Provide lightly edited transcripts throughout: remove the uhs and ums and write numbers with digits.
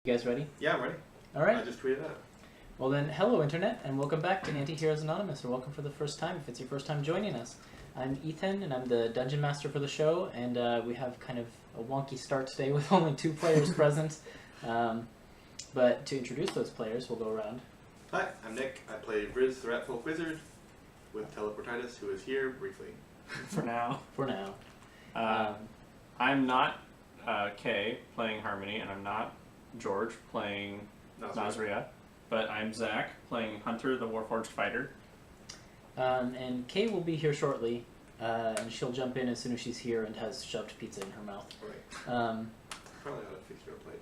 You guys ready? Yeah, I'm ready. All right. I just tweeted that. Well then, hello Internet, and welcome back to Antiheroes Anonymous, or welcome for the first time if it's your first time joining us. I'm Ethan, and I'm the Dungeon Master for the show, and we have kind of a wonky start today with only 2 players present. But to introduce those players, we'll go around. Hi, I'm Nick. I play Vriz, the Ratfolk wizard, with TabletopAudio, who is here briefly. For now. For now. I'm not Kay, playing Harmony, and I'm not George, playing Nazria, but I'm Zach, playing Hunter, the Warforged fighter. And Kay will be here shortly, and she'll jump in as soon as she's here and has shoved pizza in her mouth. Right. Probably ought to fix your plate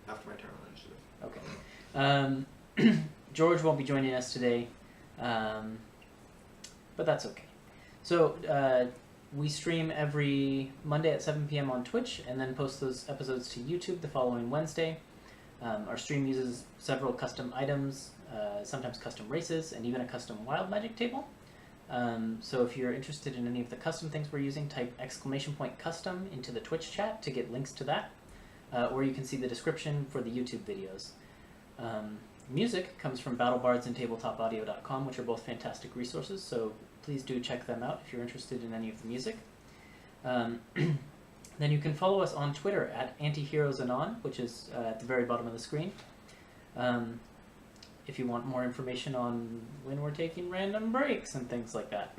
after my turn on initiative. Okay. George won't be joining us today, but that's okay. So we stream every Monday at 7 p.m. on Twitch, and then post those episodes to YouTube the following Wednesday. Our stream uses several custom items, sometimes custom races, and even a custom wild magic table. So if you're interested in any of the custom things we're using, type !custom into the Twitch chat to get links to that, or you can see the description for the YouTube videos. Music comes from BattleBards and TabletopAudio.com, which are both fantastic resources, so please do check them out if you're interested in any of the music. Then you can follow us on Twitter at AntiheroesAnon, which is at the very bottom of the screen. If you want more information on when we're taking random breaks and things like that.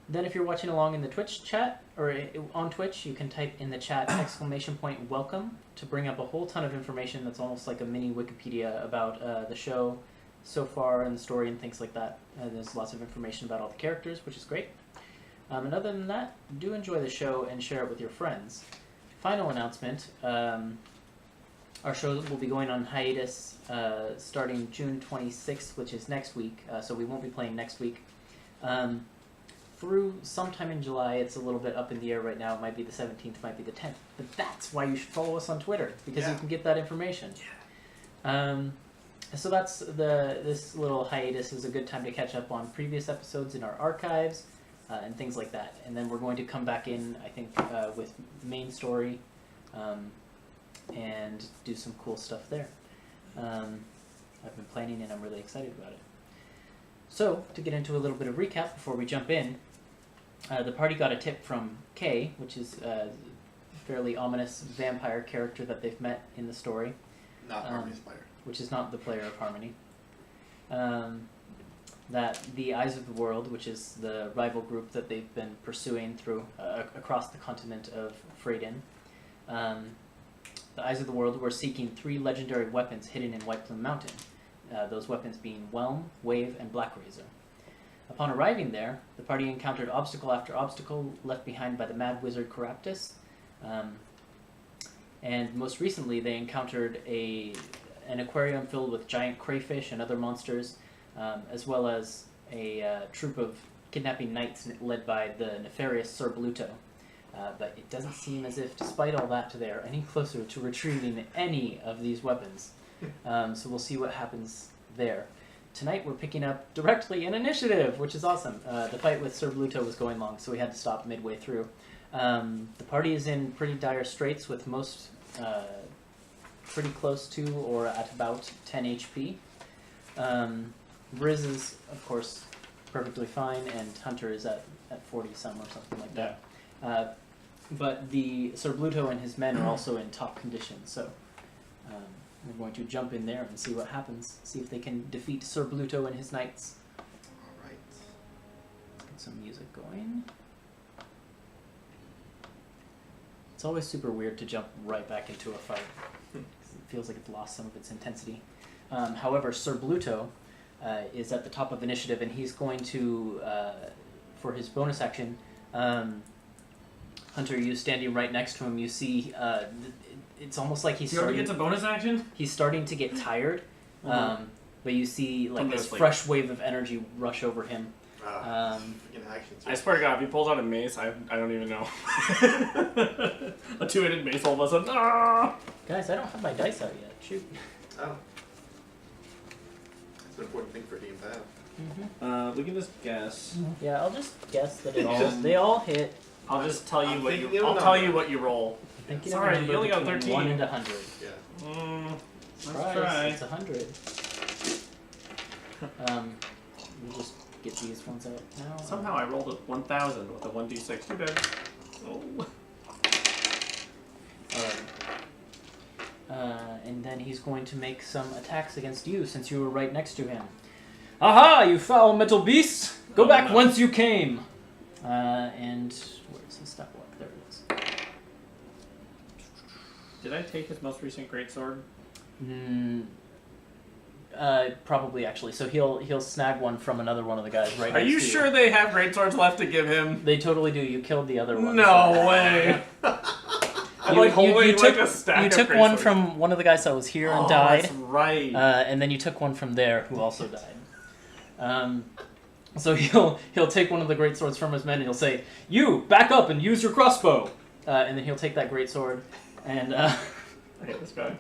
Then if you're watching along in the Twitch chat, or on Twitch, you can type in the chat !welcome to bring up a whole ton of information that's almost like a mini Wikipedia about the show so far and the story and things like that. There's lots of information about all the characters, which is great. And other than that, do enjoy the show and share it with your friends. Final announcement, our show will be going on hiatus starting June 26th, which is next week, so we won't be playing next week. Through sometime in July, it's a little bit up in the air right now. It might be the 17th, might be the 10th. But that's why you should follow us on Twitter, because you can get that information. Yeah. So that's this little hiatus is a good time to catch up on previous episodes in our archives and things like that. And then we're going to come back in, I think, with main story and do some cool stuff there. I've been planning and I'm really excited about it. So, to get into a little bit of recap before we jump in, the party got a tip from Kay, which is a fairly ominous vampire character that they've met in the story. Not Harmony's player. Which is not the player of Harmony. That the Eyes of the World, which is the rival group that they've been pursuing through across the continent of Freydin, the Eyes of the World were seeking 3 legendary weapons hidden in White Plume Mountain. Those weapons being Whelm, Wave, and Black Razor. Upon arriving there, the party encountered obstacle after obstacle left behind by the mad wizard Caraptus. And most recently, they encountered an aquarium filled with giant crayfish and other monsters, as well as a troop of kidnapping knights led by the nefarious Sir Bluto. But it doesn't seem as if, despite all that, they are any closer to retrieving any of these weapons. So we'll see what happens there. Tonight we're picking up directly an initiative, which is awesome. The fight with Sir Bluto was going long, so we had to stop midway through. The party is in pretty dire straits, with most pretty close to or at about 10 HP. Vriz is, of course, perfectly fine, and Hunter is at 40-some or something like that. But the Sir Bluto and his men are also in top condition, so we're going to jump in there and see what happens. See if they can defeat Sir Bluto and his knights. Alright. Let's get some music going. It's always super weird to jump right back into a fight. It feels like it's lost some of its intensity. However, Sir Bluto is at the top of initiative, and he's going to, for his bonus action, Hunter, you standing right next to him, you see it's almost like He already gets a bonus action? He's starting to get tired, but you see like this sleep. fresh wave of energy rush over him. I swear to God, if he pulls out a mace, I don't even know. A 2-handed mace all of a sudden. Ah! Guys, I don't have my dice out yet. Shoot. Oh. That's an important thing for a team to have. We can just guess. Yeah, I'll just guess that they all hit. I'll just tell you I'm what thinking you. of a I'll tell number. you what you roll. Thinking Sorry, of a number you only got between 13. 1 and 100. Yeah. Let's Surprise, try. it's 100. We'll just get these ones out now. Somehow I rolled a 1,000 with a 1d6. Too bad. Oh. And then he's going to make some attacks against you since you were right next to him. Aha, you foul metal beast! Go back whence you came! And where's his stat block? There it is. Did I take his most recent greatsword? Probably actually. So he'll snag one from another one of the guys right Are next you to sure they have greatswords left to give him? They totally do. You killed the other one. No way! I'm like holding like a stack You of took one greatswords. from one of the guys that was here and Oh, died. that's right. And then you took one from there who also died. So he'll take one of the great swords from his men and he'll say, "You back up and use your crossbow." And then he'll take that great sword and I hate this guy.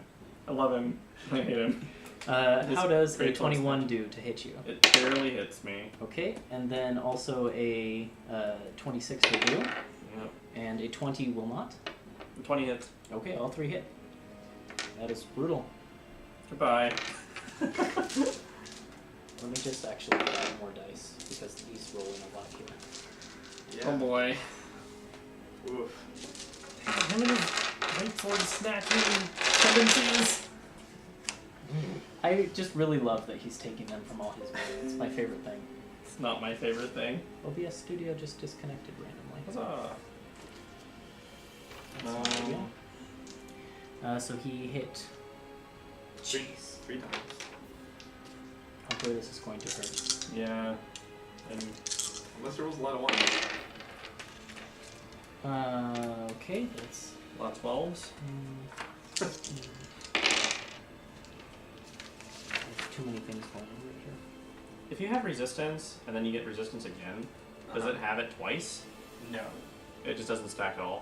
I love him. I hate him. how does a great sword's 21 do to hit you? It barely hits me. Okay, and then also a 26 will do, Yep. and a 20 will not. 20 hits. Okay, all 3 hit. That is brutal. Goodbye. Let me just actually add more dice because these roll in a lot here. Yeah. Oh boy. Oof. Damn, him and his greatsword snatching tendencies. I just really love that he's taking them from all his men. It's my favorite thing. It's not my favorite thing. OBS Studio just disconnected randomly. Huzzah. That's what we got. So he hit. Jeez. 3 times. Hopefully this is going to hurt. Yeah. And Unless there was a lot of ones. Okay, that's. a lot of 12s. There's too many things going on right here. If you have resistance and then you get resistance again, does it have it twice? No. It just doesn't stack at all.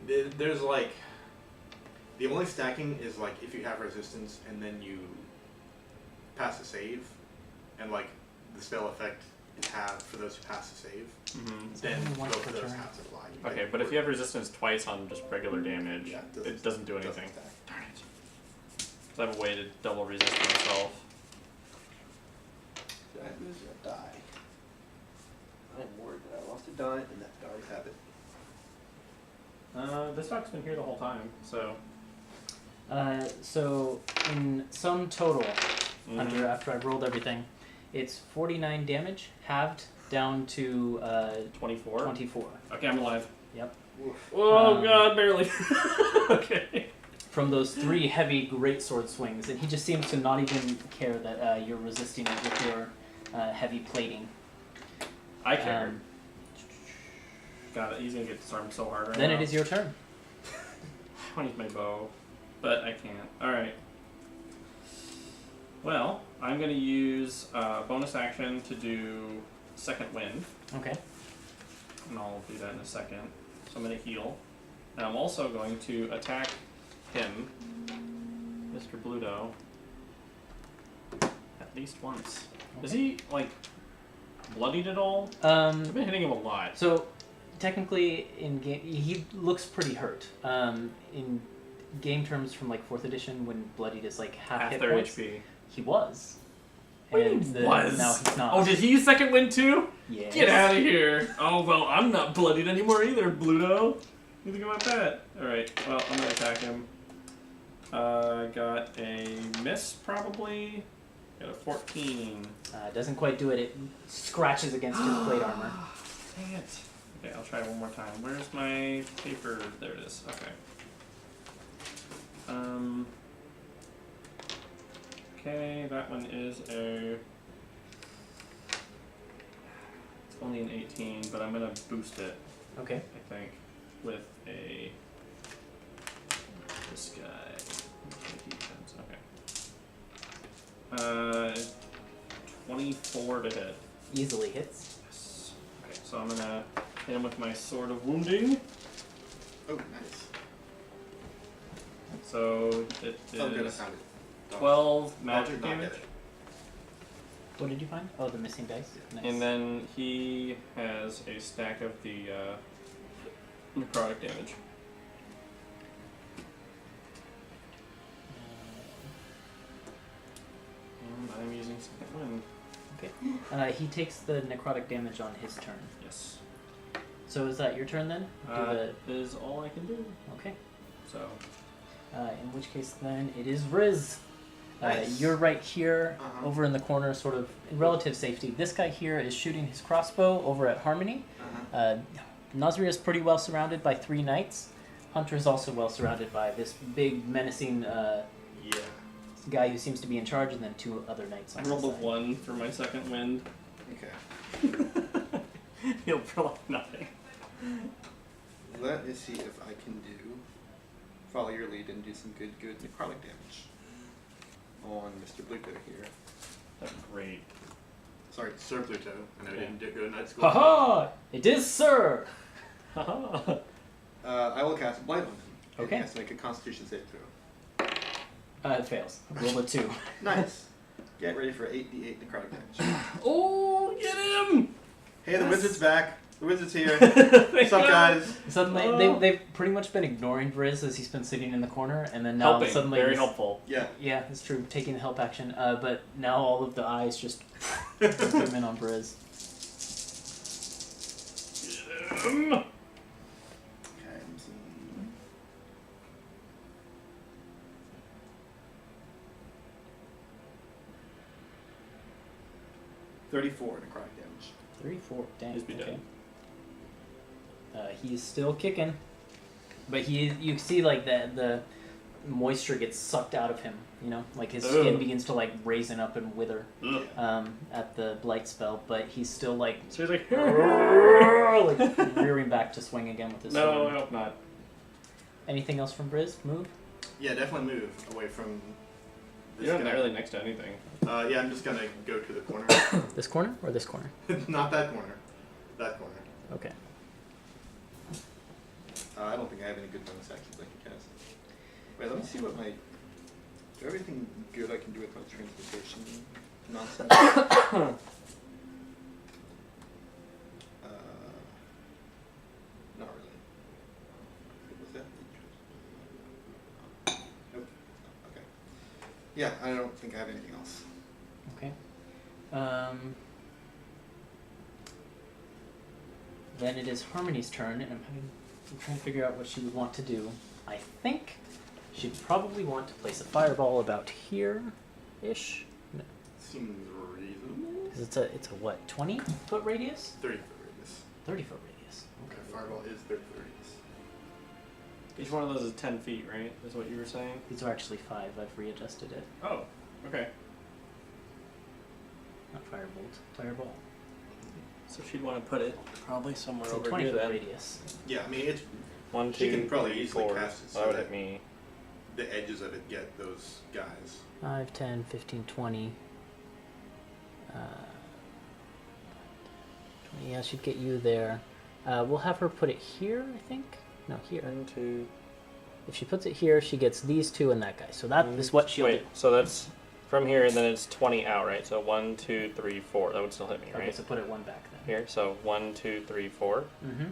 There's like the only stacking is like if you have resistance and then you pass a save, and like the spell effect is halved for those who pass the save. Mm-hmm. Then only once both per of those turn. halves apply. Okay, but if you have resistance twice on just regular damage, Yeah, it doesn't do anything. stack. Darn it. So I have a way to double resist myself. Did I lose a die? I'm worried that I lost a die and that die have it. This dog's been here the whole time, so. So in sum total, after I've rolled everything, it's 49 damage, halved down to 24? 24. Okay, I'm alive. Yep. Oh god, barely. Okay. From those 3 heavy greatsword swings, and he just seems to not even care that you're resisting it with your heavy plating. I care. God, he's gonna get disarmed so hard right Then now. it is your turn. I want to use my bow, but I can't. Alright. Well, I'm going to use bonus action to do second wind, Okay. and I'll do that in a second. So I'm going to heal. And I'm also going to attack him, Mr. Bluto, at least once. Is he, like, bloodied at all? I've been hitting him a lot. So, technically, in game, he looks pretty hurt. In game terms, from like 4th edition, when bloodied is like half hit their points, HP. he was. What And do you mean was? Now he's not. Oh, did he use second wind too? Yes. Get out of here! Oh, well, I'm not bloodied anymore either, Bluto. You think about that? Alright, well, I'm gonna attack him. Got a miss, probably. Got a 14. Doesn't quite do it. It scratches against his plate armor. Dang it. Okay, I'll try one more time. Where's my paper? There it is. Okay. Okay, that one is a... It's only an 18, but I'm gonna boost it, Okay. I think, with a... This guy. Defense. Okay. 24 to hit. Easily hits. Yes. Okay, so I'm gonna hit him with my Sword of Wounding. Oh, nice. So it Oh, good, I is found it. 12 Dodge magic did not damage. get it. What did you find? Oh, the missing dice. Nice. And then he has a stack of the necrotic damage. And I'm using second wind. Okay. He takes the necrotic damage on his turn. Yes. So is that your turn then? That is all I can do. Okay. So. In which case then it is Vriz. Nice. You're right here, Uh-huh. over in the corner, sort of in relative safety. This guy here is shooting his crossbow over at Harmony. Nazria is pretty well surrounded by 3 knights. Hunter is also well surrounded by this big, menacing guy who seems to be in charge, and then 2 other knights on I rolled a the side. 1 for my second wind. Okay. Healed for like nothing. Let me see if I can follow your lead and do some good necrotic damage on Mr. Bluto here. That's great. Sorry, Sir Bluto. I know Yeah. you didn't go to night school. Ha! It is Sir! Haha. I will cast Blight on him. And Okay. He has to make a Constitution save throw. It fails. Roll a 2. Nice. Get ready for 8d8 necrotic damage. Oh, get him! Hey, the Yes. wizard's back. The wizard's here. Thank What's up, God. guys? Suddenly, they've pretty much been ignoring Vriz as he's been sitting in the corner, and then now Helping. suddenly... Very he's- helpful. Yeah. Yeah, it's true. Taking the help action. But now all of the eyes just zoom in on Vriz. Get him! Okay, I'm seeing... 34 necrotic damage. 34. Dang. He's be dead. He's still kicking, but you see like the moisture gets sucked out of him. You know, like his skin Ugh. begins to like raisin up and wither Ugh. at the blight spell, but he's still like So he's like, like rearing back to swing again with his no, I sword. hope not. Anything else from Vriz? Move. Yeah, definitely move away from this You're not guy. really next to anything. Yeah, I'm just gonna go to the corner. This corner or this corner? Not that corner. That corner. Okay. I don't think I have any good bonus actions I can cast. Wait, let me see what my... Is there everything good I can do with my transportation nonsense? Not really. Was that? Nope. Okay. Yeah, I don't think I have anything else. Okay. Then it is Harmony's turn, and I'm trying to figure out what she would want to do. I think she'd probably want to place a fireball about here-ish. No, Seems reasonable. 'cause it's a what, 20-foot radius? 30 foot radius. 30-foot radius. Okay, fireball is 30 foot radius. Each one of those is 10 feet, right? Is what you were saying? These are actually 5. I've readjusted it. Oh, okay. Not firebolt, fireball. So she'd want to put it probably somewhere It's a over 20 here foot then. radius. Yeah, I mean, it's 1, She 2, can probably 3, easily 4. cast it so Why would that- it me? the edges of it get those guys. 5, 10, 15, 20. 20, yeah, she'd get you there. We'll have her put it here, I think. No, here. 1, 2. If she puts it here, she gets these 2 and that guy. So that is what she'll Wait, do. so that's from here, and then it's 20 out, right? So 1, 2, 3, 4. That would still hit me, Okay, right? so put it 1 back then. Here, so 1, 2, 3, 4. Mm-hmm.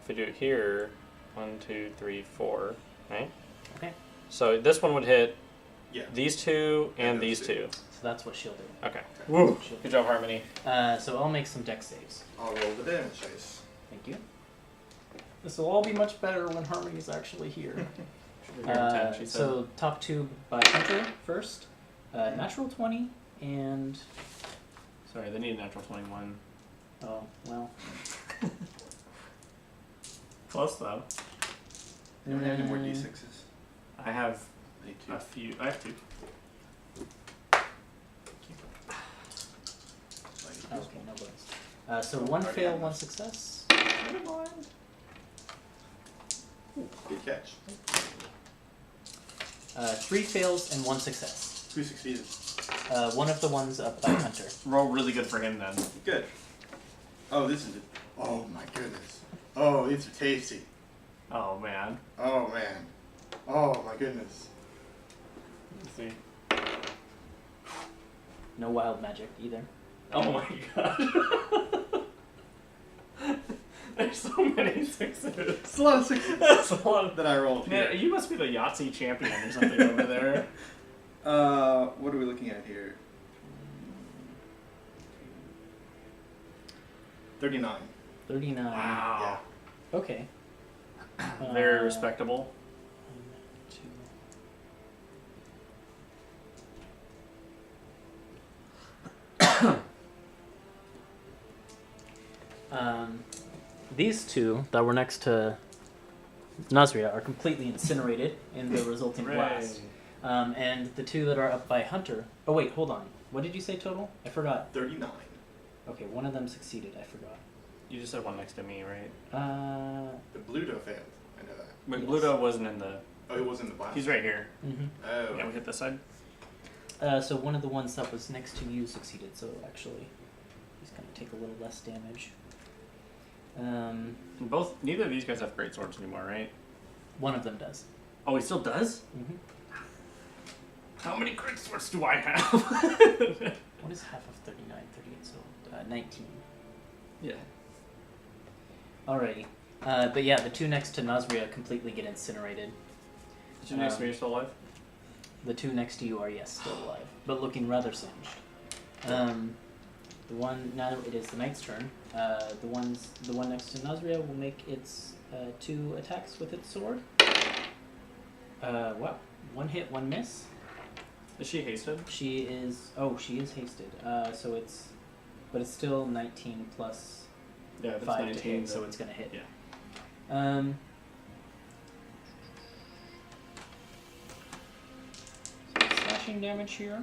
If we do it here, 1, 2, 3, 4, right? Okay. So this one would hit Yeah. these 2 and And these those 2. So that's what she'll do. Okay. Woo. She'll Good job, Harmony. So I'll make some dex saves. I'll roll the damage dice. Thank you. This will all be much better when Harmony's actually here. Should be here in 10, she said. So top 2 by Hunter first. Natural 20 and... Sorry, they need a natural 21. Oh, well. Close, though. Do you have any more Mm. d6s? I have I need 2. a few. I have 2. Okay, no bonus. So 1 Already fail, have 1 enough. success. Good catch. 3 fails and 1 success. Who succeeded? One of the ones up by Hunter. Roll really good for him then. Good. Oh, this is... Oh, my goodness. Oh, these are tasty. Oh man. Oh, man. Oh, my goodness. Let's see. No wild magic either. Oh my god. There's so many sixes. It's a lot of sixes. That's a lot of... that I rolled here. Man, you must be the Yahtzee champion or something over there. What are we looking at here? 39. 39. Wow. Okay. Very respectable. 1, 2. These two that were next to Nazria are completely incinerated in the resulting blast. And the two that are up by Hunter... Oh wait, hold on. What did you say total? I forgot. 39. Okay, one of them succeeded. I forgot. You just said one next to me, right? The Bluto failed. I know that. But Yes. Bluto wasn't in the... Oh, it was in the blast. He's right here. Mm-hmm. Oh. Yeah, we hit this side. So one of the ones that was next to you succeeded, so actually he's going to take a little less damage. Neither of these guys have great swords anymore, right? One of them does. Oh, he still does? Mm-hmm. How many great swords do I have? What is half of 39? 38, so 19. Yeah. Alrighty. But yeah, the two next to Nazria completely get incinerated. The two next to me are still alive? The two next to you are, yes, still alive, but looking rather singed. The one, now it is the knight's turn. The one next to Nazria will make its 2 attacks with its sword. Wow. 1 hit, 1 miss. Is she hasted? She is hasted. So it's, but it's still 19 plus Yeah, if 5 it's to 19, hit, so it's gonna hit. Yeah. Slashing damage here.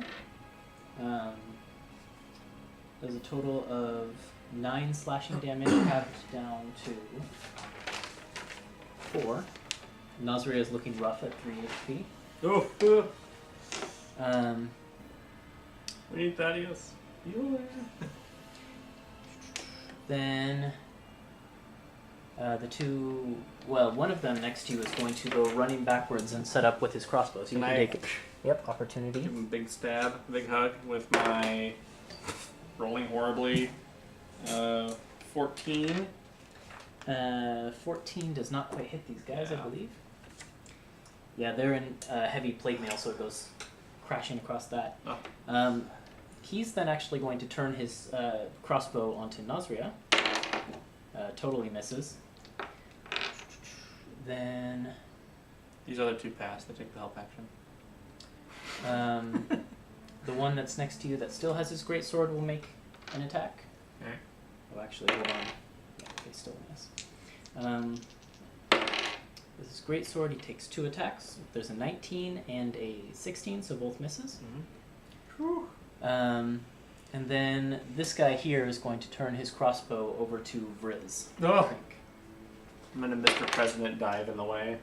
There's a total of 9 slashing damage, halved down to 4. Nazria is looking rough at 3 HP. Oh! We need Thaddeus. Then the two, well, one of them next to you is going to go running backwards and set up with his crossbow. So you can take it. Yep, opportunity. Give him a big stab, big hug with my rolling horribly 14. 14 does not quite hit these guys, Yeah. I believe. Yeah, they're in heavy plate mail, so it goes crashing across that. Oh. He's then actually going to turn his crossbow onto Nazria. Totally misses. Then These other two pass, they take the help action. the one that's next to you that still has his greatsword will make an attack. Okay. Oh, actually, hold on. Yeah, they still miss. With his greatsword, he takes 2 attacks. There's a 19 and a 16, so both misses. Mm-hmm. And then this guy here is going to turn his crossbow over to Vriz. Oh. I'm gonna Mr. President dive in the way.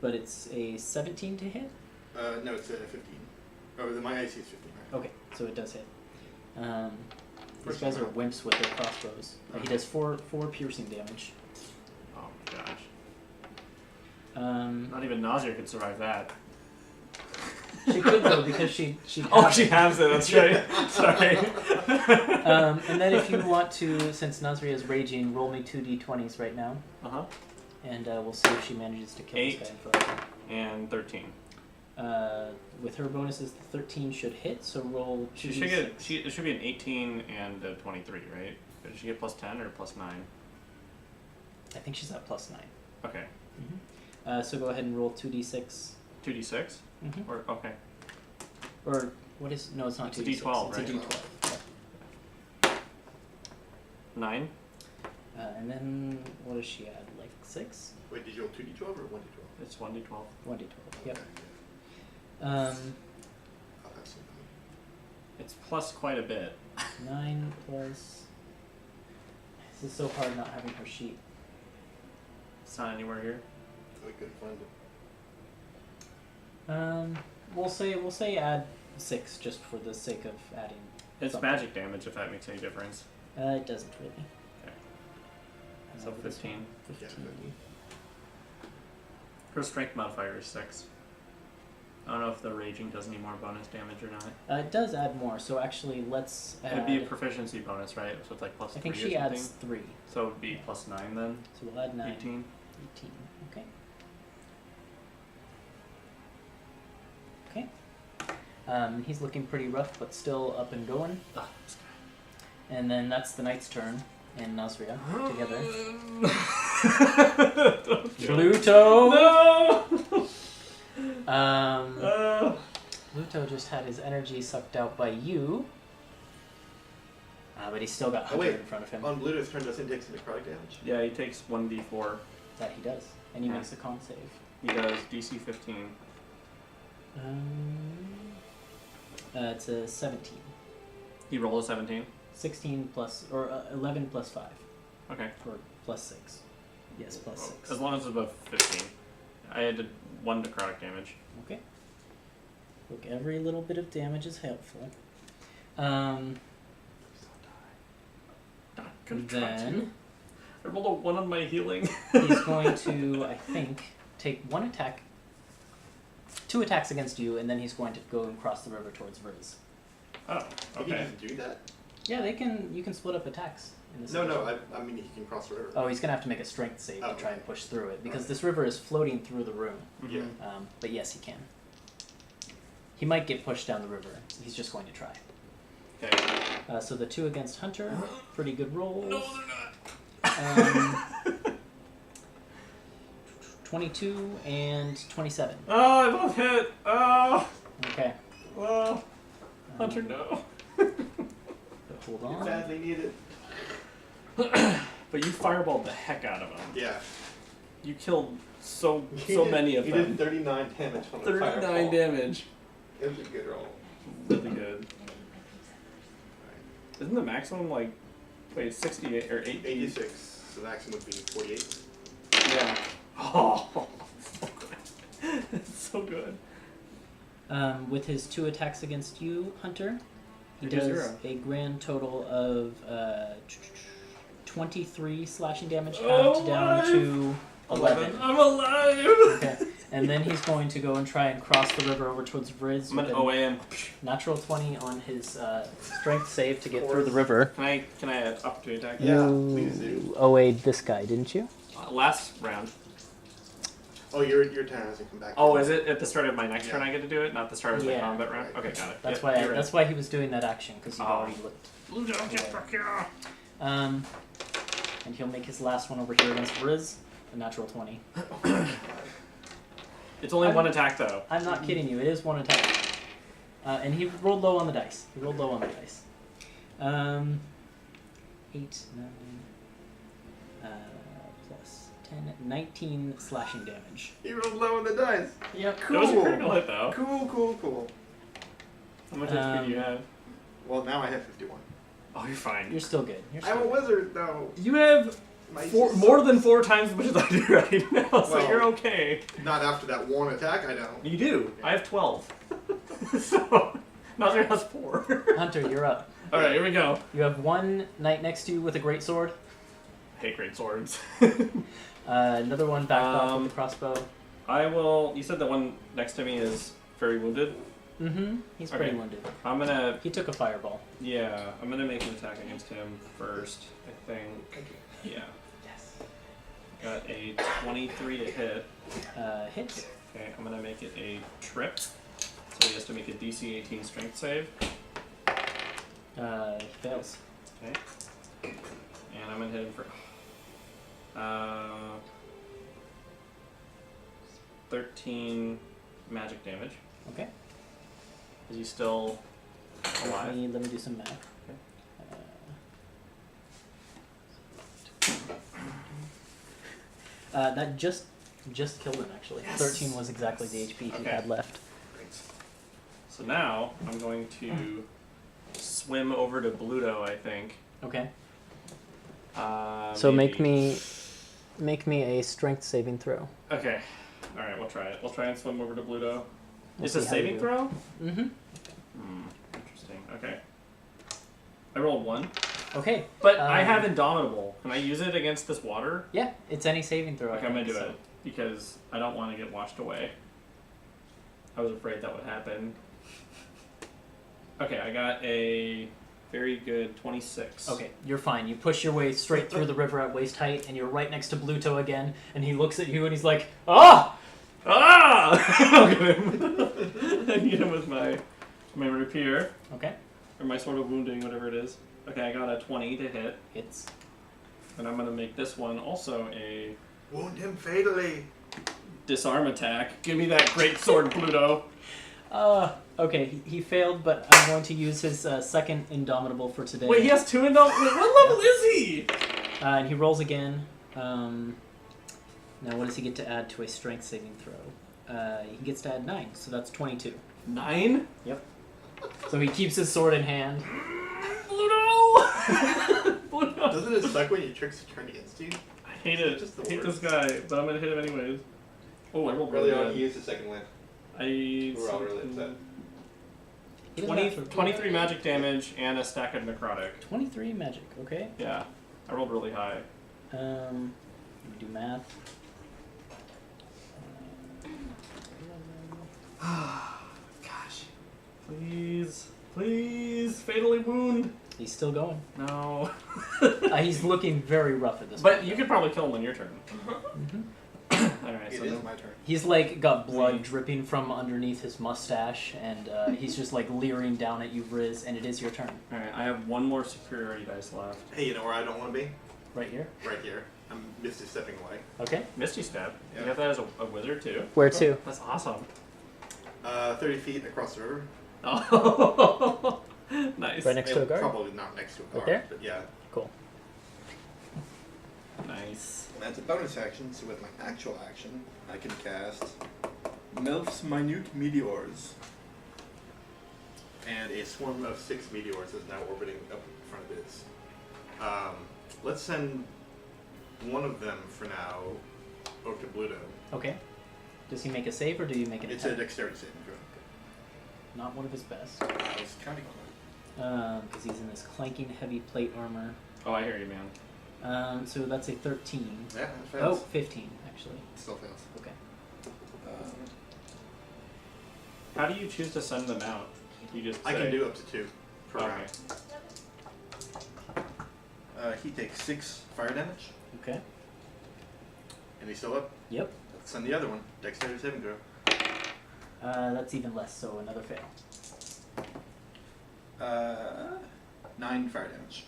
But it's a 17 to hit. No, it's a 15. Oh, my AC is 15, right? Okay, so it does hit. These guys are wimps with their crossbows. He does 4 piercing damage. Oh my gosh. Not Not even Nazir could survive that. She could though because she Oh, she has it, that's right. Sorry. and then if you want to, since Nazria is raging, roll me 2 d20s right now. Uh-huh. And we'll see if she manages to kill 8 this guy in front of her. and 13. With her bonuses, the 13 should hit, so roll 2 She should get, it should be an 18 and a 23, right? Did she get plus 10 or plus 9? I think she's at plus 9. Okay. So go ahead and roll 2d6. 2d6? Mm-hmm. Or, okay. Or, what is, no, it's not It's a 2d6. D12, it's right? a d12. 9? And then, what does she add? Like 6? Wait, did you roll 2d12 or 1d12? It's 1d12. 1d12, yep. I'll have some. It's plus quite a bit. 9 plus... This is so hard not having her sheet. It's not anywhere here. I couldn't find it. We'll say add 6 just for the sake of adding. It's something. magic damage if that makes any difference. It doesn't really. Okay. So 15. 15. Yeah, Her strength modifier is 6. I don't know if the raging does any more bonus damage or not. It does add more, so actually let's add... It'd be a proficiency bonus, right? So it's like plus 3 I think or she something? adds 3. So it would be plus 9 then? So we'll add 9. 18? 18. Okay. Okay. He's looking pretty rough, but still up and going. Ah, And then that's the knight's turn, and Nasria together. Bluto! No! Bluto just had his energy sucked out by you. But he's still got Hunter wait. in front of him. On Bluto's turn, doesn't he take some necrotic damage? Yeah, he takes 1d4. That he does. And he Yeah. makes a con save. He does DC 15. It's a 17. He rolled a 17. 16 plus, or 11 plus 5. Okay. Or plus 6. Yes, plus 6. As long as it's above 15. I had 1 necrotic damage. Okay. Look, every little bit of damage is helpful. Then I rolled a 1 on my healing. he's going to, I think, take 1 attack, 2 attacks against you, and then he's going to go and cross the river towards Vriz. Oh, Can he okay. just do that? Yeah, you can split up attacks in this. No, situation. I mean he can cross the river. Oh, he's gonna have to make a strength save Oh, to try okay. and push through it because Okay. this river is floating through the room. Yeah. But yes, he can. He might get pushed down the river. He's just going to try. Okay. So the 2 against Hunter, pretty good rolls. No, they're not. 22 and 27. Oh, I both hit. Oh, Okay. oh. Hunter, no. But hold on. Badly needed. But you fireballed the heck out of him. Yeah. You killed so He did- many of he them. did 39 damage on the 39 fireball. damage. It was a good roll. Really good. Isn't the maximum like, wait, 68 or 80? 86. So the maximum would be 48. Yeah. Oh, so good. It's so good. With his 2 attacks against you, Hunter, he You do does 0. a grand total of 23 slashing damage, Oh, halved down to 11. I'm alive! Okay. And then he's going to go and try and cross the river over towards Vriz I'm with an a OAM. natural 20 on his strength save to get through the river. Can I add opportunity attack? Yeah, please do. OA'd this guy, didn't you? Last round. Oh, your turn hasn't come back. Oh, yet. is it at the start of my next Yeah. turn I get to do it, not the start of the Yeah. combat round? Right. Okay, got it. That's Yeah, you're that's why he was doing that action because he Oh. already looked. right. Get back here. And he'll make his last one over here against Vriz, a natural 20. It's only 1 attack though. I'm not kidding you. It is 1 attack. And he rolled low on the dice. 8, 9, plus 10, 19 slashing damage. He rolled low on the dice. Yep. It was a critical hit though. Cool. How much HP do you have? Well, now I have 51. Oh, you're fine. You're still good. You're still I'm a good. wizard, though. You have My more than 4 times as much as I do right now, so Well- you're okay. Not after that 1 attack, I don't. You do. I have 12. So, Nazir has 4. Hunter, you're up. Alright, here we go. You have 1 knight next to you with a great sword. I hate great swords. Another one backed off with a crossbow. I will. You said the one next to me is very wounded. Mm-hmm. He's pretty Okay. wounded. I'm gonna. He took a fireball. Yeah, I'm gonna make an attack against him first, I think. Yeah. Yes. Got a 23 to hit. Hits. Okay, I'm gonna make it a trip. So he has to make a DC 18 strength save. He fails. Okay. And I'm gonna hit him for 13 magic damage. Okay. Is he still alive? Let me do some math. That just killed him actually. Yes. 13 was exactly the HP he Okay. had left. Great. So now I'm going to swim over to Bluto, I think. Okay. So make maybe- me a strength saving throw. Okay. Alright, we'll try it. We'll try and swim over to Bluto. We'll It's a see how you saving do. throw? Mm-hmm. Interesting. Okay. I rolled 1. Okay. But I have Indomitable. Can I use it against this water? Yeah, it's any saving throw. I Okay, I'm gonna think, do so. it. Because I don't want to get washed away. I was afraid that would happen. Okay, I got a very good 26. Okay, you're fine. You push your way straight through the river at waist height, and you're right next to Bluto again, and he looks at you and he's like, "Ah! Ah! I'll get him. I get him with my rapier. Okay. Or my sword of wounding, whatever it is. Okay, I got a 20 to hit. Hits. And I'm going to make this one also a Wound him fatally. disarm attack. Give me that great sword, Pluto. Okay, he failed, but I'm going to use his second Indomitable for today. Wait, he has 2 Indomitable. Wait, what level is he? And he rolls again. Now, what does he get to add to a strength saving throw? He gets to add 9, so that's 22. 9? Yep. So he keeps his sword in hand. Pluto! Pluto! Doesn't it suck when your tricks turn against you? I hate it. Just the I hate worst. this guy, but I'm going to hit him anyways. Oh, I rolled Early really on, he good. used the second win. I We're all really upset. He doesn't 20, have to- 23 magic damage and a stack of necrotic. 23 magic, okay. Yeah, I rolled really high. Let me do math. Gosh. Please, fatally wound. He's still going. No. He's looking very rough at this But point. you could probably kill him on your turn. Mhm. Alright, It so is no- my turn. He's like got blood dripping from underneath his mustache, and he's just like leering down at you, Vriz, and it is your turn. Alright, I have one more superiority dice left. Hey, you know where I don't want to be? Right here. Right here. I'm Misty stepping away. Okay. Misty Step. Yeah. You have that as a wizard too? Where to? That's awesome. 30 feet across the river. Oh, nice. Right next to a guard? Probably not next to a guard. there? But yeah. Cool. Nice. And that's a bonus action, so with my actual action, I can cast Melf's Minute Meteors. And a swarm of 6 meteors is now orbiting up in front of this. Let's send one of them for now over to Bluto. Okay. Does he make a save, or do you make an It's a attack? dexterity saving throw. Not one of his best. I was counting on Because he's in this clanking heavy plate armor. Oh, I hear you, man. So that's a 13. it. Yeah, it Oh, fails. 15, actually. It still fails. Okay. How do you choose to send them out? You just I say, can do up to 2 per Okay. round. He takes 6 fire damage, Okay. and he's still up. Yep. Let's send the other one. Dexterity saving throw. That's even less, so another fail. 9 fire damage.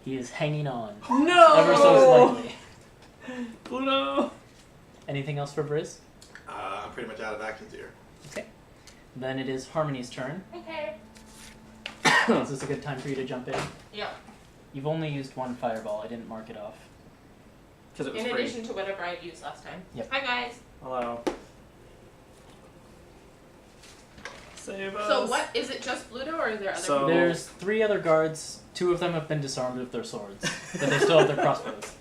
He is hanging on. No! Ever so slightly. Pluto! Anything else for Vriz? I'm pretty much out of actions here. Okay. Then it is Harmony's turn. Okay. Is this a good time for you to jump in? Yeah. You've only used one fireball. I didn't mark it off. Because it was In free. addition to whatever I used last time. Yep. Hi guys. Hello. Save us. So what is it? Just Bluto or is there other? So- There's 3 other guards. 2 of them have been disarmed with their swords, but they still have their crossbows.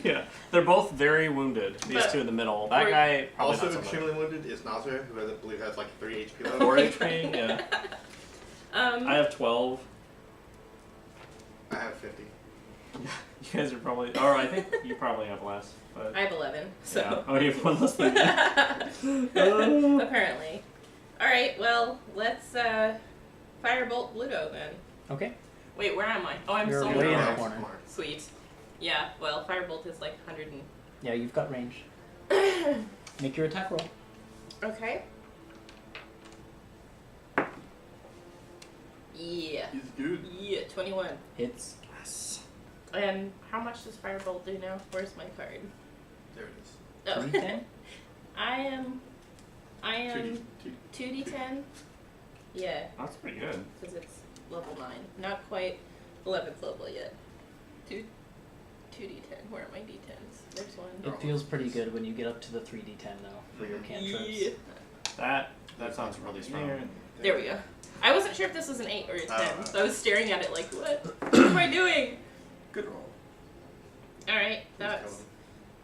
Yeah, they're both very wounded. These But- two in the middle. That We're- guy probably Also not so much. extremely wounded is Nazir, who I believe has like 3 HP left. 4 HP. Yeah. I have 12. I have 50. You guys are probably. Or I think you probably have less. But I have 11. So. yeah. Oh, you have one less than me. Apparently. All right. Well, let's firebolt Bluto then. Okay. Wait, where am I? Oh, I'm You're so way in the far. corner. Sweet. Yeah. Well, firebolt is like 100 and. Yeah, you've got range. Make your attack roll. Okay. Yeah. He's good. Yeah. 21. Hits. Yes. And how much does firebolt do now? Where's my card? There it is. Oh. 3d10? I am 2D. 2d10. Yeah, That's pretty good. because it's level 9. Not quite 11th level yet. 2d10. Where are my d10s? There's one. It feels pretty good when you get up to the 3d10 though, for your cantrips. Yeah. That sounds really strong. There we go. I wasn't sure if this was an 8 or a 10, so I was staring at it like, what? What am I doing? Good roll. Alright, that's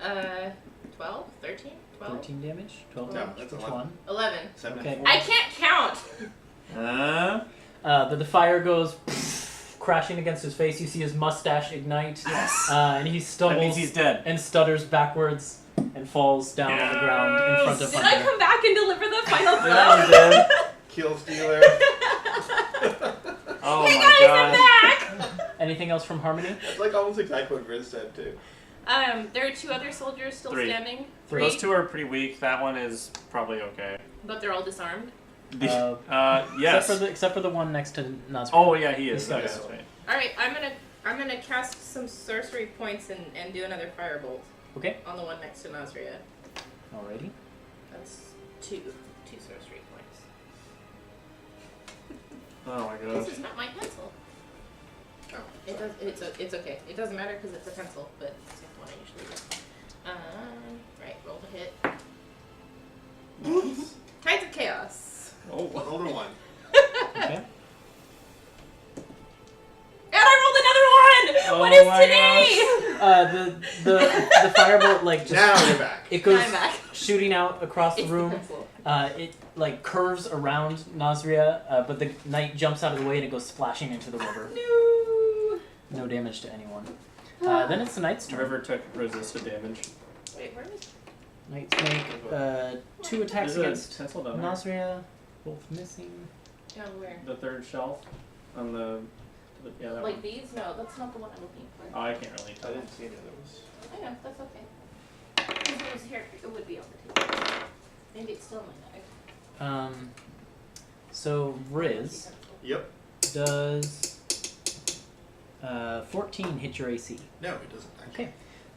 12? 13? 12? 13 damage? 12 No, damage? that's Which 11. one? 11. 7 Okay. and 4. I can't count! The fire goes crashing against his face. You see his mustache ignite. Yes. And he That stumbles means he's dead. and stutters backwards and falls down on the ground in front of Did Hunter. I come back and deliver the final blow? Yeah, you did. Kill stealer. Oh Hey my guys, god. I'm back! Anything else from Harmony? That's like almost exactly what Vriz said too. There are 2 other soldiers still 3. standing. Those 2 are pretty weak. That one is probably okay. But they're all disarmed. Yes. Except for the one next to Nazri. Oh yeah, he is. He's got Okay, a that's sword. right. Alright, I'm gonna cast some sorcery points and do another firebolt. Okay. On the one next to Nazria. Alrighty. That's 2 sorcery points. Oh my This gosh. is not my pencil. Oh, it does. It's okay. It doesn't matter because it's a pencil, but it's not what I usually do. Right. Roll the hit. Tides of Chaos. Oh. Older one. Okay. And I rolled another one. Oh What is my today? The firebolt like just Now you're back. it goes I'm back. shooting out across the It's room. the pencil. It like curves around Nazria, but the knight jumps out of the way and it goes splashing into the river. No. No damage to anyone. Then it's the knight's turn. River took resisted damage. Wait, where is? Knights make 2 attacks There's a against pencil down there. Nazria, both missing. Down where? The 3rd shelf on the yeah, that Like one. these? No, that's not the one I'm looking for. Oh, I can't really I tell. didn't see any of those. I know, that's okay. If it was here, it would be on the table. Maybe it's still in my bag. So Vriz Yep. does 14 hit your AC. No, it doesn't actually. Okay.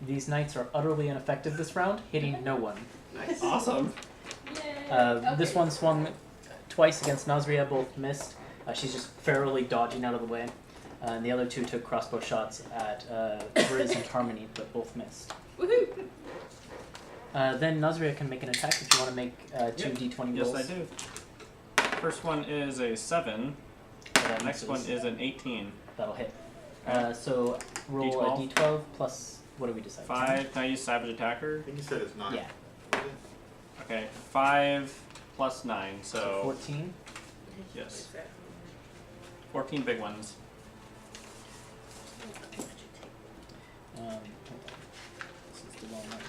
These knights are utterly ineffective this round, hitting no one. Nice. Awesome. Yay. This one swung twice against Nazria, both missed. She's just ferally dodging out of the way. And the other 2 took crossbow shots at Vriz and Harmony, but both missed. Woohoo! Then Nazria can make an attack if you want to make 2 d20 Yes, rolls. I do. First one is a 7. That Next one misses. is an 18. That'll hit. So roll D12. a d12 plus, what do we decide? 5. Can I use Savage I Attacker? think you said it's 9. Yeah. Okay. 5 plus 9, so 14. yes. 14 big ones. Hold on. This is the wrong one.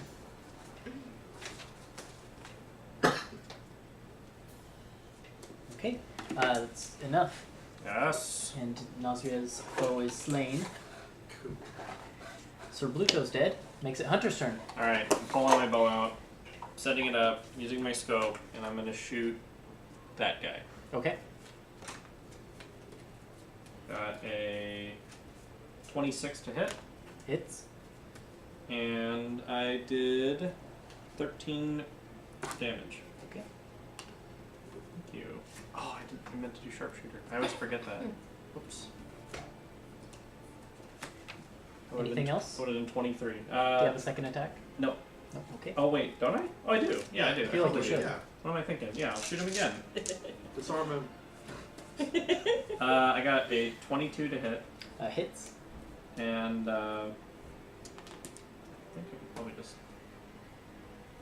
Okay, that's enough. Yes. And Nazria's foe is slain. Cool. Sir Bluto's dead. Makes it Hunter's turn. Alright, I'm pulling my bow out, setting it up, using my scope, and I'm gonna shoot that guy. Okay. Got a 26 to hit, Hits. and I did 13 damage. Okay. Thank you. Oh, I meant to do sharpshooter. I always forget that. Oops. Anything else? That would have been 23. Do you have a second attack? No. No. Okay. Oh wait, don't I? Oh, I do. Yeah, I do. I feel like you totally should. do. Yeah. What am I thinking? Yeah, I'll shoot him again. Disarm him. I got a 22 to hit, Hits. and I think I can probably just.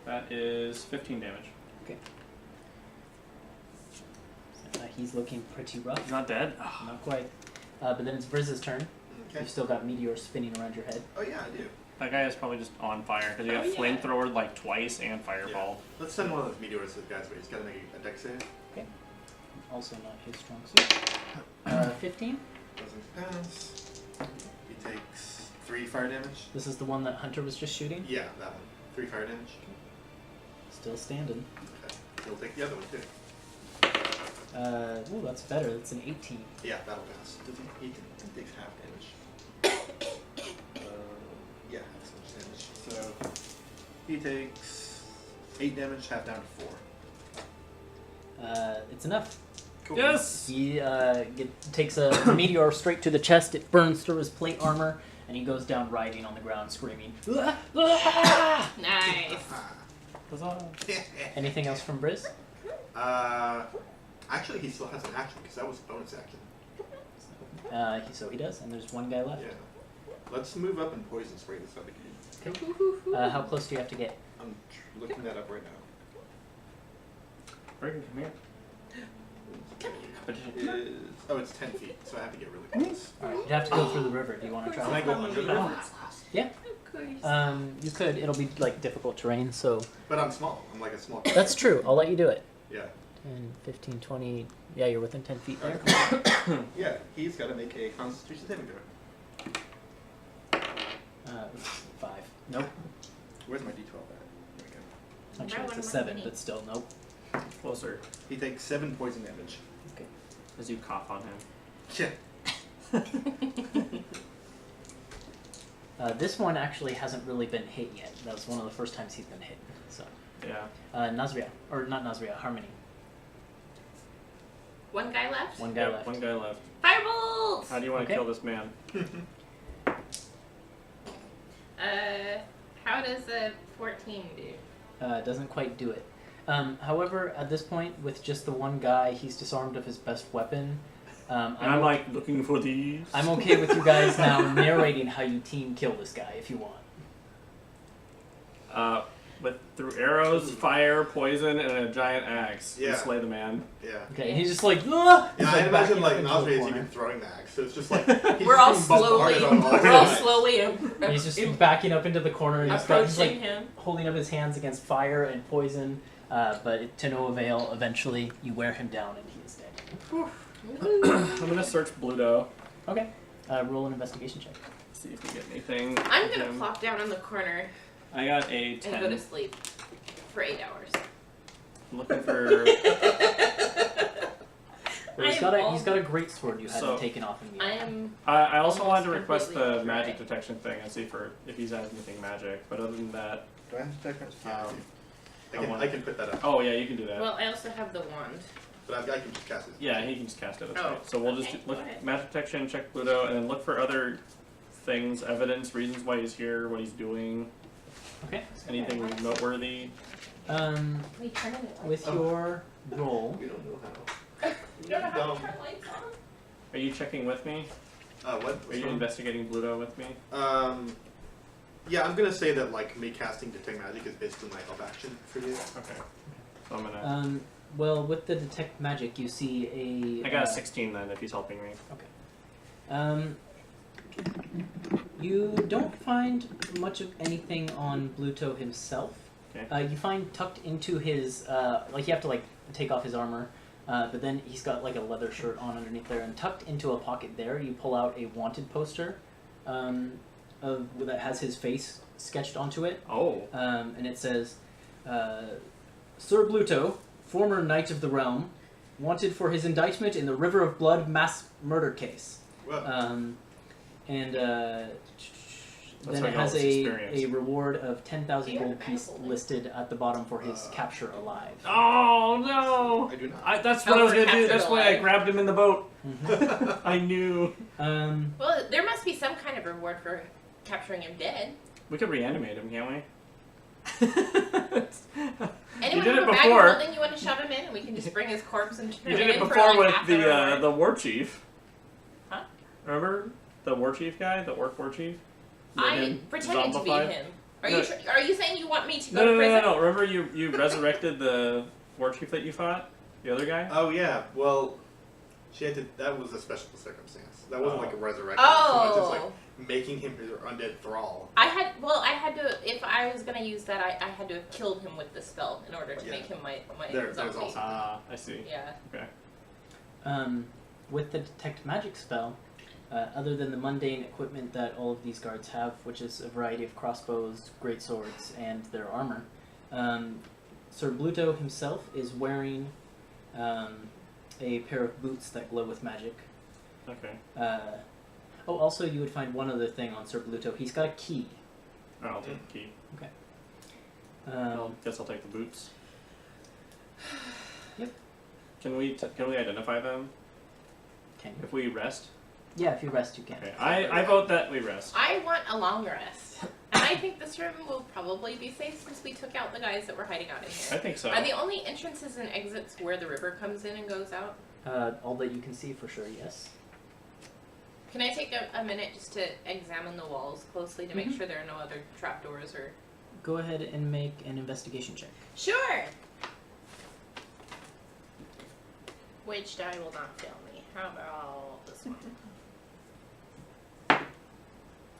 That is 15 damage. He's looking pretty rough. He's not dead. Oh, Not quite. But then it's Vriz's turn. Okay. You've still got meteors spinning around your head. Oh yeah, I do. that guy is probably just on fire because he got Oh, yeah. flamethrower like twice and fireball. Let's send one of those meteors to the guys, but he's got to make a dex save. Also not his strong suit. 15. Doesn't pass. He takes 3 fire damage. This is the one that Hunter was just shooting. Yeah, that one. 3 fire damage. Still standing. Okay. He'll take the other one too. Ooh, that's better. That's an 18. Yeah, that'll pass. Does he takes half damage. Yeah, half so much damage. So he takes 8 damage, half down to 4. It's enough. Cool. Yes. He takes a meteor straight to the chest. It burns through his plate armor, and he goes down writhing on the ground, screaming. "Ah! Ah!" Nice. Huzzah. Anything else from Briz? Actually, he still has an action because that was a bonus action. So he does, and there's one guy left. Yeah. Let's move up and poison spray this other kid. How close do you have to get? I'm looking that up right now. Brighton, come here. It is Oh, it's 10 feet, so I have to get really close. Alright, you'd have to go through the river. Do you want to Can try? I go under the river? Yeah. Of course. You could. It'll be like difficult terrain, so But I'm small. I'm like a small. that's true. I'll let you do it. Yeah. 10, 15, 20. Yeah, you're within 10 feet there. Yeah, he's got to make a Constitution saving throw. 5. Nope. Where's my D12 at? There we go. Actually, it's a 7, but still, nope. Closer. He takes 7 poison damage. Okay. As you cough on him. Yeah. This one actually hasn't really been hit yet. That was one of the first times he's been hit. So, Yeah. Nazria, or not Nazria, Harmony. One guy left? One guy Yeah, left. one guy left. Firebolts! How do you want to Okay. kill this man? How does a 14 do? Doesn't quite do it. However, at this point, with just the one guy, he's disarmed of his best weapon. And I'm like looking for these. I'm okay with you guys now narrating how you team kill this guy if you want. Through arrows, fire, poison, and a giant axe. You Yeah. slay the man. Yeah. Okay, and he's just like, ah! Yeah, He's I imagine backing like up into a Nazri is corner. even throwing the axe, so it's just like he's We're all just being slowly, bombarded on all we're all sides. slowly And he's just backing up into the corner. And he's approaching like him. holding up his hands against fire and poison, but to no avail. Eventually, you wear him down and he is dead. I'm gonna search Bluto. Okay, roll an investigation check. See if we get anything. I'm with gonna him. plop down in the corner I got a 10. and go to sleep for 8 hours. I'm looking for. Well, he's got a great sword you hadn't So- taken off him I yet. am. I also Almost wanted to request completely the magic dry. detection thing and see if he's has anything magic. But other than that, Do I have to take Um, I can put that up, oh yeah, you can do that. Well, I also have the wand. but I can just cast it. Yeah, he can just cast it. That's Oh, right. So we'll just okay, look go ahead. magic detection, check Pluto, and then look for other things, evidence, reasons why he's here, what he's doing, Okay. anything noteworthy. We turn it With your roll, We don't know how. You don't know how to turn lights on? Are you checking with me? What? Are you investigating Pluto with me? Yeah, I'm gonna say that like me casting detect magic is basically my help action for you. Okay. So I'm gonna. well, with the detect magic, you see a. I got a 16 then if he's helping me. You don't find much of anything on Bluto himself. Okay. You find tucked into his, like you have to like take off his armor, but then he's got like a leather shirt on underneath there, and tucked into a pocket there, you pull out a wanted poster, that has his face sketched onto it, Oh. and it says, Sir Bluto, former Knight of the Realm, wanted for his indictment in the River of Blood mass murder case. Well, And That's then how it you got has this a experience. reward of 10,000 Do you have gold a piece Bible? listed at the bottom for his capture alive. Oh no! I do not. That's what I was gonna do. Captured That's why I alive. grabbed him in the boat. Mhm. I knew. Well, there must be some kind of reward for capturing him dead. We could reanimate him, can't we? Anyone did have it a bag before. of holding you want to shove him in, and we can just bring his corpse and turn You did it it in for before like with half the reward. the war chief. Huh? Remember the war chief guy, the orc war chief? I pretended to be zombified? him. Are No. you are you saying you want me to go No, to no, prison? no. Remember you resurrected the war chief that you fought, the other guy. Oh yeah. Well, she had to. That was a special circumstance. That wasn't Oh. like a resurrection. Oh. So it's just like making him her undead thrall. I had to, if I was going to use that, I had to have killed him with the spell in order to Yeah. make him my There's zombie. also- I see. Yeah. Okay. With the detect magic spell, other than the mundane equipment that all of these guards have, which is a variety of crossbows, greatswords, and their armor, Sir Bluto himself is wearing a pair of boots that glow with magic. Okay. Also, you would find one other thing on Sir Bluto. He's got a key. I'll take the key. Guess I'll take the boots. Yep. Can we identify them Can you? if we rest? Yeah, if you rest, you can. Okay. I vote that we rest. I want a long rest. And I think this room will probably be safe since we took out the guys that were hiding out in I here. think so. Are the only entrances and exits where the river comes in and goes out? All that you can see for sure, yes. Can I take a minute just to examine the walls closely to make Mhm. sure there are no other trapdoors or... Go ahead and make an investigation check. Sure! Which die will not fail me. How about this one?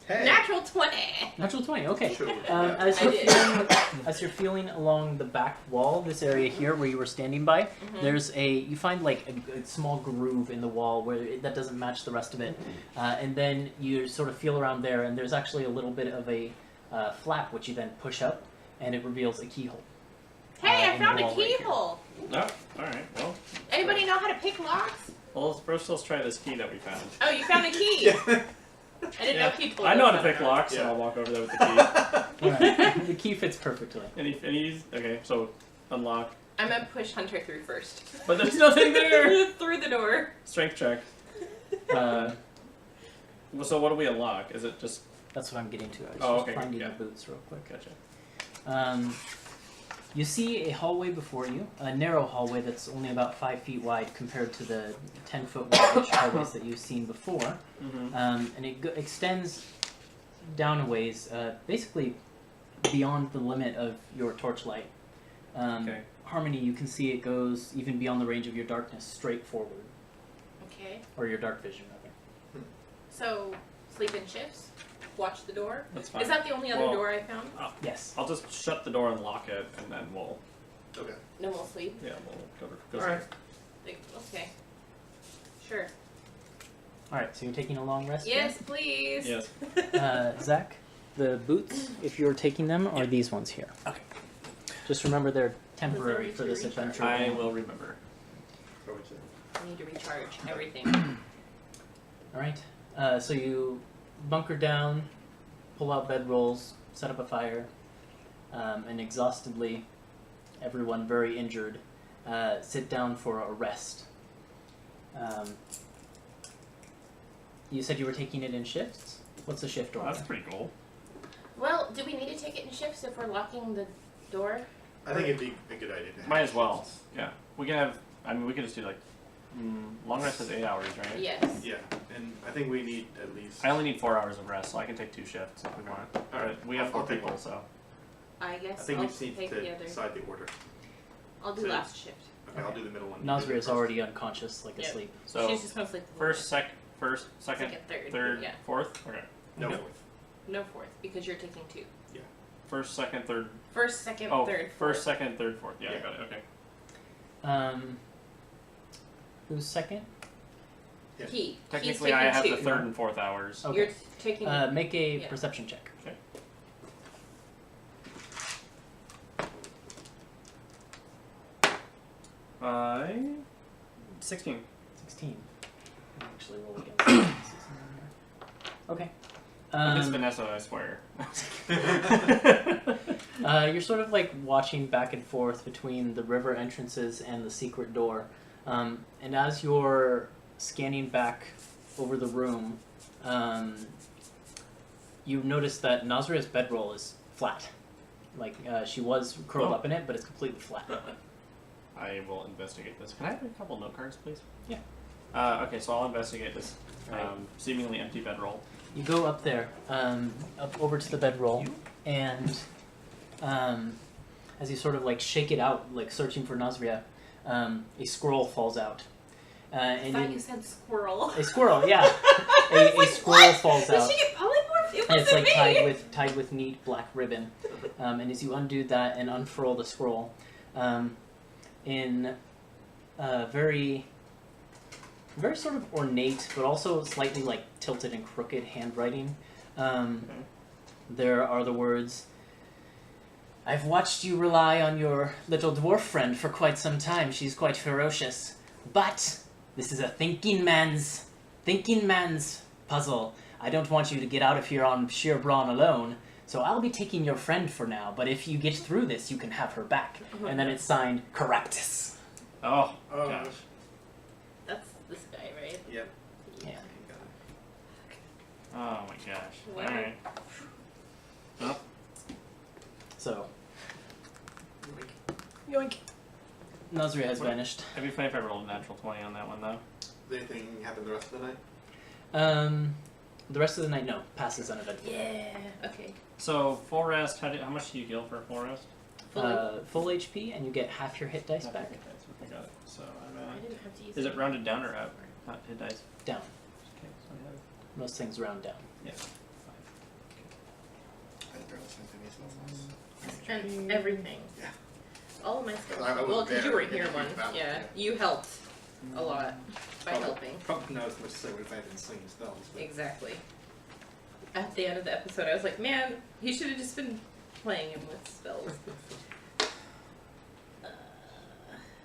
Hey. Natural 20. Natural 20. Okay. Sure. As I you're did. as you're feeling along the back wall, this area here where you were standing by, there's you find like a small groove in the wall where that doesn't match the rest of it, and then you sort of feel around there, and there's actually a little bit of a flap which you then push up, and it reveals a keyhole. Hey, I in the found a wall right here. keyhole. No. All right. Well. Anybody know how to pick locks? Well, first let's try this key that we found. Oh, you found a key. Yeah. I didn't know if you told I know how us to pick that. locks, Yeah. and I'll walk over there with the key. Alright. The key fits perfectly. Any okay, so unlock. I'm gonna push Hunter through first. But there's nothing there! Through the door. Strength check. Well, so what do we unlock? Is it just... That's what I'm getting to. I was Oh, just okay, finding yeah. the boots real quick. Gotcha. You see a hallway before you, a narrow hallway that's only about 5 feet wide compared to the 10-foot wide hallways that you've seen before. Mm-hmm. And it extends down a ways, basically beyond the limit of your torchlight. Okay. Harmony, you can see it goes even beyond the range of your darkness, straight forward. Okay. Or your dark vision, rather. So, sleep in shifts. Watch the door. That's fine. Is that the only other Well- door I found? Yes. I'll just shut the door and lock it, and then we'll... Okay. No more sleep. Yeah, we'll go Alright. Like, okay. Sure. Alright, so you're taking a long rest? Yes, please. Yes. Zach, the boots, if you're taking them, are these ones here. Okay. Just remember they're temporary need for to this recharge. adventure. I will remember. I need to recharge everything. Alright, so you bunker down, pull out bedrolls, set up a fire, and exhaustedly, everyone very injured, sit down for a rest. You said you were taking it in shifts? What's a shift Oh, order? that's pretty cool. Well, do we need to take it in shifts if we're locking the door? I think it'd be a good idea to have Might as well. Yeah. We can have... I mean, we could just do like... long rest is 8 hours, right? Yes. Yeah, and I think we need at least... I only need 4 hours of rest, so I can take 2 shifts if we want. Alright, But we have 4 I'll take people, one. so... I I guess think I'll we just need take to the other. decide the order. I'll do So- last shift. Okay, I'll do the middle one. Nasria is already unconscious, like Yeah. asleep. So, She's just gonna sleep. first, second, second, third. third, Yeah. fourth? Okay. No Okay. fourth. No fourth, because you're taking 2. First, second, third... First, second, Oh, third. first, fourth. second, third, fourth. Yeah, I Yeah. got it. Okay. Who's second? Yeah. He's Technically, taking I have 2. the third and fourth hours. Okay. You're taking. Make a Yeah. perception check. 16. 16. I'll actually roll against this. Okay. It's Vanessa, I swear. You're sort of like watching back and forth between the river entrances and the secret door. And as you're scanning back over the room, you notice that Nasria's bedroll is flat. Like, she was curled up in it, but it's completely flat. I will investigate this. Can I have a couple note cards, please? Yeah. Okay, so I'll investigate this Right. seemingly empty bedroll. You go up there, up over to the bedroll, and as you sort of like shake it out, like searching for Nasria, a scroll falls out. I And thought you said squirrel. a squirrel, yeah. I was A like, squirrel what? falls Did out. she get polymorphed? It And it's wasn't like me. tied with neat black ribbon. And as you undo that and unfurl the scroll, in very sort of ornate, but also slightly like tilted and crooked handwriting, there are the words, "I've watched you rely on your little dwarf friend for quite some time. She's quite ferocious. But this is a thinking man's puzzle. I don't want you to get out of here on sheer brawn alone, so I'll be taking your friend for now, but if you get through this, you can have her back." And then it's signed, Caractus. Oh, Oh, gosh. That's this guy, right? Yep. Yeah. Oh my gosh. Wow. Alright. Well, So, yoink. Nasria has vanished. it'd be funny if I rolled a natural 20 on that one, though. Did anything happen the rest of the night? The rest of the night, no. Passes uneventful. Yeah. Okay. So, full rest, how much do you heal for a full rest? Full HP, and you get half your hit dice back. Okay, that's what I got it. So, I didn't have to use is it rounded down or up? Not hit dice. Down. Okay, so I have Most things round down. 5. I barely spent any spell slots. And everything. Yeah. All of my skills. I was Well, because you there were in here the one. battle, Yeah, yeah. you helped a lot by helping. Probably not as much as I would if I had been slinging spells. But Exactly. At the end of the episode, I was like, man, he should have just been playing him with spells.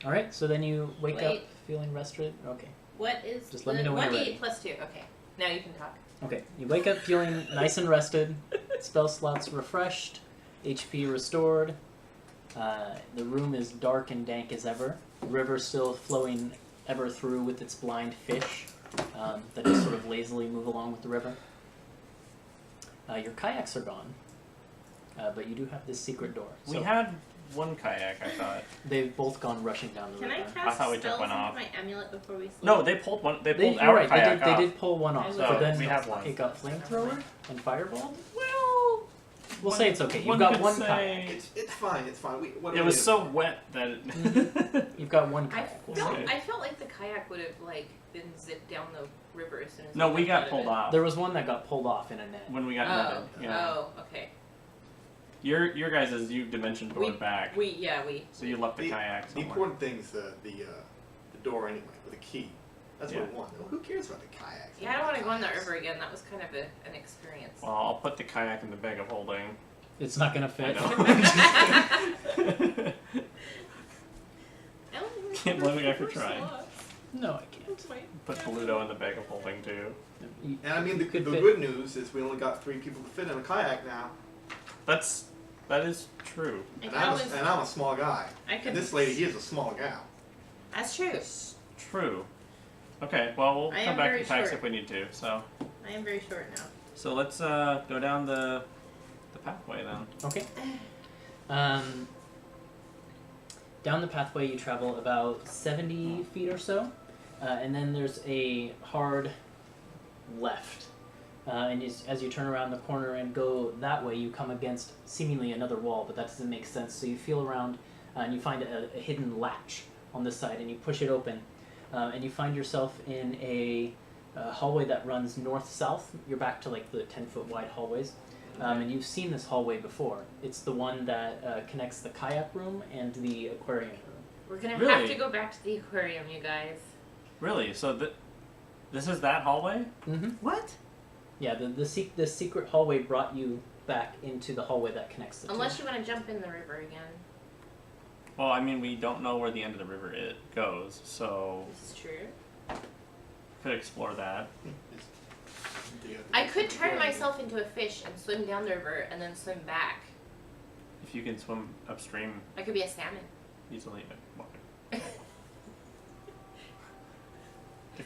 All right. So then you wake up Wait. feeling rested. Okay. What is Just let me know when you're 1d8 ready. plus 2? Okay, now you can talk. Okay. You wake up feeling nice and rested. Spell slots refreshed. HP restored. The room is dark and dank as ever. The river still flowing ever through with its blind fish that just sort of lazily move along with the river. Your kayaks are gone, but you do have this secret door. We So had one kayak, I thought. they've both gone rushing down the Can I river. cast thought we took spells one into off. my amulet before we sleep? No, they pulled one. They pulled You're our right, kayak they off. did pull one off, So but then we have one. it got flamethrower and fireball. Well, We'll say it's okay. You've one got could one say- kayak. it's fine. It's fine. What It was so wet that it. You've got one I kayak. felt like the kayak would have been zipped down the river as soon as. No, we jumped out got of pulled it. off There was one that got pulled off in a net. when we got Oh, netted. Yeah. oh, okay. Your guys' is you dimension board back, We. so you left the kayak The somewhere. important thing is the door anyway, with the key. That's what Yeah. I want. Who cares about the kayaks? Yeah, I don't want to go on that river again. That was kind of an experience. Well, I'll put the kayak in the bag of holding. It's not gonna fit. I know. Can't Can't blame a guy for trying. No, I can't. Put Bluto in the bag of holding too. And I mean, the could fit. good news is we only got 3 people to fit in a kayak now. That is true. And I'm a small guy. I could. And this lady is a small gal. That's true. It's true. Okay, well we'll I come am back very to packs short. if we need to. So I am very short now. let's go down the pathway then. Okay. Down the pathway you travel about 70 feet or so, and then there's a hard left. And as you turn around the corner and go that way, you come against seemingly another wall, but that doesn't make sense. So you feel around and you find a hidden latch on this side, and you push it open, and you find yourself in a hallway that runs north-south. You're back to like the 10-foot wide hallways. And you've seen this hallway before. It's the one that connects the kayak room and the aquarium room. We're gonna have Really? to go back to the aquarium, you guys. Really? So this is that hallway? Mm-hmm. What? Yeah, the secret hallway brought you back into the hallway that connects the Unless two. you want to jump in the river again. Well, I mean we don't know where the end of the river goes, so This is true. could explore that. I could turn myself into a fish and swim down the river and then swim back. If you can swim upstream I could be a salmon. easily.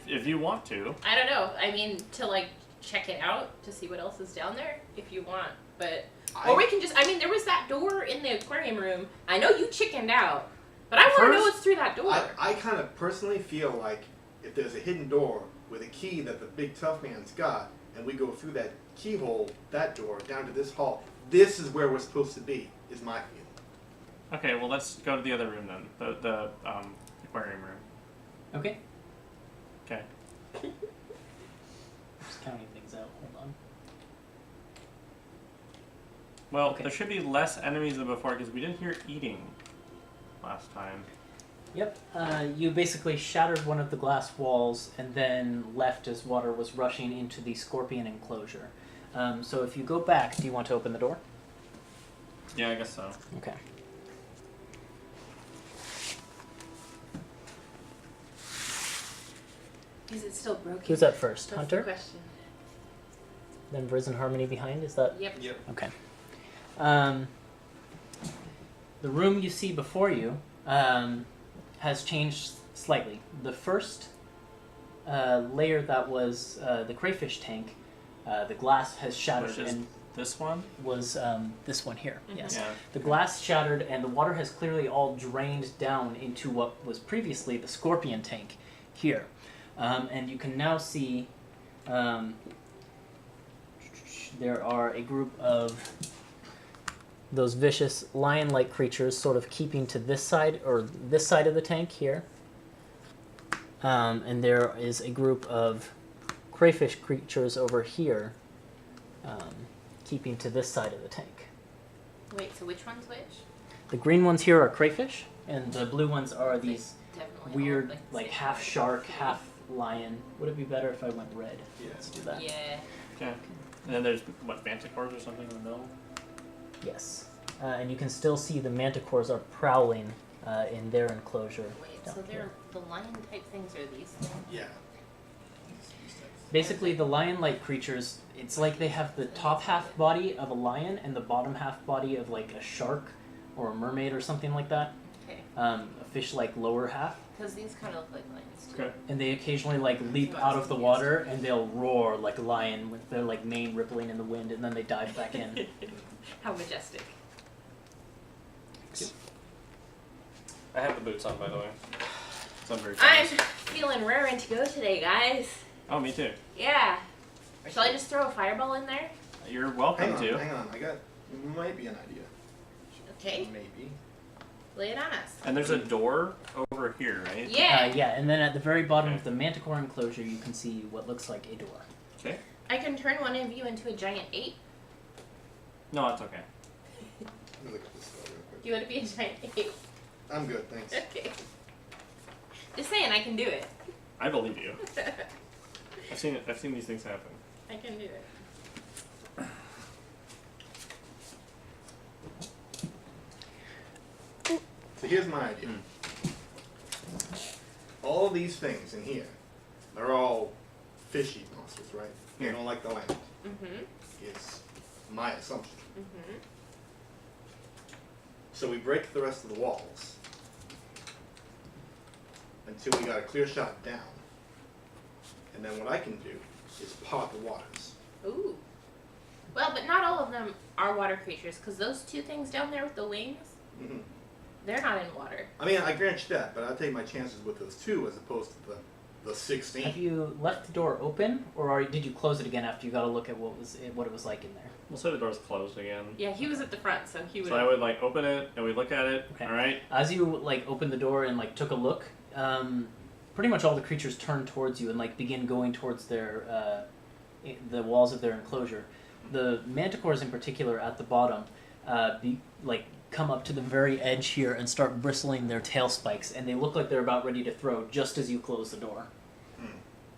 If you want to. I don't know. I mean, to like check it out to see what else is down there if you want. But or we can just. I mean, there was that door in the aquarium room. I know you chickened out, but I want to know First- what's through that door. I kind of personally feel like if there's a hidden door with a key that the big tough man's got, and we go through that keyhole, that door, down to this hall, this is where we're supposed to be, is my feeling. Okay, well let's go to the other room then. The aquarium room. Okay. Okay. Just counting things out. Hold on. Well, Okay. there should be less enemies than before because we didn't hear eating last time. Yep. You basically shattered one of the glass walls and then left as water was rushing into the scorpion enclosure. So if you go back, do you want to open the door? Yeah, I guess so. Okay. Is it still broken? Who's up first? That's Hunter? the question. Then Vriz and Harmony behind? Is that... Yep. Yep. Okay. The room you see before you has changed slightly. The first layer that was the crayfish tank, the glass has shattered Which is and this one? was this one here. Mhm. Yes. Yeah. The glass shattered and the water has clearly all drained down into what was previously the scorpion tank here. And you can now see there are a group of those vicious lion-like creatures sort of keeping to this side, or this side of the tank here. and there is a group of crayfish creatures over here, keeping to this side of the tank. Wait, so which one's which? The green ones here are crayfish, and the blue ones are these Definitely weird, all, like same half color. shark, half lion. Would it be better if I went red? Yeah. Let's do that. Yeah. Okay. And then there's what, manticores or something in the middle? Yes. And you can still see the manticores are prowling in their enclosure. Wait, down so here. they're the lion type things are these things? Yeah. Basically, the lion-like creatures, it's like they have the top half body of a lion and the bottom half body of like a shark or a mermaid or something like that. Okay. A fish-like lower half. Because these kind of look like lions too. Okay. And they occasionally like leap out of the water and they'll roar like a lion with their like mane rippling in the wind, and then they dive back in. How majestic. I have the boots on, by the way. So I'm very I'm fast. feeling raring to go today, guys. Oh, me too. Yeah. Shall I just throw a fireball in there? You're welcome Hang on, to. hang on. I got might be an idea. Okay. Maybe. Lay it on us. And there's a door over here, right? Yeah. Yeah, and then at the very bottom Okay. of the manticore enclosure, you can see what looks like a door. Okay. I can turn one of you into a giant ape. No, it's okay. Let me look at this spell real quick. Do you want to be a giant ape? I'm good, thanks. Okay. Just saying, I can do it. I believe you. I've seen it. I've seen these things happen. I can do it. So here's my idea. All these things in here, they're all fishy monsters, right? They don't like the land. Mm-hmm. Is my assumption. Mm-hmm. So we break the rest of the walls until we got a clear shot down. And then what I can do is part the waters. Ooh. Well, but not all of them are water creatures, because those two things down there with the wings, hmm they're not in water. I mean, I grant you that, but I take my chances with those two as opposed to the 16. Have you left the door open, or did you close it again after you got a look at what it was like in there? We'll say the door's closed again. Yeah, he was at the front, so he would. So I would like open it and we look at it. Okay. All right. As you like opened the door and like took a look, pretty much all the creatures turn towards you and like begin going towards their the walls of their enclosure. The manticores in particular at the bottom, come up to the very edge here and start bristling their tail spikes, and they look like they're about ready to throw just as you close the door.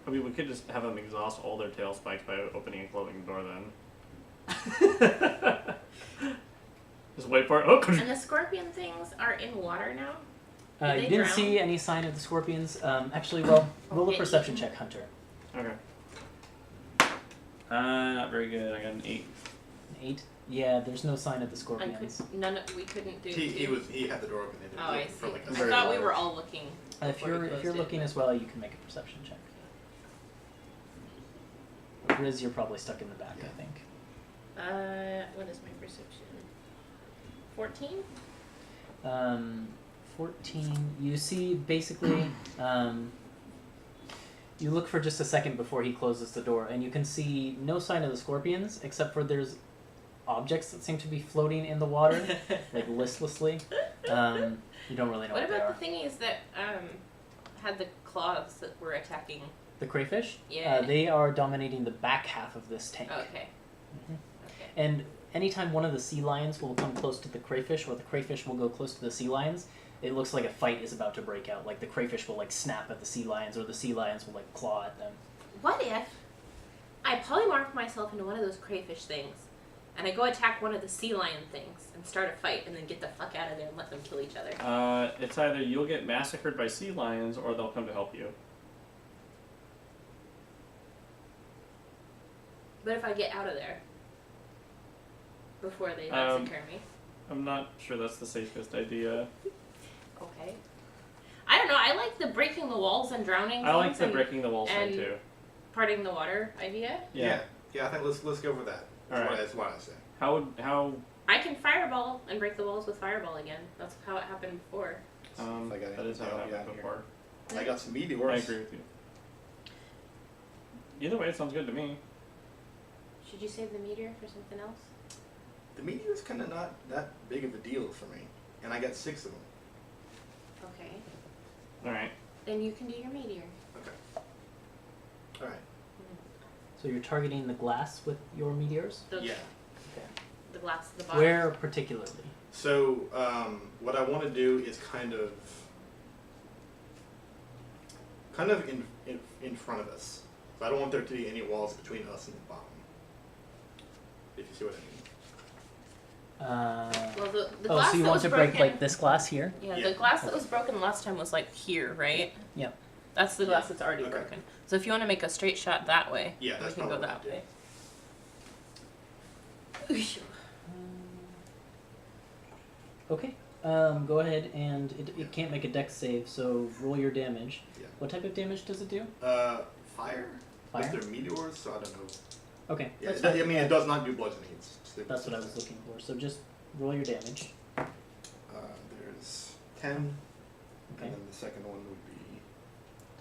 I mean, we could just have them exhaust all their tail spikes by opening and closing the door then. Just wait for it. Oh, And the scorpion things are in water now? Do You they didn't drown? see any sign of the scorpions. Actually, well, roll a Okay. perception check, Hunter. Okay. Not very good. I got an 8. 8. Yeah, there's no sign of the I scorpions. we couldn't do He had the door open. Oh, I see. For like a I Very thought we second. were all looking. If before we you're closed it, looking but- as well, you can make a perception check. Vriz, you're probably stuck in the back, I think. What is my perception? 14? 14. You see, basically, you look for just a second before he closes the door, and you can see no sign of the scorpions, except for there's objects that seem to be floating in the water, like listlessly. You don't really know What what they about are. the thingies that had the claws that were attacking? The crayfish? Yeah. They are dominating the back half of this tank. Okay. Mhm. Okay. And anytime one of the sea lions will come close to the crayfish, or the crayfish will go close to the sea lions, it looks like a fight is about to break out. Like the crayfish will like snap at the sea lions, or the sea lions will like claw at them. What if I polymorph myself into one of those crayfish things, and I go attack one of the sea lion things and start a fight, and then get the fuck out of there and let them kill each other? It's either you'll get massacred by sea lions or they'll come to help you. But if I get out of there before they massacre me, I'm not sure that's the safest idea. okay. I don't know. I like the breaking the walls and drowning. I like things the and breaking the walls thing and- too. parting the water idea. Yeah. I think let's go for that. All right. That's what I said. How I can fireball and break the walls with fireball again. That's how it happened before. If I got that is how it anything happened out here. before. I got some I meteors. agree with you. Either way, it sounds good to me. Should you save the meteor for something else? The meteor's kind of not that big of a deal for me, and I got 6 of them. Okay. All right. Then you can do your meteor. Okay. All right. So you're targeting the glass with your meteors? Yeah. Okay. The glass at the bottom. Where particularly? So what I want to do is kind of in front of us. So I don't want there to be any walls between us and the bottom. If you see what I mean. Well, the Oh, glass so you that want was to broken, break like this glass here? Yeah, Yeah. the glass that was broken last time was like here, right? Yep. That's the glass Yeah. that's already Okay. broken. So if you want to make a straight shot that way, Yeah, that's we can go probably that what way. Okay. Go ahead and it can't make a dex save, so roll your damage. Yeah. What type of damage does it do? Fire. Fire? But they're meteors, so I don't know. Okay. Yeah, That's I fine. mean, it does not do bludgeoning. That's what I was looking for. So just roll your damage. There's 10, Okay. and then the second one would be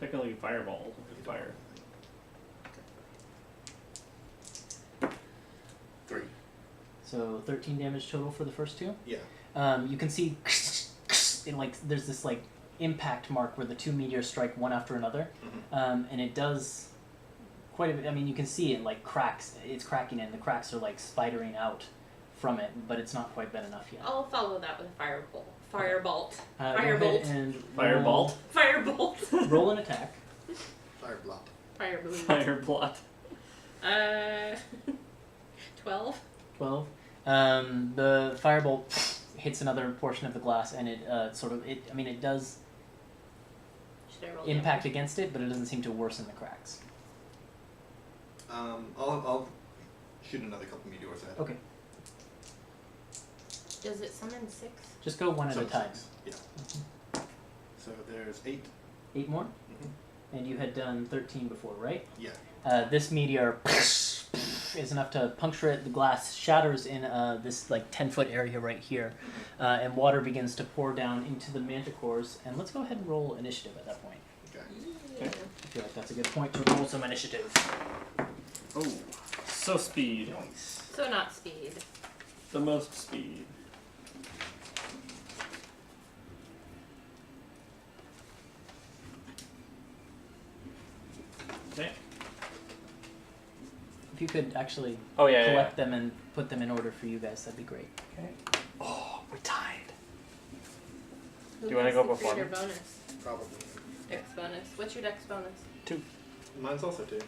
Technically, fireball with fire. 3. So 13 damage total for the first two. Yeah. You can see in like there's this like impact mark where the two meteors strike one after another, and it does quite a bit. I mean, you can see it like cracks. It's cracking, and the cracks are like spidering out from it, but it's not quite been enough yet. I'll follow that with a firebolt. Firebolt. Go ahead Firebolt. and Firebolt. Firebolt. Roll an attack. Fire blot. Firebolt. Fire blot. 12. 12. The firebolt hits another portion of the glass, and it it does Should I roll impact against it, but it doesn't seem to worsen the cracks. I'll shoot another couple meteors at it. Okay, Does it summon 6? just go one at a Some time. 6, yeah. So there's 8. 8 more? Mhm. And you had done 13 before, right? Yeah. This meteor is enough to puncture it. The glass shatters in this like 10-foot area right here, and water begins to pour down into the manticores. And let's go ahead and roll initiative at that point. Okay. Yeah. I feel like that's a good point to roll some initiative. Oh, so speed. Nice. So not speed. The most speed. Okay. If you could actually Oh yeah, collect them and put them in order for you guys, that'd be great. Okay. Oh, we're tied. Who Do you wanna has go the before creator me? bonus? Probably. Dex bonus. What's your dex bonus? 2. Mine's also 2.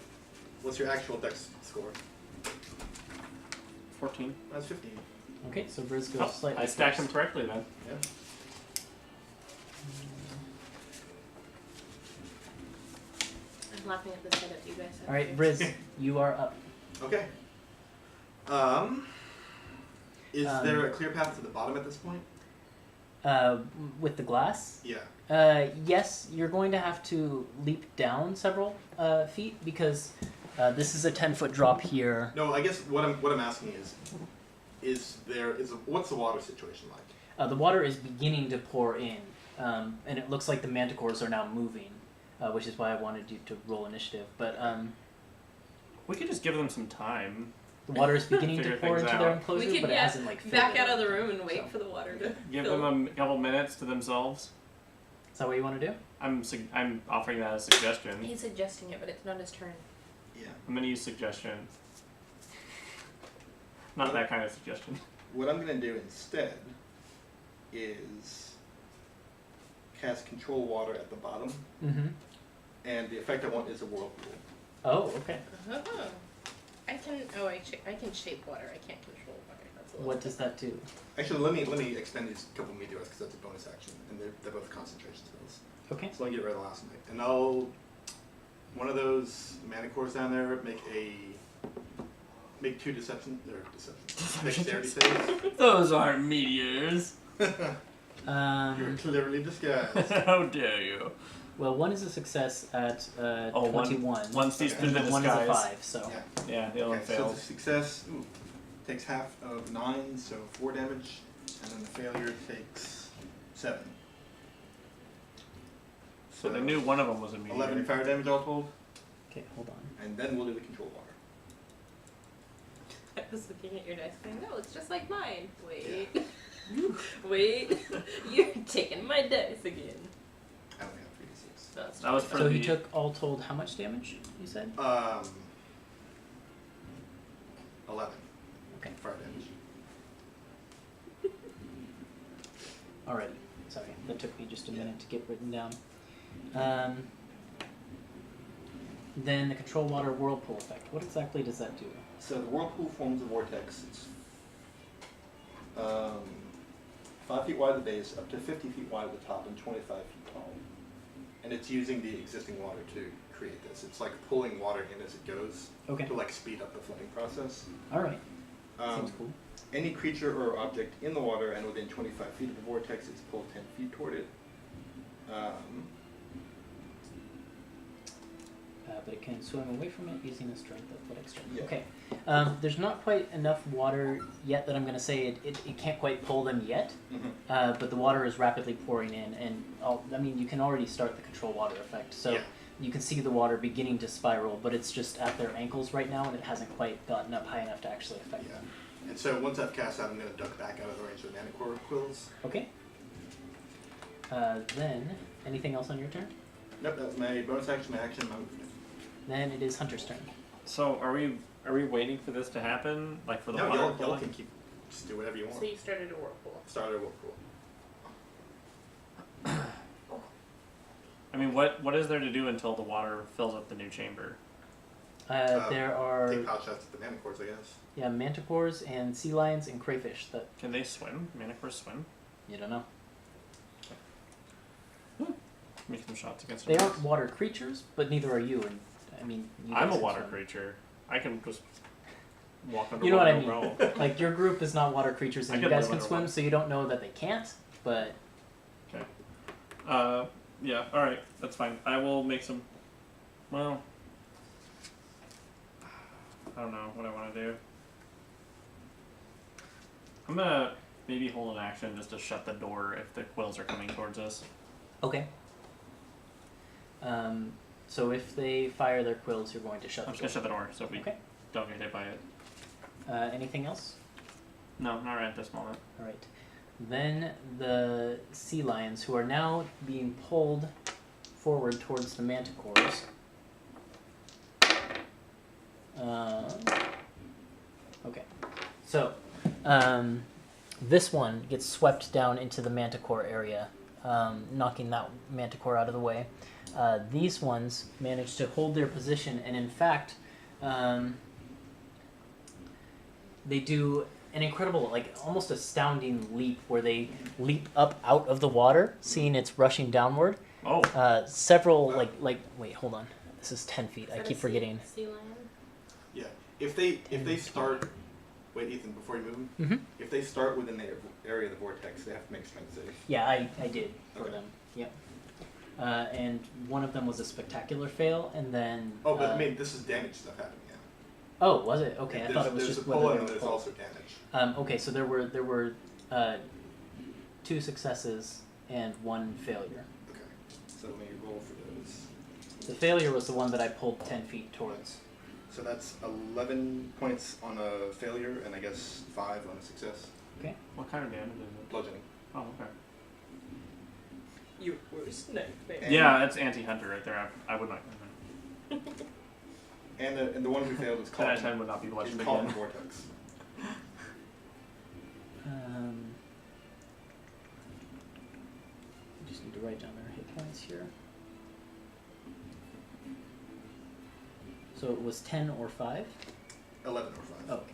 What's your actual dex score? 14. Mine's 15. Okay, so Vriz goes Oh, slightly I stacked them first. correctly then. Yeah. I'm laughing at the setup you guys have. All right, here. Vriz, you are up. Okay. Is there a clear path to the bottom at this point? With the glass? Yeah. Yes, you're going to have to leap down several feet because this is a 10-foot drop here. No, I guess what I'm asking is what's the water situation like? The water is beginning to pour in, and it looks like the manticores are now moving, which is why I wanted you to roll initiative. But We could just give them some time. the water is beginning to Figure pour things into their out. enclosure, We could, but it yeah, hasn't like filled back it out up. of the room and wait So. for the water to Give fill. them a couple minutes to themselves. Is that what you want to do? I'm offering that as a suggestion. He's suggesting it, but it's not his turn. Yeah. I'm gonna use suggestion. Not that kind of suggestion. What I'm gonna do instead is cast control water at the bottom, Mm-hmm. and the effect I want is a whirlpool. Oh, okay. Oh. I can shape water. I can't control water. That's a little What does that do? Actually, let me expend these couple meteors because that's a bonus action, and they're both concentration spells. Okay. So I'll get rid of the last night, and I'll one of those manticores down there make 2 dexterity saves. Those aren't meteors. You're cleverly disguised. How dare you? Well, one is a success at 21. One sees Okay. through the and one is a disguise. 5, so... Yeah. Yeah, the other one Okay, so the failed. success takes half of 9, so 4 damage, and then the failure takes 7. So they knew one of them was a meteor. 11 fire damage all told, Okay, hold on. and then we'll do the control water. I was looking at your dice going, no, it's just like mine. Wait. Wait. You're taking my dice again. I only have 3d6. So that's That was for So he the- took all told how much damage? You said. 11. Okay. Fire damage. Alrighty. Sorry, that took me just a minute to get written down. Then the control water whirlpool effect. What exactly does that do? So the whirlpool forms a vortex. It's 5 feet wide at the base, up to 50 feet wide at the top, and 25 feet tall. And it's using the existing water to create this. It's like pulling water in as it goes Okay. to like speed up the flooding process. Alright. Seems cool. Any creature or object in the water and within 25 feet of the vortex is pulled 10 feet toward it. But it can swim away from it using a strength athletics check. Yeah. Okay. There's not quite enough water yet that I'm going to say it can't quite pull them yet. But the water is rapidly pouring in, and you can already start the control water effect. So Yeah. you can see the water beginning to spiral, but it's just at their ankles right now, and it hasn't quite gotten up high enough to actually affect Yeah. them. And so once I've cast out, I'm going to duck back out of the range of the Manicore quills. Okay. Then, anything else on your turn? Nope, that was my bonus action, my action, my movement. Then it is Hunter's turn. So are we waiting for this to happen? Like for the No, water? y'all pulling? can keep, just do whatever you want. So you started a whirlpool. Start a whirlpool. I mean, what is there to do until the water fills up the new chamber? There are Take pouch shots at the Manicores, I guess. manticores and sea lions and crayfish that Can they swim? Manticores swim? you don't know. Make some shots against They them. aren't water creatures, but neither are you. And I mean, you I'm guys a can water swim. creature. I can just walk under You know what I no mean? roll. Like your group is not water creatures, I and could you guys live can swim, underwater. so you don't know that they can't. But Yeah, alright, that's fine. I will make some. Well, I don't know what I want to do. I'm gonna maybe hold an action just to shut the door if the quills are coming towards us. okay. So if they fire their quills, you're going to shut I'm the just door. gonna shut the door so we Okay. don't get hit by it. Anything else? No, not right at this moment. All right. Then the sea lions, who are now being pulled forward towards the manticores. Okay. So, this one gets swept down into the manticore area, knocking that manticore out of the way. These ones manage to hold their position, and in fact, they do an incredible, like almost astounding leap where they leap up out of the water, seeing it's rushing downward. Oh, Several, wait, hold on. This is 10 feet. Is I that keep a forgetting. Sea lion? Yeah. If they start, wait, Ethan, before you move, Mm-hmm. if they start within the area of the vortex, they have to make strength saves. Yeah, I did for Okay. them. Yep. And one of them was a spectacular fail, and then. Oh, but I mean, this is damage stuff happening now. Oh, was it? Okay, I thought it was there's just a whether pull they and were there's pulled. also damage. Okay, so there were 2 successes and 1 failure. Okay. So let me roll for those. The failure was the one that I pulled 10 feet towards. So that's 11 points on a failure and I guess 5 on a success. Okay. what kind of damage is it? Bludgeoning. Oh, okay. Your worst nightmare. And- Yeah, that's anti-hunter right there. I would not. And the one who failed is 10 caught. out of 10 would not be Is bludgeoned caught in again. the vortex. Just need to write down their hit points here. So it was 10 or 5? 11 or 5. Oh, okay.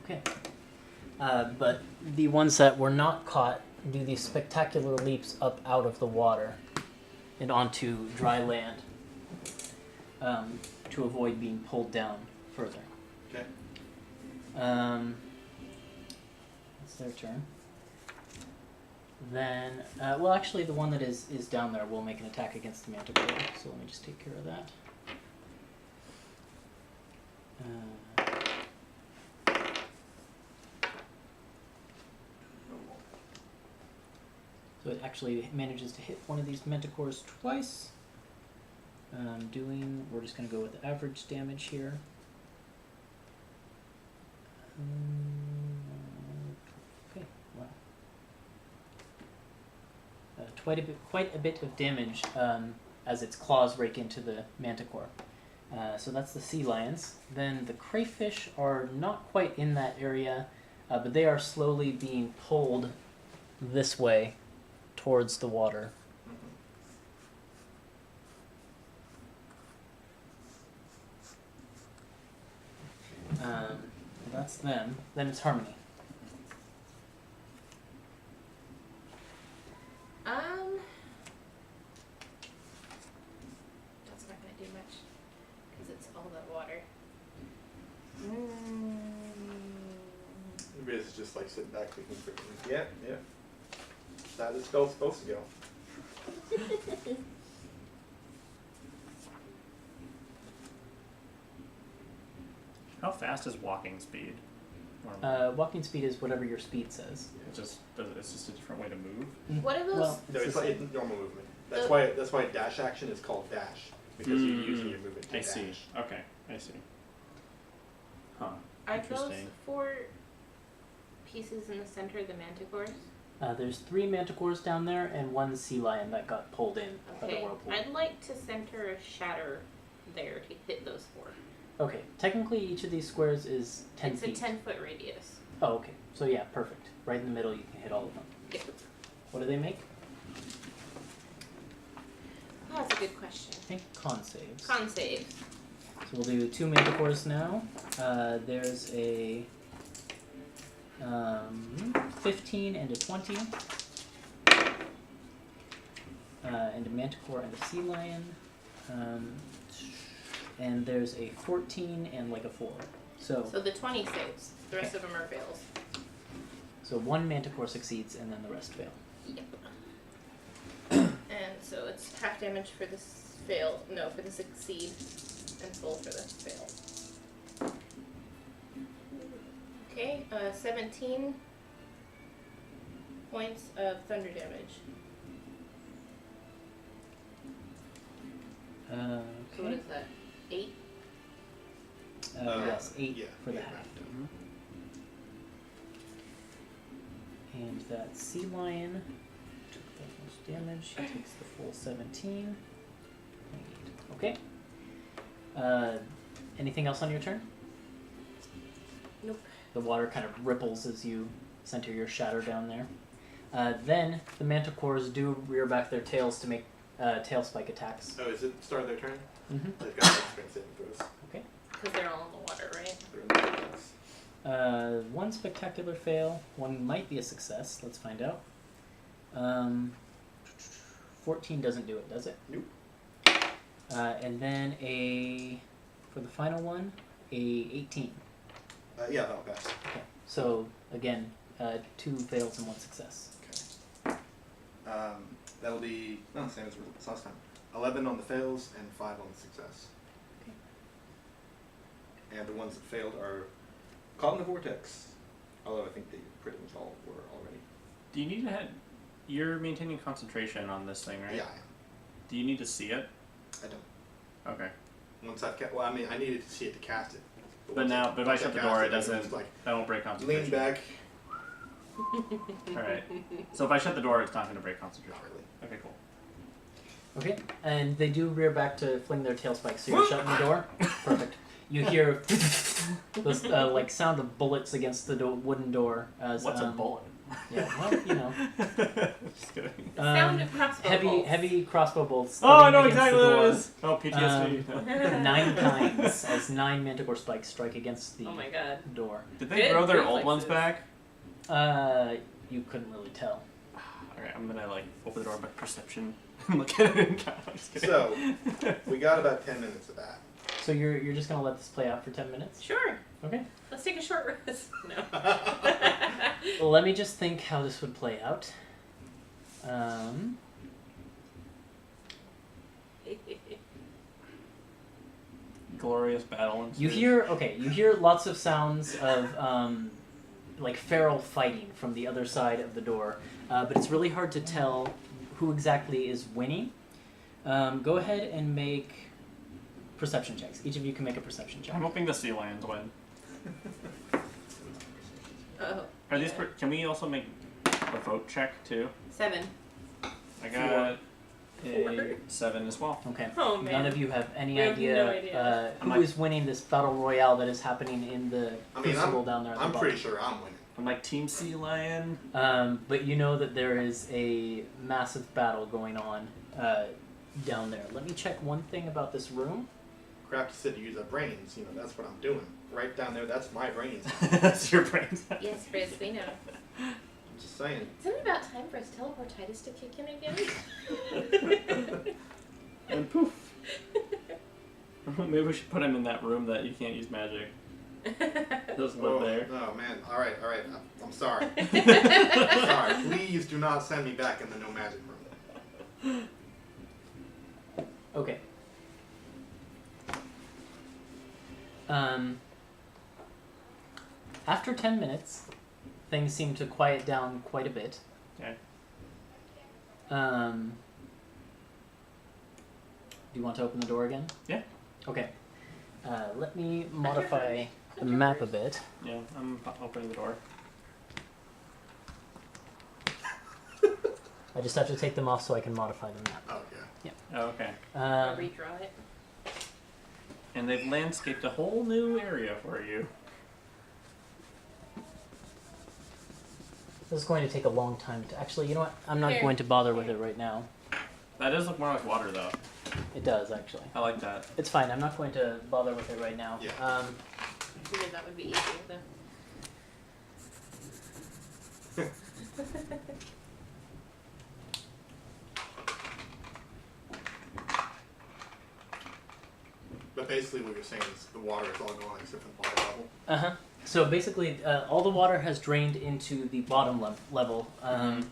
Okay. But the ones that were not caught do these spectacular leaps up out of the water and onto dry land to avoid being pulled down further. Okay. It's their turn. Then, well, actually, the one that is down there will make an attack against the manticore. So let me just take care of that. So it actually manages to hit one of these manticores twice. We're just going to go with the average damage here. Okay, wow. Quite a bit of damage as its claws rake into the manticore. So that's the sea lions. Then the crayfish are not quite in that area, but they are slowly being pulled this way towards the water. That's them. Then it's Harmony. That's not gonna do much because it's all that water. Vriz is just like sitting back thinking for yeah. That is supposed to go. How fast is walking speed? Normally? Walking speed is whatever your speed says. It's just a different way to move. What are those? Well, No, it's the like same. normal movement. That's why dash action is called dash because you're using your movement to I dash. see. Okay, I see. Huh. Are those Interesting. 4 pieces in the center of the manticores? There's 3 manticores down there and 1 sea lion that got pulled in by the Okay, whirlpool. I'd like to center a shatter there to hit those 4. Okay, technically each of these squares is 10 feet. It's a 10-foot radius. Oh, okay. So yeah, perfect. Right in the middle, you can hit all of them. Yep. What do they make? Oh, that's a good question. I think con saves. Con save. So we'll do 2 manticores now. There's a 15 and a 20. And a manticore and a sea lion. And there's a 14 and like a 4. So So the 20 saves. The rest of them are fails. So 1 manticore succeeds and then the rest fail. Yep. And so it's half damage for this fail. No, for the succeed, and full for the fail. Okay, 17 points of thunder damage. So what is that? 8? Yes, 8 yeah, for the 8 half. round. And that sea lion took the most damage. He takes the full 17. Okay. Anything else on your turn? Nope. The water kind of ripples as you center your shatter down there. Then the manticores do rear back their tails to make tail spike attacks. Oh, is it the start of their turn? Mm-hmm. They've got experience saving throws. Okay. Because they're all in the water, right? They're in the defense. 1 spectacular fail. 1 might be a success. Let's find out. 14 doesn't do it, does it? Nope. And then for the final one, a 18. Yeah, that'll pass. Okay. So again, 2 fails and 1 success. Okay. That'll be same as last time. 11 on the fails and 5 on the success. Okay. And the ones that failed are caught in the vortex. Although I think they pretty much all were already. Do you need to have... You're maintaining concentration on this thing, right? Yeah, I am. Do you need to see it? I don't. Okay. Once I've well, I mean, I needed to see it to cast it. But once if I once shut the cast door, it I can doesn't... just, like, That won't break concentration. lean back. Alright. So if I shut the door, it's not going to break concentration. Not really. Okay, cool. Okay. And they do rear back to fling their tail spikes. So you're shutting the door. Perfect. You hear this like sound of bullets against the wooden door. As, What's a bullet? Yeah. Well, you know. Just kidding. Sound of crossbow bolts. Heavy crossbow bolts. Oh, I know thudding against exactly the what door. it is. Oh, PTSD. 9 times as 9 manticore spikes strike against the Oh my god. door. Did they Good grow their old ones reflexes. back? You couldn't really tell. Alright, I'm gonna open the door by perception and look at it and count. I'm just kidding. So, we got about 10 minutes of that. So you're just gonna let this play out for 10 minutes? Sure. Okay. Let's take a short rest. No. Well, let me just think how this would play out. Glorious battle. You hear lots of sounds of like feral fighting from the other side of the door, but it's really hard to tell who exactly is winning. Go ahead and make perception checks. Each of you can make a perception check. I'm hoping the sea lions win. Oh. Are these? Can we also make a vote check too? 7. I got a 7 as well. Okay. Oh man. None of you have any We have idea, no idea. who is winning this battle royale that is happening in the crucible down there at the I'm bottom. pretty sure I'm winning. I'm like Team Sea Lion. But you know that there is a massive battle going on down there. Let me check one thing about this room. Crafty said to use our brains. You know, that's what I'm doing. Right down there, that's my brains. That's your brains. Yes, Vriz, we know. I'm just saying. Isn't it about time for his teleportitis to kick in again? And poof. Maybe we should put him in that room that you can't use magic. Doesn't live there. Oh man. All right. I'm sorry. I'm sorry. Please do not send me back in the no magic room. Okay. After 10 minutes, things seem to quiet down quite a bit. Okay. Do you want to open the door again? Yeah. Okay. Let me modify the map a bit. Yeah, I'm opening the door. I just have to take them off so I can modify the map. Oh yeah. Oh, okay. I'll redraw it. And they've landscaped a whole new area for you. This is going to take a long time to... Actually, you know what? I'm not Here. going to bother with it right now. That does look more like water, though. It does, actually. I like that. It's fine. I'm not going to bother with it right now. Yeah. I figured that would be easier though. But basically, what you're saying is the water is all going except for the bottom level. Uh-huh. So basically, all the water has drained into the bottom level. And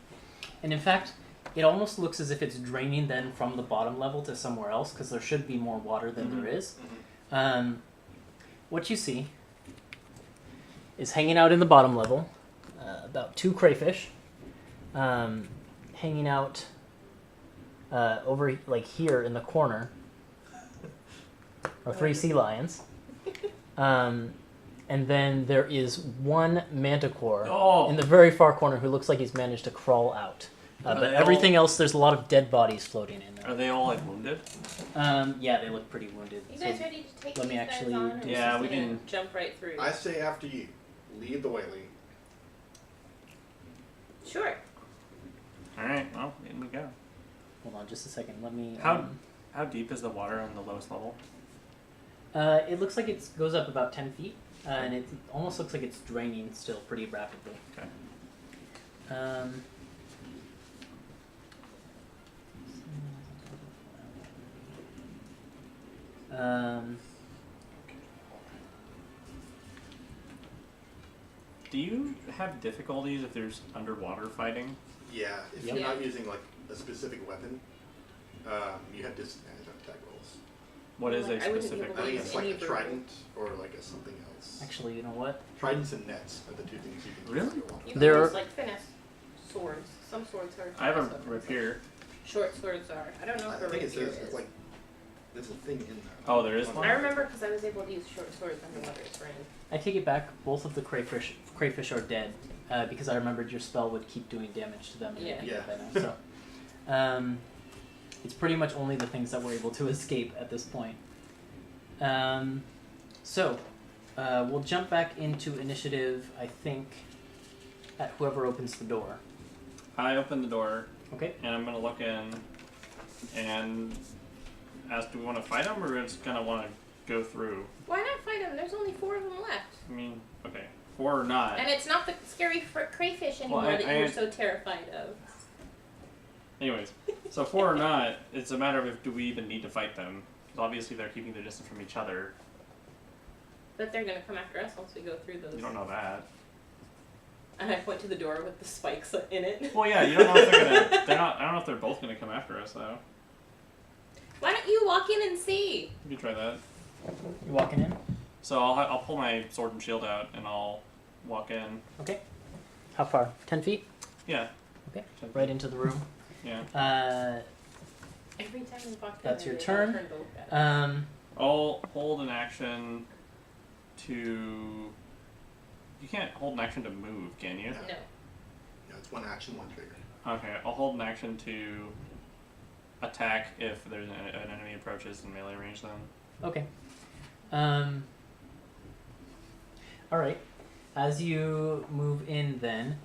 in fact, it almost looks as if it's draining then from the bottom level to somewhere else, because there should be more water than there is. What you see is hanging out in the bottom level, about 2 crayfish, hanging out over like here in the corner, or 3 sea lions. And then there is 1 manticore in the very far corner who looks like he's managed to crawl out. But everything else, there's a lot of dead bodies floating in there. Are they all like wounded? Yeah, they look pretty wounded. You guys ready to take let me these guys actually on? Or do Yeah, just we gonna can- jump right through. I say after you. Lead the way, Lee. Sure. Alright, well, in we go. Hold on just a second. Let me... How deep is the water on the lowest level? it looks like it goes up about 10 feet. And it almost looks like it's draining still pretty rapidly. Okay. Do you have difficulties if there's underwater fighting? Yeah. If Yep. you're not using like a specific weapon, you have disadvantage on attack rolls. What is a I wouldn't be specific able I to think use it's like any a version. trident or like a something else. Actually, you know what? Tridents and nets are the 2 things you can use. Really? You can There use are- like finesse swords. Some swords are. I have a finesse weapons. rapier. Short swords are. I don't know I if a think it rapier says is. it's like there's a thing in there. Oh, there is one? I remember because I was able to use short swords underwater spring. I take it back. Both of the crayfish are dead because I remembered your spell would keep doing damage to them. And Yeah. everything by now, so, it's pretty much only the things that were able to escape at this point. We'll jump back into initiative, I think, at whoever opens the door. I open the door, Okay. and I'm going to look in and ask, do we want to fight them, or we just kind of want to go through? Why not fight them? There's only 4 of them left. I mean, okay, 4 or not. And it's not the scary crayfish anymore Well, that you were so terrified of. Anyways, so 4 or not, it's a matter of do we even need to fight them. Because obviously they're keeping their distance from each other. But they're gonna come after us once we go through those. You don't know that. And I point to the door with the spikes in it. Well, yeah, you don't know if they're gonna. They're not. I don't know if they're both gonna come after us though. Why don't you walk in and see? You can try that. You walking in? So I'll pull my sword and shield out and I'll walk in. Okay. How far? 10 feet? Yeah. Okay. Right into the room. Yeah. Every time we walk in That's there, your they turn. turn both at us. I'll hold an action to You can't hold an action to move, can you? No. No, it's one action, one trigger. Okay, I'll hold an action to attack if there's an enemy approaches in melee range then. Okay. Alright. As you move in then,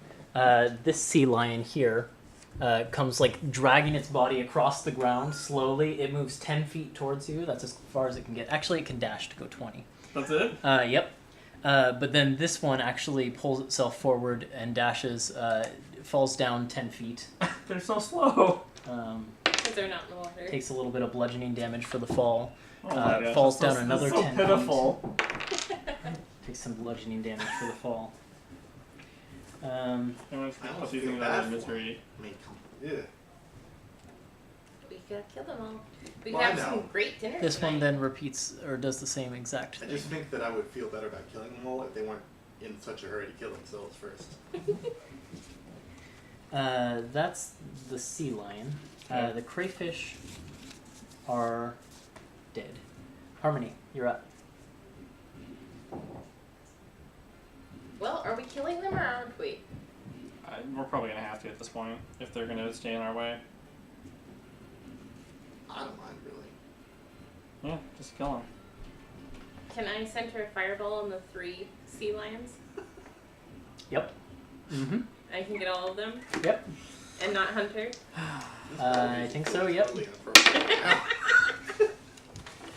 this sea lion here comes like dragging its body across the ground slowly. It moves 10 feet towards you. That's as far as it can get. Actually, it can dash to go 20. That's it? Yep. But then this one actually pulls itself forward and dashes, falls down 10 feet. They're so slow. Because they're not in the water. Takes a little bit of bludgeoning damage for the fall. Oh my gosh, Falls that's down another so 10 pitiful. feet. Takes some bludgeoning damage for the fall. I'm going to I put almost these feel things bad out of for misery. I mean, yeah. We gotta kill them all. We Well, I have some know. great dinner This one tonight. then repeats or does the same exact I thing. just think that I would feel better about killing them all if they weren't in such a hurry to kill themselves first. That's the sea lion. Okay. The crayfish are dead. Harmony, you're up. Well, are we killing them or aren't we? We're probably going to have to at this point if they're going to stay in our way. I don't mind really. Yeah, just kill them. Can I center a fireball on the 3 sea lions? Yep. Mm-hmm. I can get all of them? Yep. And not Hunter? I think so, yep. Totally inappropriate.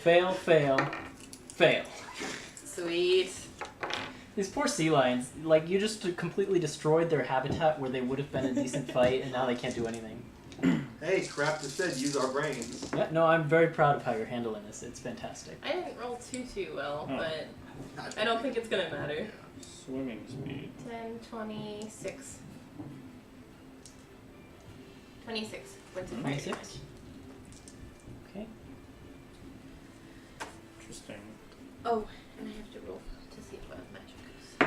Fail, fail, fail. Sweet. These poor sea lions, like, you just completely destroyed their habitat where they would have been a decent fight, and now they can't do anything. Hey, crap just said use our brains. Yeah, no, I'm very proud of how you're handling this. It's fantastic. I didn't roll too well, Oh. but I don't think it's gonna matter. Swimming speed. 10, 26. 26 points of fire 26? damage. Okay. Interesting. Oh, and I have to roll to see what magic is.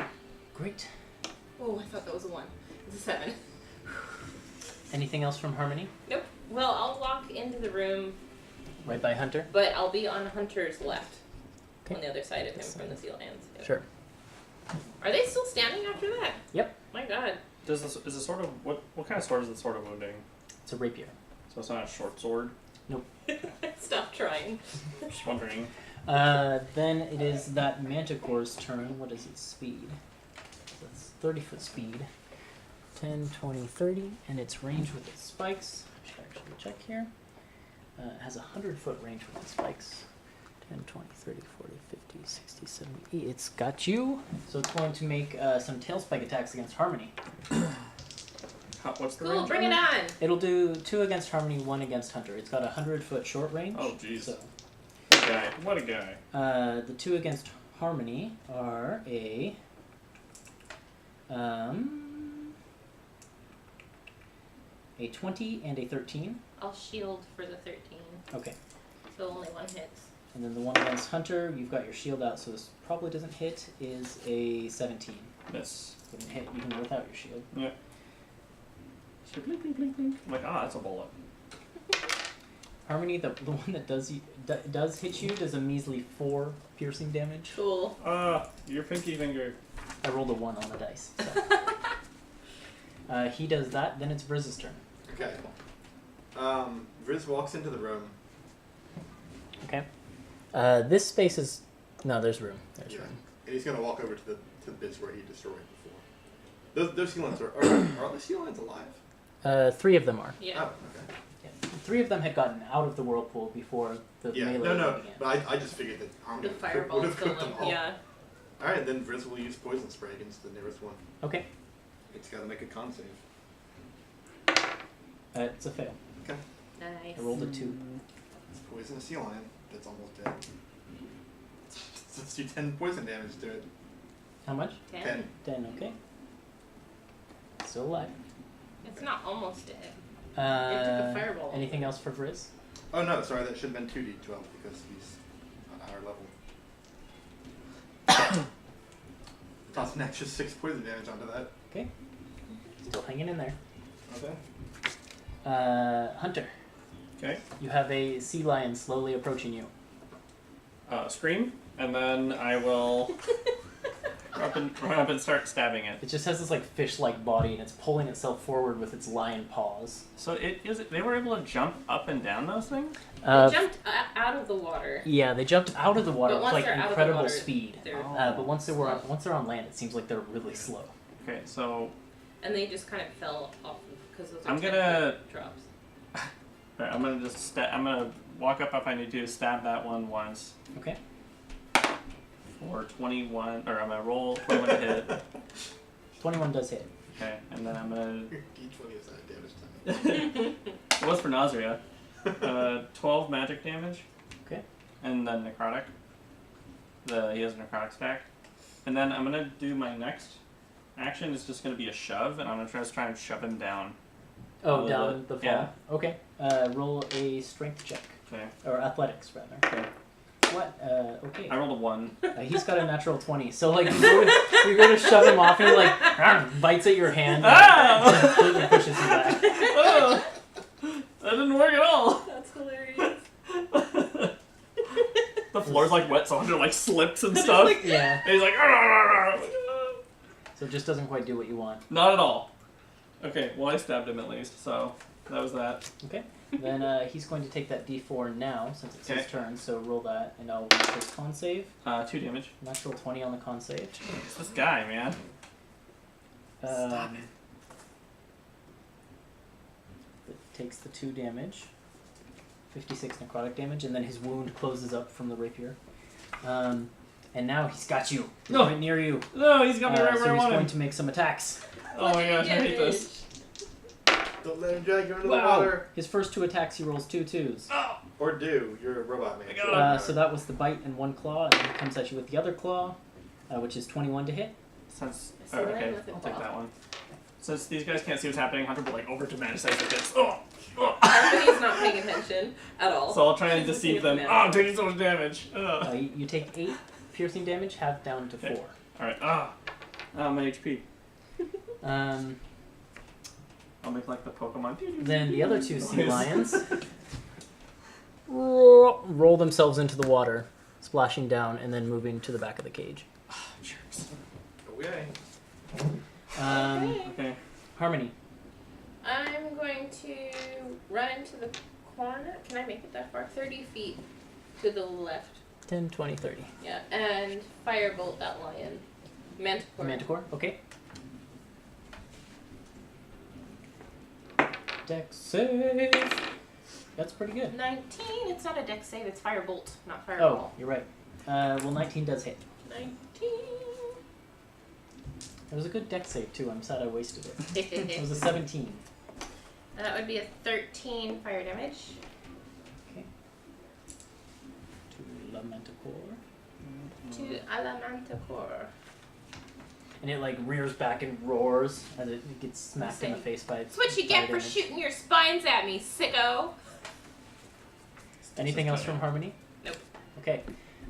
Great. Oh, I thought that was a 1. It's a 7. Anything else from Harmony? Nope. Well, I'll walk into the room, Right by Hunter? but I'll be on Hunter's left. Okay. On the other side of him from the sea lions. Yep. Sure. Are they still standing after that? Yep. My god. Is the sword of what kind of sword is the sword of wounding? It's a rapier. So it's not a short sword. Stop trying. Just wondering. Then it is that Manticore's turn. What is its speed? That's 30-foot speed. 10, 20, 30. And its range with its spikes. I should actually check here. It has a 100-foot range with its spikes. 10, 20, 30, 40, 50, 60, 70. It's got you. So it's going to make some tail spike attacks against Harmony. What's the Cool, range? bring it on. It'll do 2 against Harmony, 1 against Hunter. It's got a 100-foot short range. Oh, jeez. So, What a guy. the 2 against Harmony are a 20 and a 13. I'll shield for the 13, Okay. so only 1 hits. And then the one against Hunter, you've got your shield out, so this probably doesn't hit, is a 17. Miss. Wouldn't hit even without your shield. Yeah. So blink, blink, blink, blink. I'm like, that's a bullet. Harmony, the one that does hit you, does a measly 4 piercing damage. Cool. Your pinky finger. I rolled a 1 on the dice. So. He does that, then it's Vriz's turn. Okay. Vriz walks into the room. Okay. This space is... No, there's room. There's Yeah. room. And he's gonna walk over to the bits where he destroyed before. Those sea lions are the sea lions alive? 3 of them are. Yeah. Oh, okay. Yeah. 3 of them had gotten out of the whirlpool before the Yeah, melee no, began. but I just figured that Harmony The would fireball have still cooked them live. all. Yeah. Alright, then Vriz will use poison spray against the nearest one. Okay. It's gotta make a con save. It's a fail. Nice. I rolled a 2. It's poison a sea lion that's almost dead. So let's do 10 poison damage to it. How much? 10. 10, okay. Still alive. It's not almost dead. It took a fireball. Anything else for Vriz? Oh no, sorry, that should have been 2d12 because he's a higher level. Toss an extra 6 poison damage onto that. Okay. Still hanging in there. Okay. Hunter, Okay. you have a sea lion slowly approaching you. Scream, and then I will Run up and start stabbing it. It just has this like fish-like body, and it's pulling itself forward with its lion paws. So they were able to jump up and down those things? They jumped out of the water. Yeah, they jumped out of the water But with once like they're out of the incredible water, speed. they're But once they're on land, it seems like they're really slow. Okay, so And they just kind of fell off because those are I'm gonna drops. alright, I'm gonna just I'm gonna walk up if I need to, stab that one once. Okay. For 21, or I'm gonna roll 21 to hit. 21 does hit. Okay, and then I'm gonna. D20 is that damage time. It was for Nazria. 12 magic damage. Okay. And then necrotic. He has a necrotic stack. And then I'm gonna do my next action is just gonna be a shove, and I'm gonna just try and shove him down. Oh, down the fall. Yeah. Okay. Roll a strength check. Okay. Or athletics, rather. Okay. What? Okay. I rolled a 1. He's got a natural 20. So, like, you go to shove him off, and he, like, bites at your hand Ah! and completely pushes you back. Oh, that didn't work at all. That's hilarious. The floor's like wet, so Hunter like slips and stuff. Yeah. And he's like, So it just doesn't quite do what you want. not at all. Okay, well I stabbed him at least, so that was that. Okay. Then he's going to take that d4 now, since it's his Okay. turn, so roll that, and I'll roll his con save. 2 damage. Natural 20 on the con save. It's this guy, man. Stop It takes the 2 damage. 56 necrotic damage, and then his wound closes up from the rapier. And now he's got you. He's No. right near you. No, he's got me right So where I he's want going him. to make some attacks. Oh my gosh, I hate this. Don't let him drag you into the Wow. water. His first 2 attacks, he rolls 2 2s. Oh! Or do. You're a robot man. I got him. So that was the bite and 1 claw, and then he comes at you with the other claw, which is 21 to hit. Since, So oh, then okay, with the I'll take claw. that one. Since these guys can't see what's happening, Hunter will like over dramatize like this. Oh! Oh! Everybody's not paying attention at all. So I'll try and She's deceive looking them. at Oh, the I'm taking so much damage. You take 8 piercing damage, half down to Okay. 4. Alright, my HP. Um, I'll make like the Pokemon. then the other 2 sea lions roll themselves into the water, splashing down and then moving to the back of the cage. Jerks. Okay. Okay. Harmony. I'm going to run into the corner. Can I make it that far? 30 feet to the left. 10, 20, 30. Yeah, and firebolt that lion. Manticore. Manticore, okay. Dex save. That's pretty good. 19. It's not a dex save. It's firebolt, not Oh, fireball. you're right. Well, 19 does hit. 19. It was a good dex save, too. I'm sad I wasted it. It was a And 17. that would be a 13 fire damage. Okay. To La Manticore. To a la Manticore. And it, like, rears back and roars as it gets smacked in the face by its That's what you fire get for damage. shooting your spines at me, sicko. Anything else from Harmony? Nope. Okay.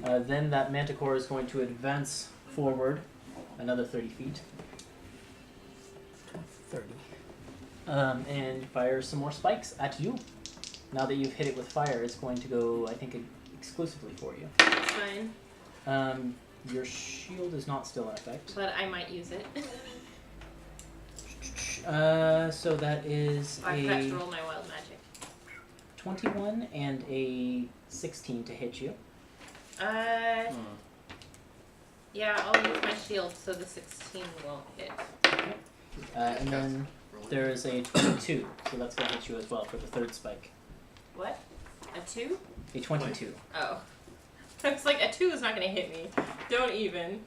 Then that Manticore is going to advance forward another 30 feet. 30. And fire some more spikes at you. Now that you've hit it with fire, it's going to go, I think, exclusively for you. That's fine. Your shield is not still in effect. But I might use it. So that is I forgot a to roll my wild magic. 21 and a 16 to hit you. Yeah, I'll use my shield so the 16 won't hit. Okay. And then there is a 22, so that's going to hit you as well for the third spike. What? A 2? A 22. Oh. It's like a 2 is not going to hit me. Don't even.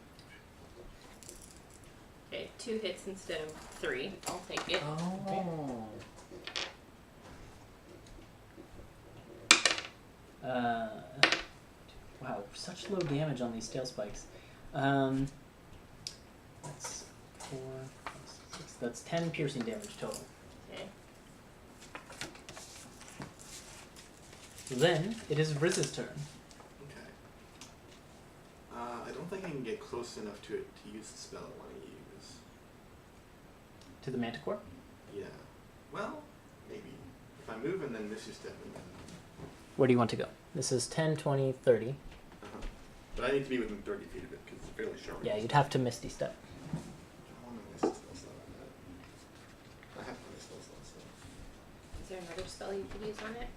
Okay, 2 hits instead of 3. I'll take it. Oh. Wow, such low damage on these tail spikes. That's 4, 6, that's 10 piercing damage total. Okay. Then it is Vriz's turn. Okay. I don't think I can get close enough to it to use the spell I want to use. To the Manticore? Yeah. Well, maybe. If I move and then miss your step and then... Where do you want to go? This is 10, 20, 30. But I need to be within 30 feet of it because it's fairly sharp. Yeah, you'd have to Misty Step. I want to miss the spell slot on that. I have to miss spell slot still. Is there another spell you could use on it?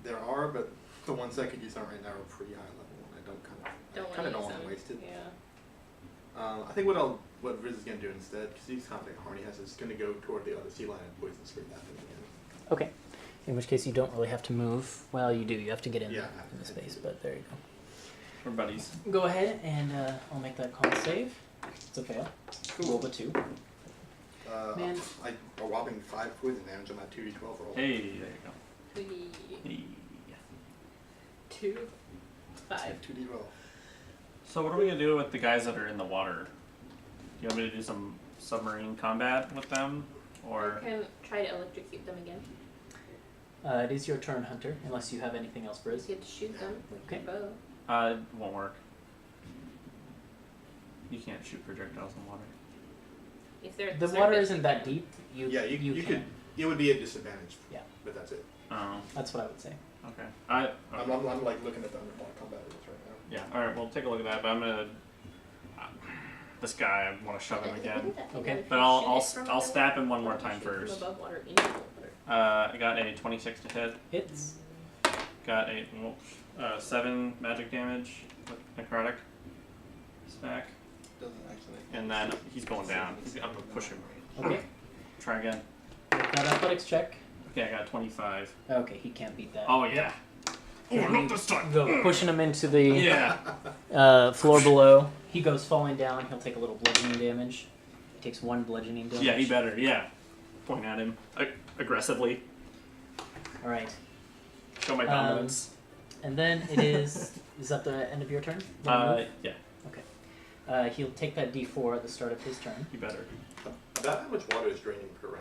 There are, but the ones I could use on right now are pretty high level, and I don't want to waste it. Yeah. I think what Vriz is gonna do instead, because he's confident Harney has, is gonna go toward the other sea lion and poison spray that thing again. Okay. In which case you don't really have to move. Well, you do. You have to get in, Yeah, in the space, but there you go. We're buddies. Go ahead and I'll make that con save. It's a fail. Cool. Roll a 2. Man. A whopping 5 poison damage on that 2d12 roll. Hey, there you go. 3, Hey. 2, 5. 2d12. So what are we gonna do with the guys that are in the water? You want me to do some submarine combat with them, or? I can try to electrocute them again. It is your turn, Hunter, unless you have anything else, Briz. You have to shoot them with Okay. your bow. It won't work. You can't shoot projectiles in water. If they're at The surface, water you isn't that can. deep. You You can. could. It would be a disadvantage. Yeah. But that's it. Oh, That's what I would say. okay. I'm like looking at the underwater combat rules right now. Yeah. All right. We'll take a look at that. But I'm gonna. This guy, I want to shove him again. Okay. But I'll stab him one more time Shoot from first. above water into the water. I got a 26 to hit. Hits. Got a 7 magic damage with necrotic stack, Doesn't actually. and then he's going down. I'm gonna push him. Okay. Try again. Make that athletics check. Okay, I got 25. Okay, he can't beat that. Oh yeah. Oh, not this time. Go pushing him into the Yeah. floor below. He goes falling down. He'll take a little bludgeoning damage. He takes 1 bludgeoning damage. Yeah, he better. Yeah. Point at him aggressively. All right. Show my dominance. And then it is. Is that the end of your turn? Then move? Yeah. He'll take that D4 at the start of his turn. You better. About how much water is draining per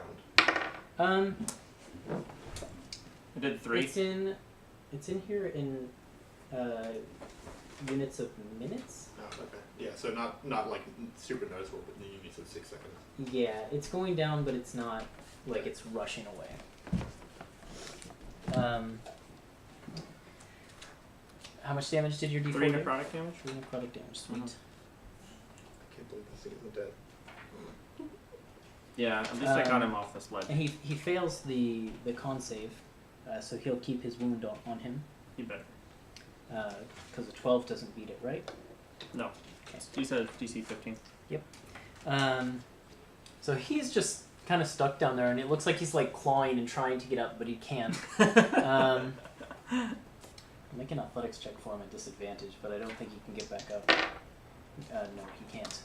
round? I did 3. It's in here in units of minutes. Oh, okay. Yeah, so not like super noticeable, but you need 6 seconds. Yeah, it's going down, but it's not like it's rushing away. How much damage did your D4 3 do? necrotic damage. 3 necrotic damage. Sweet. I can't believe this thing isn't dead. Yeah, at least I got him off this ledge. And he fails the con save, so he'll keep his wound on him. You better. Because a 12 doesn't beat it, right? No. Okay. He said DC 15. So he's just kind of stuck down there, and it looks like he's like clawing and trying to get up, but he can't. I'll make an athletics check for him at disadvantage, but I don't think he can get back up. No, he can't.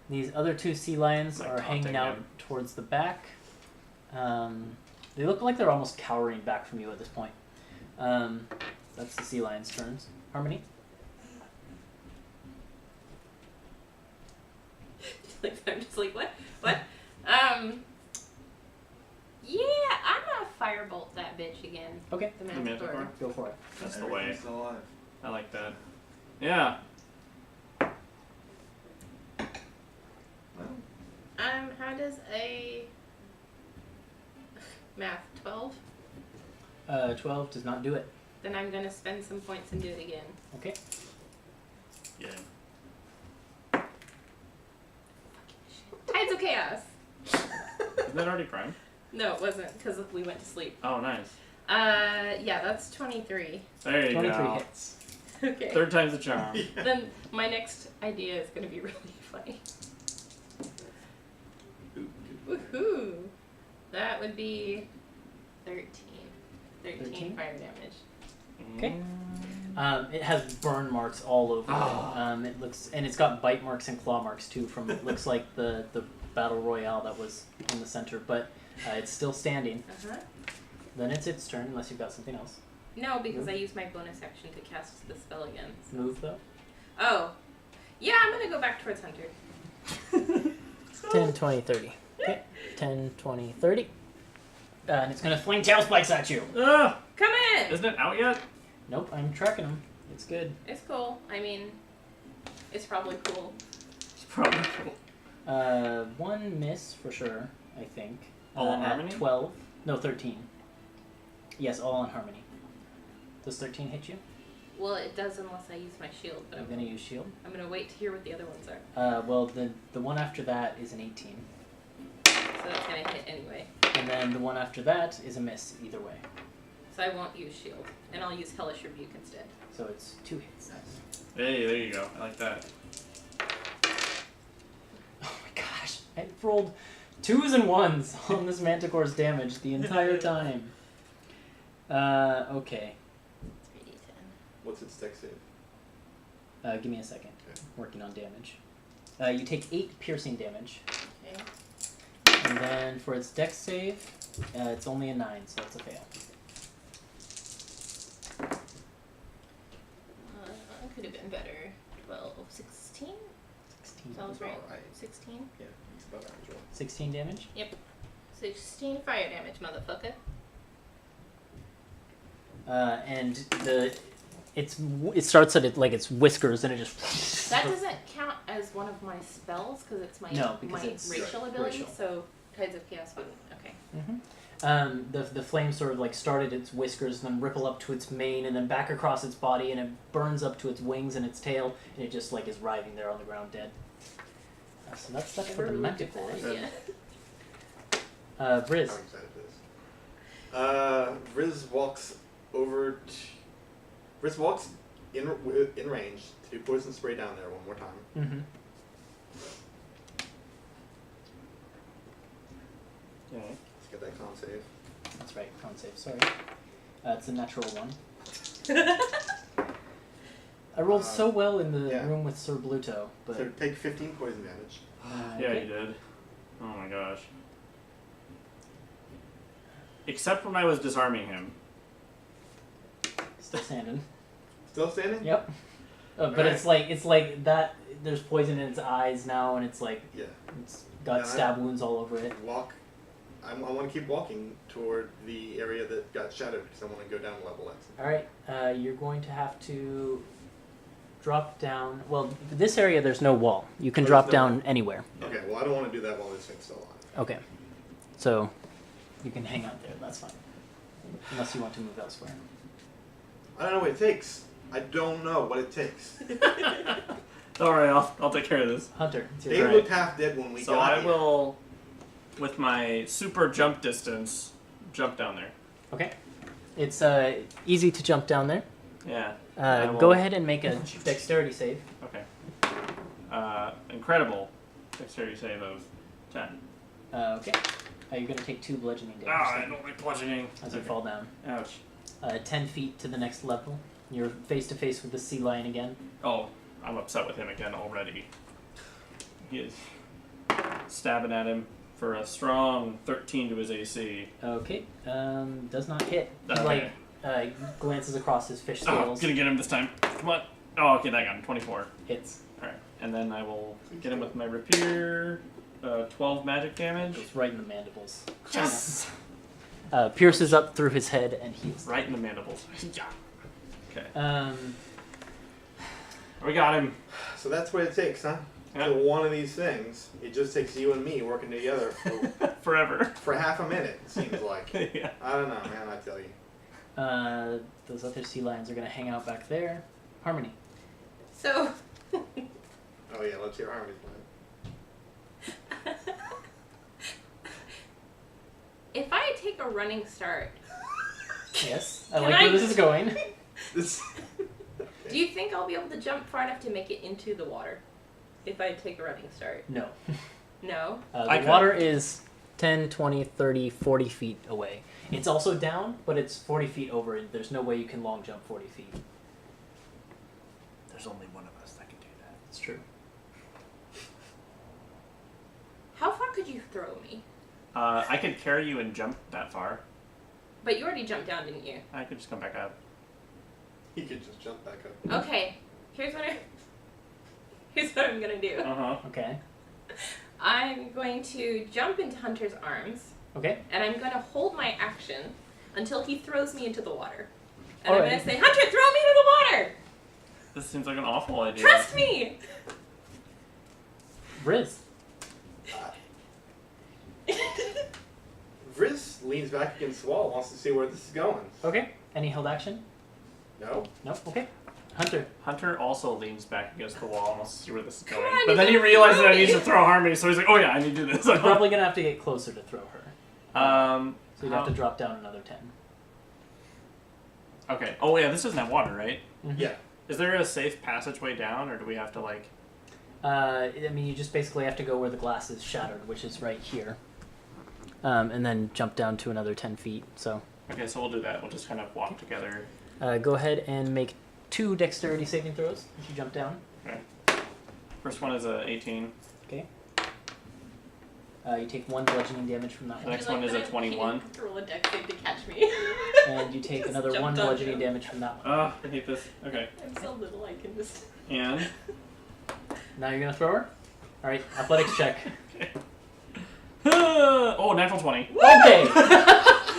These other 2 sea lions Like are hanging taunting out him. towards the back. They look like they're almost cowering back from you at this point. That's the sea lion's turns. Harmony? I'm just like, what? What? Yeah, I'm gonna firebolt that bitch again. Okay, The The Manticore. Manticore? go for it. That's the way. Still alive. I like that. Yeah. How does a math 12? 12 does not do it. Then I'm gonna spend some points and do it again. Okay. Yeah. Tides of Chaos. Isn't that already prime? No, it wasn't because we went to sleep. Oh, nice. Yeah, that's 23. There you 23 go. hits. Okay. 3rd time's the charm. Then my next idea is gonna be really funny. Woohoo! That would be 13. 13 fire damage. Okay. It has burn marks all over it. It looks, and it's got bite marks and claw marks too. From it looks like the battle royale that was in the center, but it's still standing. Then it's its turn, unless you've got something else. No, because I used my bonus action to cast the spell again. So. Move though. Oh. Yeah, I'm gonna go back towards Hunter. 10, 20, 30. Okay. 10, 20, 30. And it's gonna fling tail spikes at you. Ah! Come in! Isn't it out yet? Nope, I'm tracking him. It's good. It's cool. I mean, it's probably cool. It's probably cool. 1 miss for sure, I think. All in at harmony? 12. No, 13. Yes, all in harmony. Does 13 hit you? Well, it does unless I use my shield. But I'm gonna use shield. I'm gonna wait to hear what the other ones are. Well, the one after that is an 18. So that's gonna hit anyway. And then the one after that is a miss either way. So I won't use shield, and I'll use Hellish Rebuke instead. So it's 2 hits. Hey, there you go. I like that. Oh my gosh. I rolled 2s and 1s on this Manticore's damage the entire time. Okay. 3d10. What's its dex save? Give me a second. Okay. Working on damage. You take 8 piercing damage. Okay. And then for its dex save, it's only a 9, so it's a fail. Could have been better. 12, 16? 16. Sounds right. Alright. 16? Yeah, it's about average roll. 16 damage? 16 fire damage, motherfucker. And it starts at its whiskers and it just. That doesn't count as one of my spells because it's my No, because my it's racial ability. racial. So Tides of Chaos wouldn't. Okay. The flame sort of like started its whiskers and then ripple up to its mane and then back across its body and it burns up to its wings and its tail and it just like is writhing there on the ground dead. So that's stuff for the Manticore. Yeah. Vriz. I'm excited for this. Vriz walks over to... Vriz walks in range to do poison spray down there one more time. Mm-hmm. Yeah. Let's get that con save. That's right, con save, sorry. It's a natural 1. I rolled so well in the yeah. room with Sir Bluto, but... So take 15 poison damage. Yeah, okay. you did. Oh my gosh. Except when I was disarming him. Still standing. Still standing? Yep. But Right. it's like that. There's poison in its eyes now, and it's like Yeah. it's got stab wounds all over it. Walk. I want to keep walking toward the area that got shattered because I want to go down a level. All right. You're going to have to drop down. Well, this area there's no wall. You can Oh, drop there's no down wall. anywhere. Okay, well I don't want to do that while this thing's still alive. Okay. So you can hang out there. That's fine. Unless you want to move elsewhere. I don't know what it takes. I don't know what it takes. Alright, I'll take care of this. Hunter, it's your They turn. looked half dead when we So got I here. will, with my super jump distance, jump down there. Okay. It's easy to jump down there. Yeah. I Go will- ahead and make a dexterity save. Okay. Incredible dexterity save of 10. Okay. You're going to take 2 bludgeoning damage I then don't like bludgeoning. as you fall down. Ouch. 10 feet to the next level. You're face to face with the sea lion again. Oh, I'm upset with him again already. He is stabbing at him for a strong 13 to his AC. Okay. Does not hit. He Okay. glances across his fish Oh, scales. gonna get him this time. Come on. Oh, okay, that got him. 24. Hits. Alright. And then I will get him with my rapier. 12 magic damage. Goes right in the mandibles. Yes! Pierces up through his head and heals. Right in the mandibles. Yeah. Okay. We got him. So that's what it takes, huh? Yeah. So one of these things, it just takes you and me working together Forever. for half a minute, it seems like. Yeah. I don't know, man, I tell you. Those other sea lions are going to hang out back there. Harmony. So. Oh yeah, let's hear Harmony's plan. If I take a running start, Yes. I Can like I- where this is going. This... do you think I'll be able to jump far enough to make it into the water? If I take a running start? No. No? I The could. water is 10, 20, 30, 40 feet away. It's also down, but it's 40 feet over. There's no way you can long jump 40 feet. There's only one of us that can do that. It's true. How far could you throw me? I could carry you and jump that far. But you already jumped down, didn't you? I could just come back up. He could just jump back up. Okay. Here's what I'm gonna do. Uh-huh. Okay. I'm going to jump into Hunter's arms, Okay. and I'm going to hold my action until he throws me into the water. And Alrighty. I'm going to say, Hunter, throw me into the water! This seems like an awful idea. Trust me! Vriz. Vriz leans back against the wall, wants to see where this is going. Okay. Any held action? No. Nope. Okay. Hunter. Hunter also leans back against the wall and wants to see where this is Come going. on, But then he you realizes that he throw needs me. to throw Harmony, so he's like, oh yeah, I need to do this. You're probably gonna have to get closer to throw her. So you'd have to drop down another 10. Okay. Oh yeah, this doesn't have water, right? Mm-hmm. Yeah. Is there a safe passageway down, or do we have to like... I mean, you just basically have to go where the glass is shattered, which is right here. And then jump down to another 10 feet, so... Okay, so we'll do that. We'll just kind of walk together. Go ahead and make 2 dexterity saving throws if you jump down. Okay. First one is a 18. Okay. You take 1 bludgeoning damage from that The one. next one is a 21. He didn't roll a dex save to catch me. And you take Just another 1 jumped on bludgeoning you. damage from that one. Ah, I hate this. Okay. I'm so little, I can just. And... Now you're gonna throw her? Alright, athletics check. Oh, natural 20. Okay!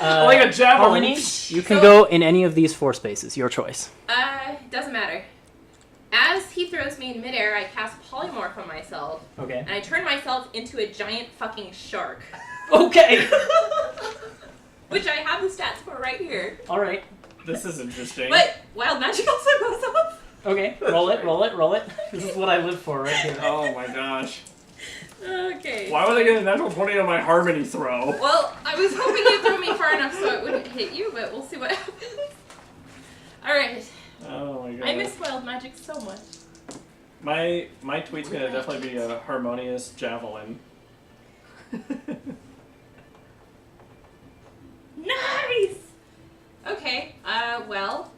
Like a javelin. Harmony, you can go in any of these 4 spaces, your choice. Doesn't matter. As he throws me in midair, I cast polymorph on myself, Okay. and I turn myself into a giant fucking shark. Okay! Which I have the stats for right here. Alright. This is interesting. But wild magic also goes off. Okay, roll it, roll it, roll it. This is what I live for right here. Oh my gosh. Okay. Why would I get a natural 20 on my Harmony throw? Well, I was hoping you'd throw me far enough so it wouldn't hit you, but we'll see what happens. Alright. Oh my god. I miss wild magic so much. My tweet's gonna definitely be a harmonious javelin. Nice! Okay, well,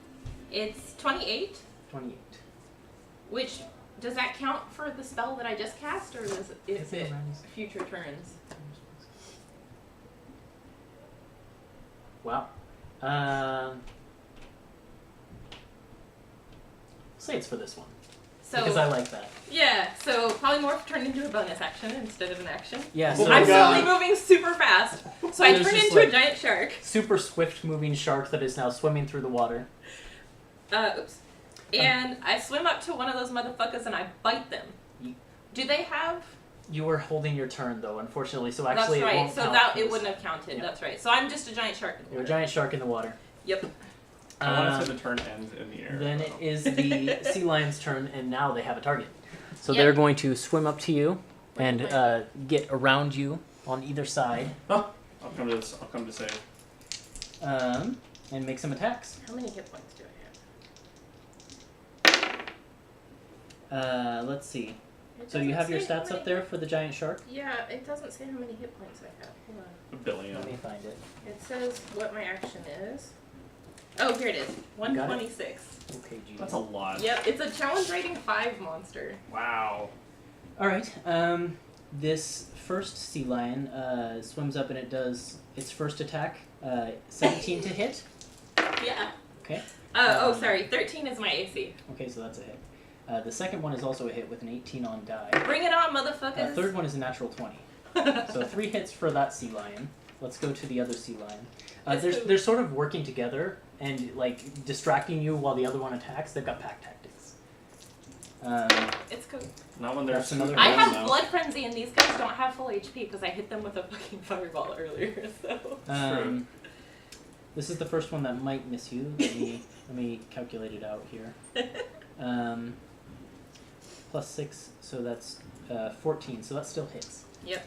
it's 28, 28. which, does that count for the spell that I just cast, or is it future turns? Wow. Say it's for this one. So, Because I like that. yeah, so polymorph turned into a bonus action instead of an action. Yeah, Oh so my I'm God. suddenly moving super fast, so I There's turn just into a like- giant shark. super swift moving shark that is now swimming through the water. Oops. And I swim up to one of those motherfuckers and I bite them. Do they have... You were holding your turn though, unfortunately, so actually That's it right, won't so count that for it this. wouldn't have counted, Yeah. that's right. So I'm just a giant shark in the You're a water. giant shark in the water. Yep. I want to say the turn ends in the air. Then it is the sea lion's turn, and now they have a target. So Yep. they're going to swim up to you and get around you on either side Oh, I'll come to save. and make some attacks. How many hit points do I have? Let's see. It So you doesn't have your say how stats many up there for the giant shark? Yeah, it doesn't say how many hit points I have. Hold on. A billion. Let me find it. It says what my action is. Oh, here it is. 126. Okay, geez. That's a lot. Yep, it's a challenge rating 5 monster. Wow. Alright, this first sea lion swims up and it does its first attack, 17 to hit. Yeah. Okay. Sorry, 13 is my AC. Okay, so that's a hit. The second one is also a hit with an 18 on die. Bring it on, motherfuckers. Third one is a natural 20. So 3 hits for that sea lion. Let's go to the other sea lion. They're sort of working together and like distracting you while the other one attacks. They've got pack tactics. It's cool. Not when there's That's another I one, have though. blood frenzy and these guys don't have full HP because I hit them with a fucking fireball earlier, so. This is the first one that might miss you. Let me calculate it out here. Plus 6, so that's 14. So that still hits. Yep.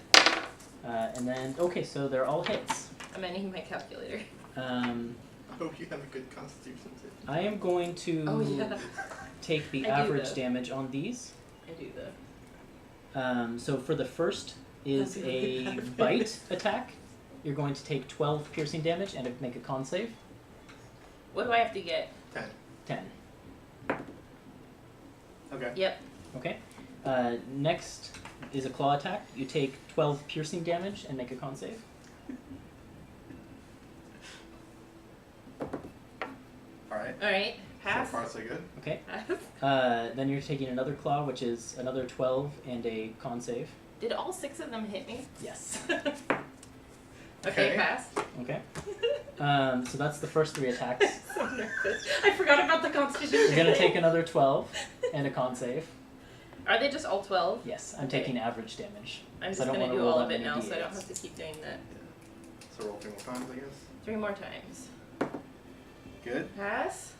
And then okay, so they're all hits. I'm gonna need my calculator. I hope you have a good constitution too. I am going to Oh yeah, take the I do average though. damage on these. I do though. So for the first is That's a really bite attack. You're going to take 12 piercing damage and make a con save. What do I have to get? 10. Okay. Yep. Okay. Next is a claw attack. You take 12 piercing damage and make a con save. Alright. Alright, pass. So far so good. Okay. Pass. Then you're taking another claw, which is another 12 and a con save. Did all 6 of them hit me? Yes. Okay, Okay. pass. Okay. So that's the first 3 attacks. So nervous. I forgot about the constitution. You're gonna take another 12 and a con save. Are they just all 12? Yes, I'm Okay. taking average damage. I'm So I just don't gonna wanna do roll all that of it many now, so I don't D8s. have to keep doing that. So roll 3 more times, I guess. 3 more times. Good. Pass.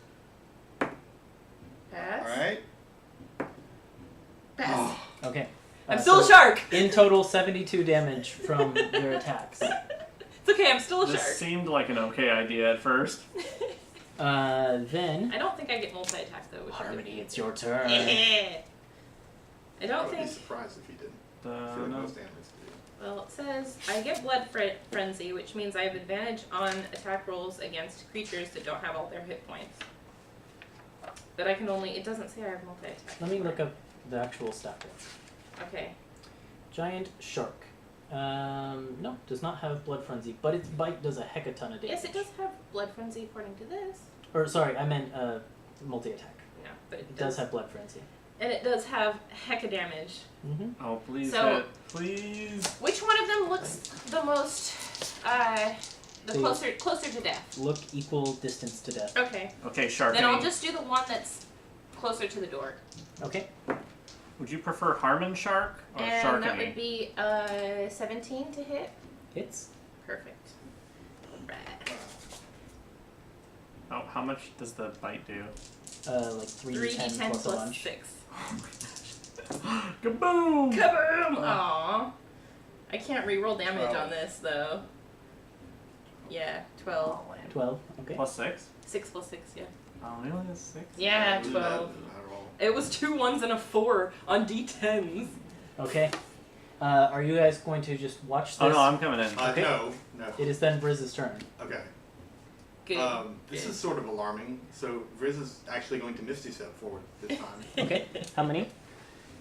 Pass. Alright. Pass. Okay. I'm still so a shark. In total, 72 damage from their attacks. It's okay. I'm still a This shark. seemed like an okay idea at first. Then I don't think I get multi-attack though. Which Harmony, it's your turn. I I don't would think. be surprised if you didn't. I feel like No. most animals do. Well, it says I get blood frenzy, which means I have advantage on attack rolls against creatures that don't have all their hit points. But I can only. It doesn't say I have multi-attack. Let me look up the actual stat points. Okay. Giant shark. No, does not have blood frenzy, but its bite does a heck a ton of damage. Yes, it does have blood frenzy according to this. Or sorry, I meant multi-attack. No, but It does have blood frenzy. And it does have hecka damage. Mm-hmm. Oh, please So- hit. Please. Which one of them looks the most, the See. closer to death? Look equal distance to death. Okay. Okay, Sharkany. Then I'll just do the one that's closer to the door. Okay. Would you prefer Harmon Shark or And Sharkany? that would be 17 to hit. Hits. Perfect. Right. Oh, how much does the bite do? Like 3d10 3d10 plus a plus bunch. 6. Kaboom! Kaboom! Aww. I can't re-roll damage 12. on this though. Yeah, 12. 12. Okay. Plus 6? 6 plus 6, yeah. Oh, really? That's 6? Yeah, Ooh, 12. that- I roll. It was 2 1s and a 4 on d10s. Okay. Are you guys going to just watch this? Oh, no, I'm coming in. Okay. No. It is then Vriz's turn. Okay. Good. This Good. is sort of alarming. So Vriz is actually going to Misty Step forward this time. Okay. How many?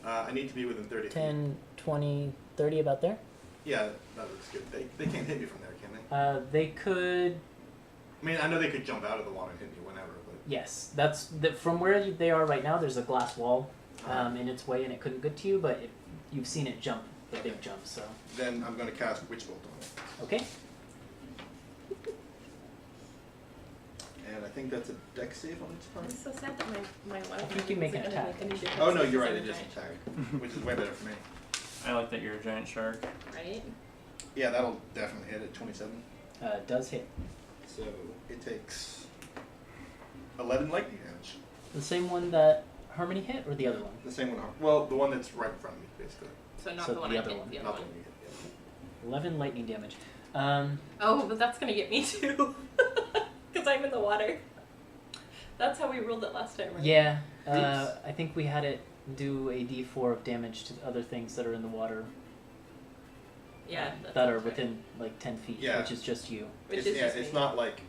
I need to be within 30 feet. 10, 20, 30, about there? Yeah, that looks good. They can't hit me from there, can they? They could. I mean, I know they could jump out of the water and hit me whenever, but Yes. From where they are right now, there's a glass wall in its way, and it couldn't get to you, but you've seen it jump, the big jump, so. then I'm going to cast Witch Bolt on it. Okay. And I think that's a dex save on its part. It's so sad that my wife. I think you make an attack. Oh no, you're right, it is attack, which is way better for me. I like that you're a giant shark. Right? Yeah, that'll definitely hit at 27. Does hit. So it takes 11 lightning damage. The same one that Harmony hit, or the other one? The same one. Well, the one that's right in front of me, basically. So not So the one the I other hit, one. the other Not one. the one you hit. 11 lightning damage. Oh, but that's gonna get me too. Because I'm in the water. That's how we ruled it last time, right? Yeah. Oops. I think we had it do a d4 of damage to other things that are in the water Yeah. that are within like 10 feet, Yeah. which is just you. Which It's, is yeah, just it's me. not like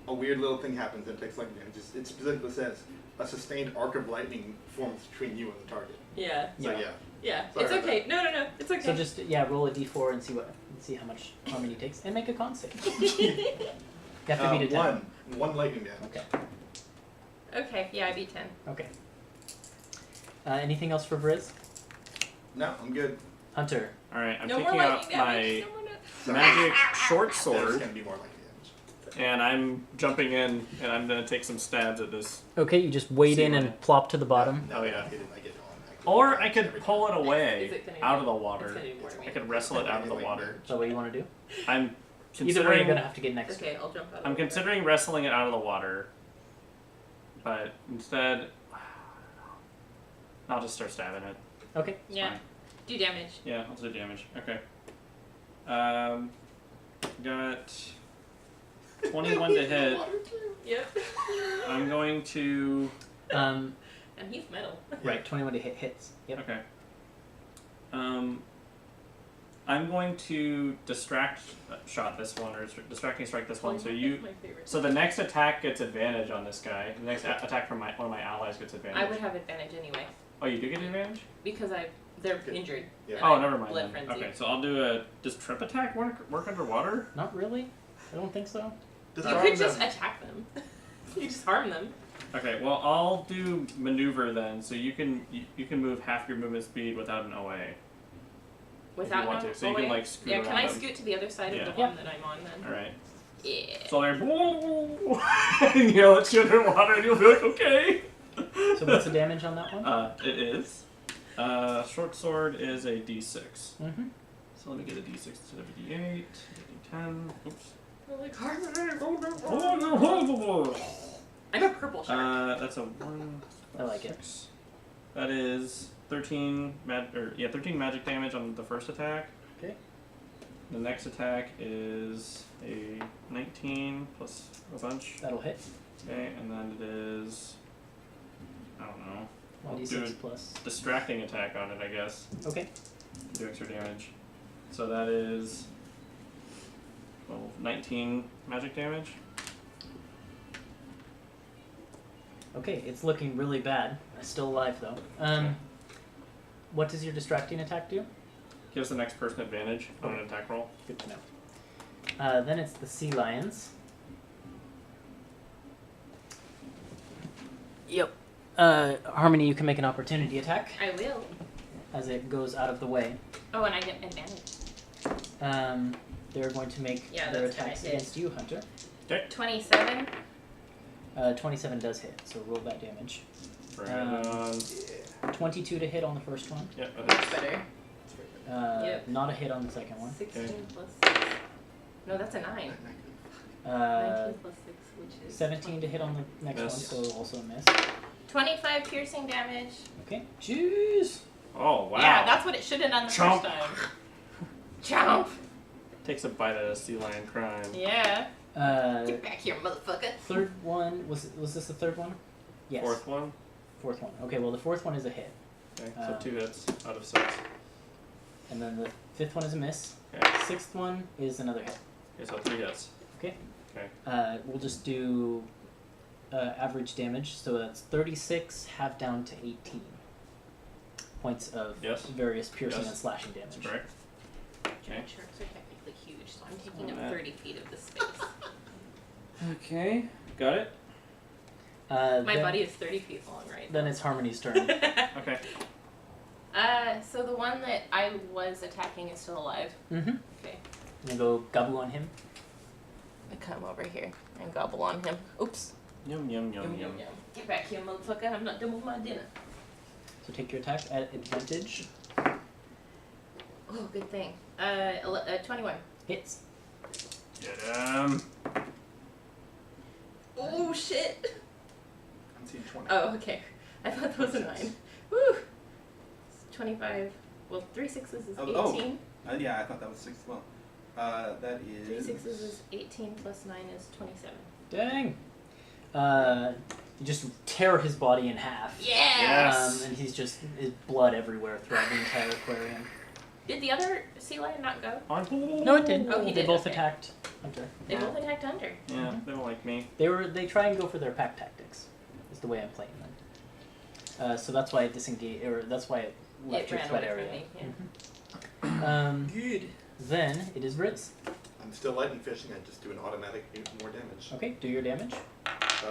a weird little thing happens and it takes lightning damage. It specifically says a sustained arc of lightning forms between you and the target. Yeah. So yeah. Yeah. Sorry It's about okay. No. It's okay. So just roll a d4 and see how much Harmony takes, and make a con save. You have to beat a 10. One lightning damage. Okay. Okay. Yeah, I beat 10. Okay. Anything else for Vriz? No, I'm good. Hunter. Alright, I'm No more taking out lightning my damage. No more So magic short There's sword, gonna be more lightning damage. and I'm jumping in, and I'm going to take some stabs at this. Okay, you just wade See in what- and plop to the bottom. Oh, yeah. I get it Or I could every pull it time. Is away it gonna out be- of the It's water. gonna be more to me. I could wrestle it out of the water. Is that what you want to do? I'm Either way, considering you're gonna have to get next to Okay, it. I'll jump out. I'm considering wrestling it out of the water, but instead, I'll just start stabbing it. Okay. It's Yeah. fine. Do damage. Yeah, I'll do damage. Okay. Got 21 to hit. Yep. I'm going to. Um, And he's metal. right, 21 to hit hits. Yep. Okay. I'm going to distract shot this one, or distracting strike this one. So you. That's my favorite. So the next attack gets advantage on this guy. The next attack from one of my allies gets advantage. I would have advantage anyway Oh, you do get advantage? because they're Good. injured. Yeah. and Oh, I never mind. Blood Then. frenzy. Okay, so I'll do a. Does trip attack work underwater? Not really. I don't think so. Just You harm could just them. attack them. You just harm them. Okay, well I'll do maneuver then. So you can move half your movement speed without an OA. Without want no to, so you can, away. like, scoot Yeah, can around I them. scoot to the other side of the Yeah. one that I'm on then? All right. Yeah. So they're and yell at you underwater, and you'll be like, okay. So what's the damage on that one? It is. Short sword is a D6. Mm-hmm. So let me get a D6 instead of a D8, a D10. Oops. I'm like, harm. I'm a purple shark. That's a 1. I like it. 6. That is 13 13 magic damage on the first attack. Okay. The next attack is a 19 plus a bunch. That'll hit. Okay, and then it is, I don't know, I'll do 1d6 a plus. distracting attack on it, I guess. Okay. Do extra damage. So that is 19 magic damage. Okay, it's looking really bad. It's still alive though. Okay. What does your distracting attack do? Gives the next person advantage on an attack roll. Good to know. Then it's the sea lions. Yep. Harmony, you can make an opportunity attack I will. as it goes out of the way. Oh, and I get advantage. They're going to make Yeah, their that's gonna attacks hit. against you, Hunter. 27. 27 does hit, so roll that damage. Bring it on. 22 to hit on the first one. Yep, that Much hits. better. Yep. Not a hit on the second one. 16 Okay. plus 6. No, that's a 9. 19 plus 6, which is 17 to hit on the next Miss. one, so also a miss. 25 piercing damage. Okay. Jeez. Oh, wow. Yeah, that's what it should have done the Chomp. first time. Chomp. Takes a bite at a sea lion crime. Yeah. Third Get back here, motherfucker. one was this the third one? Yes. Fourth one. Fourth one. Okay. Well, the fourth one is a hit, Okay, so 2 hits out of 6. and then the fifth one is a miss. Okay, Sixth one is another hit. okay, so 3 hits. Okay. Okay. We'll just do average damage. So that's 36, half down to 18 points of Yes. various piercing Yes. and slashing damage. That's correct. Okay. Giant sharks are technically huge, so I'm taking Oh, up man. 30 feet of the space. Okay, got it. My then, buddy is 30 feet long right Then now. it's Harmony's turn. Okay. So the one that I was attacking is still alive. Mm-hmm. Okay. You go gobble on him. I come over here and gobble on him. Oops. Yum, yum, yum, yum. Get back here, motherfucker. I'm not done with my dinner. So take your attack at advantage. Oh, good thing. 21. Hits. Get him. Oh, shit. I'm seeing 20. Oh, okay. I thought that was a 9. Woo! 25. Well, 3 sixes is 18. Oh. Yeah, I thought that was 6 as well. That 3 is... sixes is 18 plus 9 is 27. Dang. You just tear his body in half. Yeah! Yes. And he's just his blood everywhere throughout the entire aquarium. Did the other sea lion not go? No, it did. Oh, he They did, both okay. attacked Hunter. They both attacked Hunter. Yeah, they don't like me. They try and go for their pack tactics. Is the way I'm playing them. So that's why it disengaged, or that's why it left It your ran threat away area. from me, Good. Then it is Vriz. I'm still lightning fishing. I just do an automatic more damage. Okay, do your damage,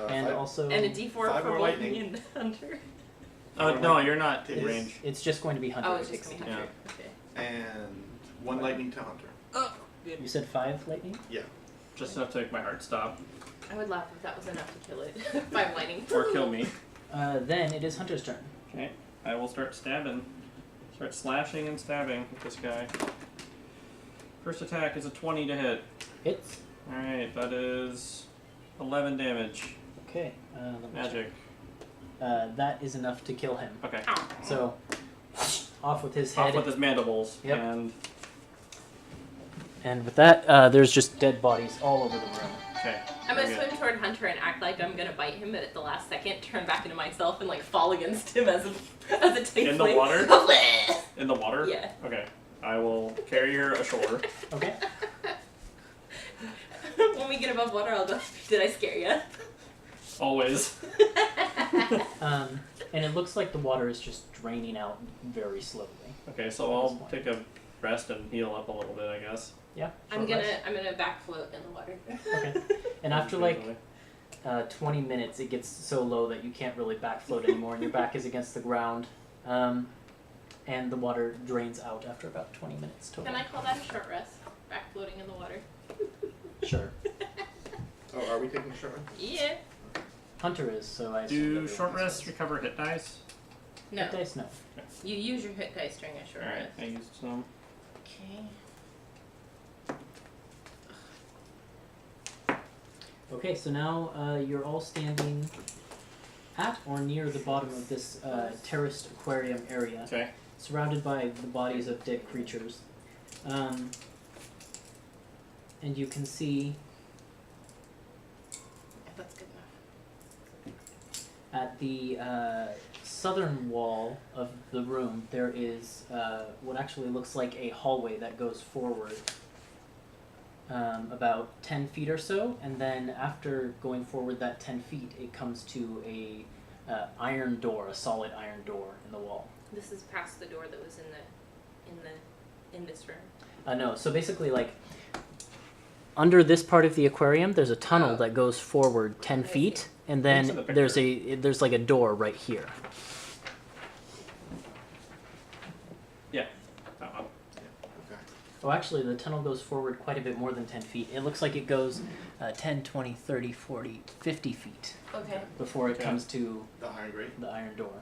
and five- also And a D4 for 5 more both lightning. me and Hunter. No, you're not It in is- range. it's just going to be Hunter. Oh, who it's just takes gonna be it. Hunter. Okay. and 1 lightning to Hunter. Oh, good. You said 5 lightning. Yeah. Just enough to make my heart stop. I would laugh if that was enough to kill it. 5 lightning. Or kill me. Then it is Hunter's turn. Okay, I will start stabbing. Start slashing and stabbing with this guy. First attack is a 20 to hit. Hits. Alright, that is 11 damage. Okay. Let me Magic. check. That is enough to kill him. Okay. So off with his head. Off with his mandibles. Yep. And And with that, there's just dead bodies all over the room. okay. I'm gonna very good. swim toward Hunter and act like I'm gonna bite him, but at the last second, turn back into myself and like fall against him as a tiefling. In the water? Bleh. In the water? Yeah. Okay. I will carry her ashore. Okay. When we get above water, I'll go, did I scare you? Always. And it looks like the water is just draining out very slowly. Okay, so I'll take a rest and heal up a little bit, I guess. Yeah. I'm short rest. gonna back float in the water. Okay. And after like 20 minutes, it gets so low that you can't really back float anymore, and your back is against the ground. And the water drains out after about 20 minutes total. Can I call that a short rest? Back floating in the water. Sure. Oh, are we taking a short run? Yeah. Hunter is, so I assume Do everyone short else rests is. recover hit dice? No. Hit dice? No. You use your hit dice during a short Alright, rest. I used some. Okay. Okay, so now you're all standing at or near the bottom of this terraced aquarium area, Okay. surrounded by the bodies of dead creatures. And you can see If that's good enough. at the southern wall of the room there is what actually looks like a hallway that goes forward about 10 feet or so, and then after going forward that 10 feet it comes to a iron door, a solid iron door in the wall. This is past the door that was in this room. No, so basically, like, under this part of the aquarium, there's a tunnel that goes forward 10 feet, and Thanks then for the there's like a door right here. Yeah. That one. Okay. Oh, actually, the tunnel goes forward quite a bit more than 10 feet. It looks like it goes 10, 20, 30, 40, 50 feet Okay. before it Okay. comes to The iron grate. the iron door.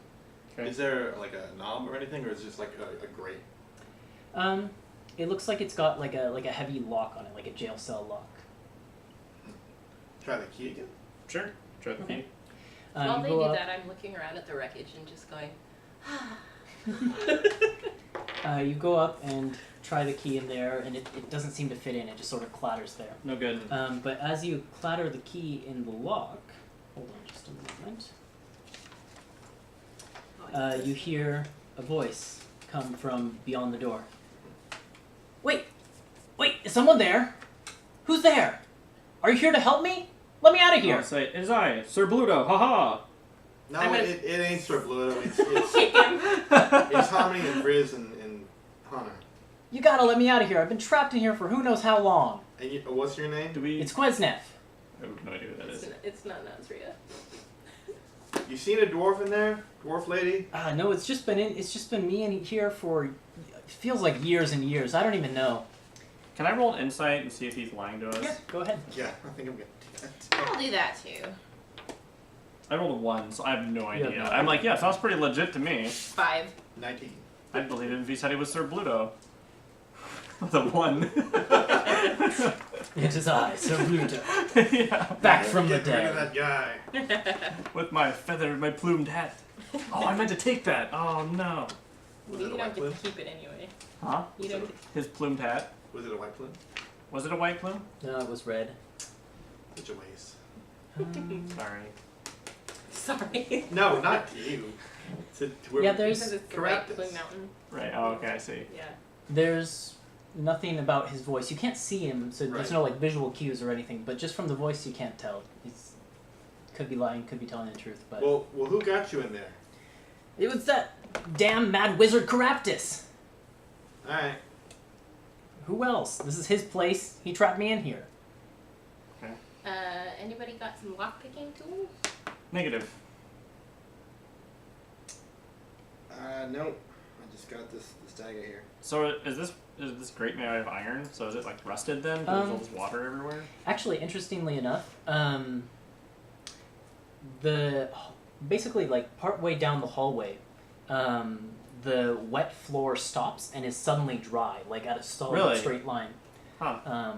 Okay. Is there like a knob or anything, or is it just like a grate? It looks like it's got like a heavy lock on it, like a jail cell lock. Try the key again. Sure. Try the Okay. key. While You they go do up, that, I'm looking around at the wreckage and just going, you go up and try the key in there, and it doesn't seem to fit in. It just sort of clatters there. No good. But as you clatter the key in the lock, hold on just a moment, you hear a voice come from beyond the door. Wait, is someone there? Who's there? Are you here to help me? Let me out of here. I'll say, it is I, Sir Bluto, haha! No, I'm gonna- it ain't Sir Bluto. It's kick him. it's Harmony and Vriz and Hunter. You gotta let me out of here. I've been trapped in here for who knows how long. And what's your name? Do we... It's Quesnev. I have no idea who that is. It's not Nazria. You seen a dwarf in there? Dwarf lady? No, it's just been me in here for, it feels like years and years. I don't even know. Can I roll an insight and see if he's lying to us? Yeah, go ahead. Yeah, I think I'm gonna do that. I'll do that too. I rolled a 1, so I have no have idea. no I'm like, yeah, sounds pretty legit to me. 5. 19. I'd believe it if he said he was Sir Bluto. With a 1. It is I, Sir Bluto, yeah. back from the Get rid of dead. that guy. With my my plumed hat. Oh, I meant to take that. Oh, no. Was You it a don't white get plume? to keep it anyway. Huh? You don't get His plumed hat. Was it a white plume? Was it a white plume? No, it was red. Such a waste. Sorry. Sorry. No, not to you. To whoever- Yeah, Because there's it's the Correct White this. Plume Mountain. Right, oh, okay, I see. Yeah. nothing about his voice. You can't see him, so there's Right. no like visual cues or anything. But just from the voice, you can't tell. He's could be lying, could be telling the truth. But Well, who got you in there? it was that damn mad wizard Caraptus. All right. Who else? This is his place. He trapped me in here. Anybody got some lockpicking tools? Negative. No. I just got this dagger here. So is this grate made out of iron? So is it like rusted then? 'Cause there's all this water everywhere? Actually, interestingly enough, the basically like partway down the hallway, the wet floor stops and is suddenly dry, like at a solid Really? straight line. Huh.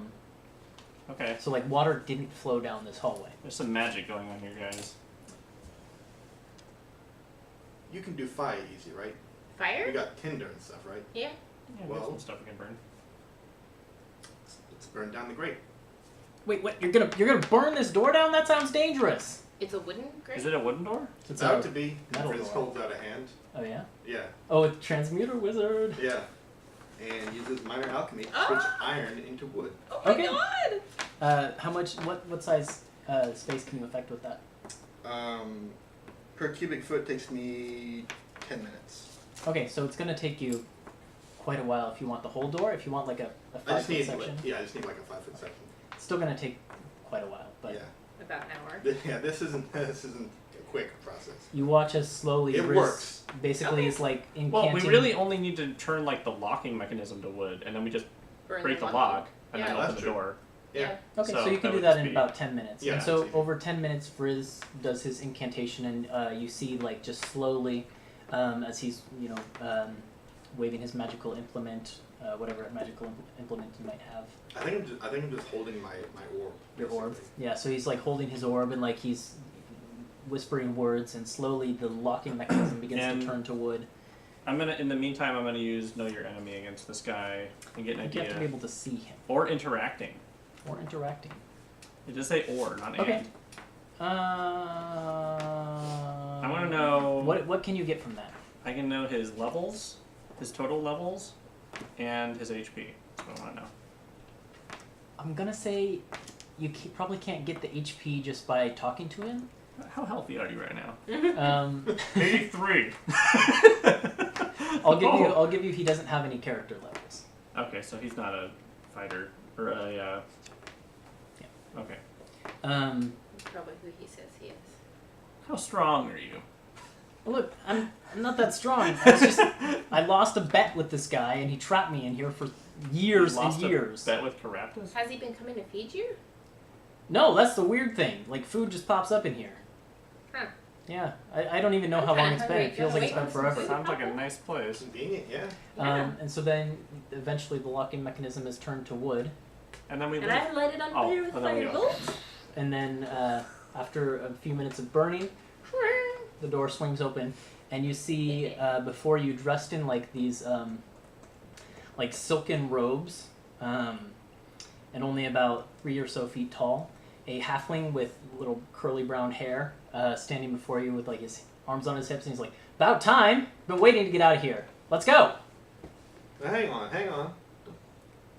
Okay. So like water didn't flow down this hallway. There's some magic going on here, guys. You can do fire easy, right? You Fire? got tinder and stuff, right? Yeah. Yeah, we have Well- some stuff we can burn. Let's burn down the grate. Wait, what? You're gonna burn this door down? That sounds dangerous. It's a wooden grate? Is it a wooden door? It's out to be. metal Vriz door. holds out a hand. Oh yeah. Yeah, Oh, a transmuter wizard. yeah. And uses minor alchemy to Ah! switch iron into wood. Oh my Okay. god! How much? What size space can you affect with that? Per cubic foot takes me 10 minutes. Okay, so it's gonna take you quite a while if you want the whole door. If you want like a I 5 just foot need, section, I just need like a 5-foot section. it's still gonna take quite a while. But Yeah, About an hour. Yeah. This isn't a quick process. you watch as slowly It Vriz works. basically Okay. is like incanting. Well, we really only need to turn like the locking mechanism to wood, and then we just Burn break the them lock and Yeah. then That's open the true. door. Yeah. Okay, so So you that can do would that just in be- about 10 minutes. Yeah, And so that's easy. over 10 minutes, Vriz does his incantation, and you see like just slowly, as he's waving his magical implement, whatever magical implement you might have. I think I'm just holding my orb. Your orb. basically. Yeah, so he's like holding his orb and like he's whispering words, and slowly the locking mechanism begins And- to turn to wood. In the meantime, I'm gonna use Know Your Enemy against this guy and get an You have to be idea. able to see him Or interacting. or interacting. It just say or, not Okay. and. I wanna know- what can you get from that. I can know his levels, his total levels, and his HP. That's what I want to know. I'm gonna say you probably can't get the HP just by talking to him. How healthy are you right now? 83. I'll give you he doesn't have any character levels. Okay, so he's not a fighter or a. Yeah. Okay. Probably who he says he is. How strong are you? Look, I'm not that strong. I lost a bet with this guy, and he trapped me in here for years You lost and years. A bet with Caraptus? Has he been coming to feed you? No, that's the weird thing. Like, food just pops up in here. Huh. Yeah, I don't even know I'm how long kinda it's been. hungry. It feels like it's Gonna been wait on some forever. food. Sounds like a nice place. Convenient, yeah. Yeah. And so then, eventually, the locking mechanism is turned to wood. And then we And leave. I light it on Oh, fire with and then we fire go. bolts. And then, after a few minutes of burning, the door swings open, and you see before you, dressed in like these like silken robes, and only about 3 or so feet tall, a halfling with little curly brown hair standing before you with like his arms on his hips, and he's like, "About time! Been waiting to get out of here. Let's go!" Now, hang on.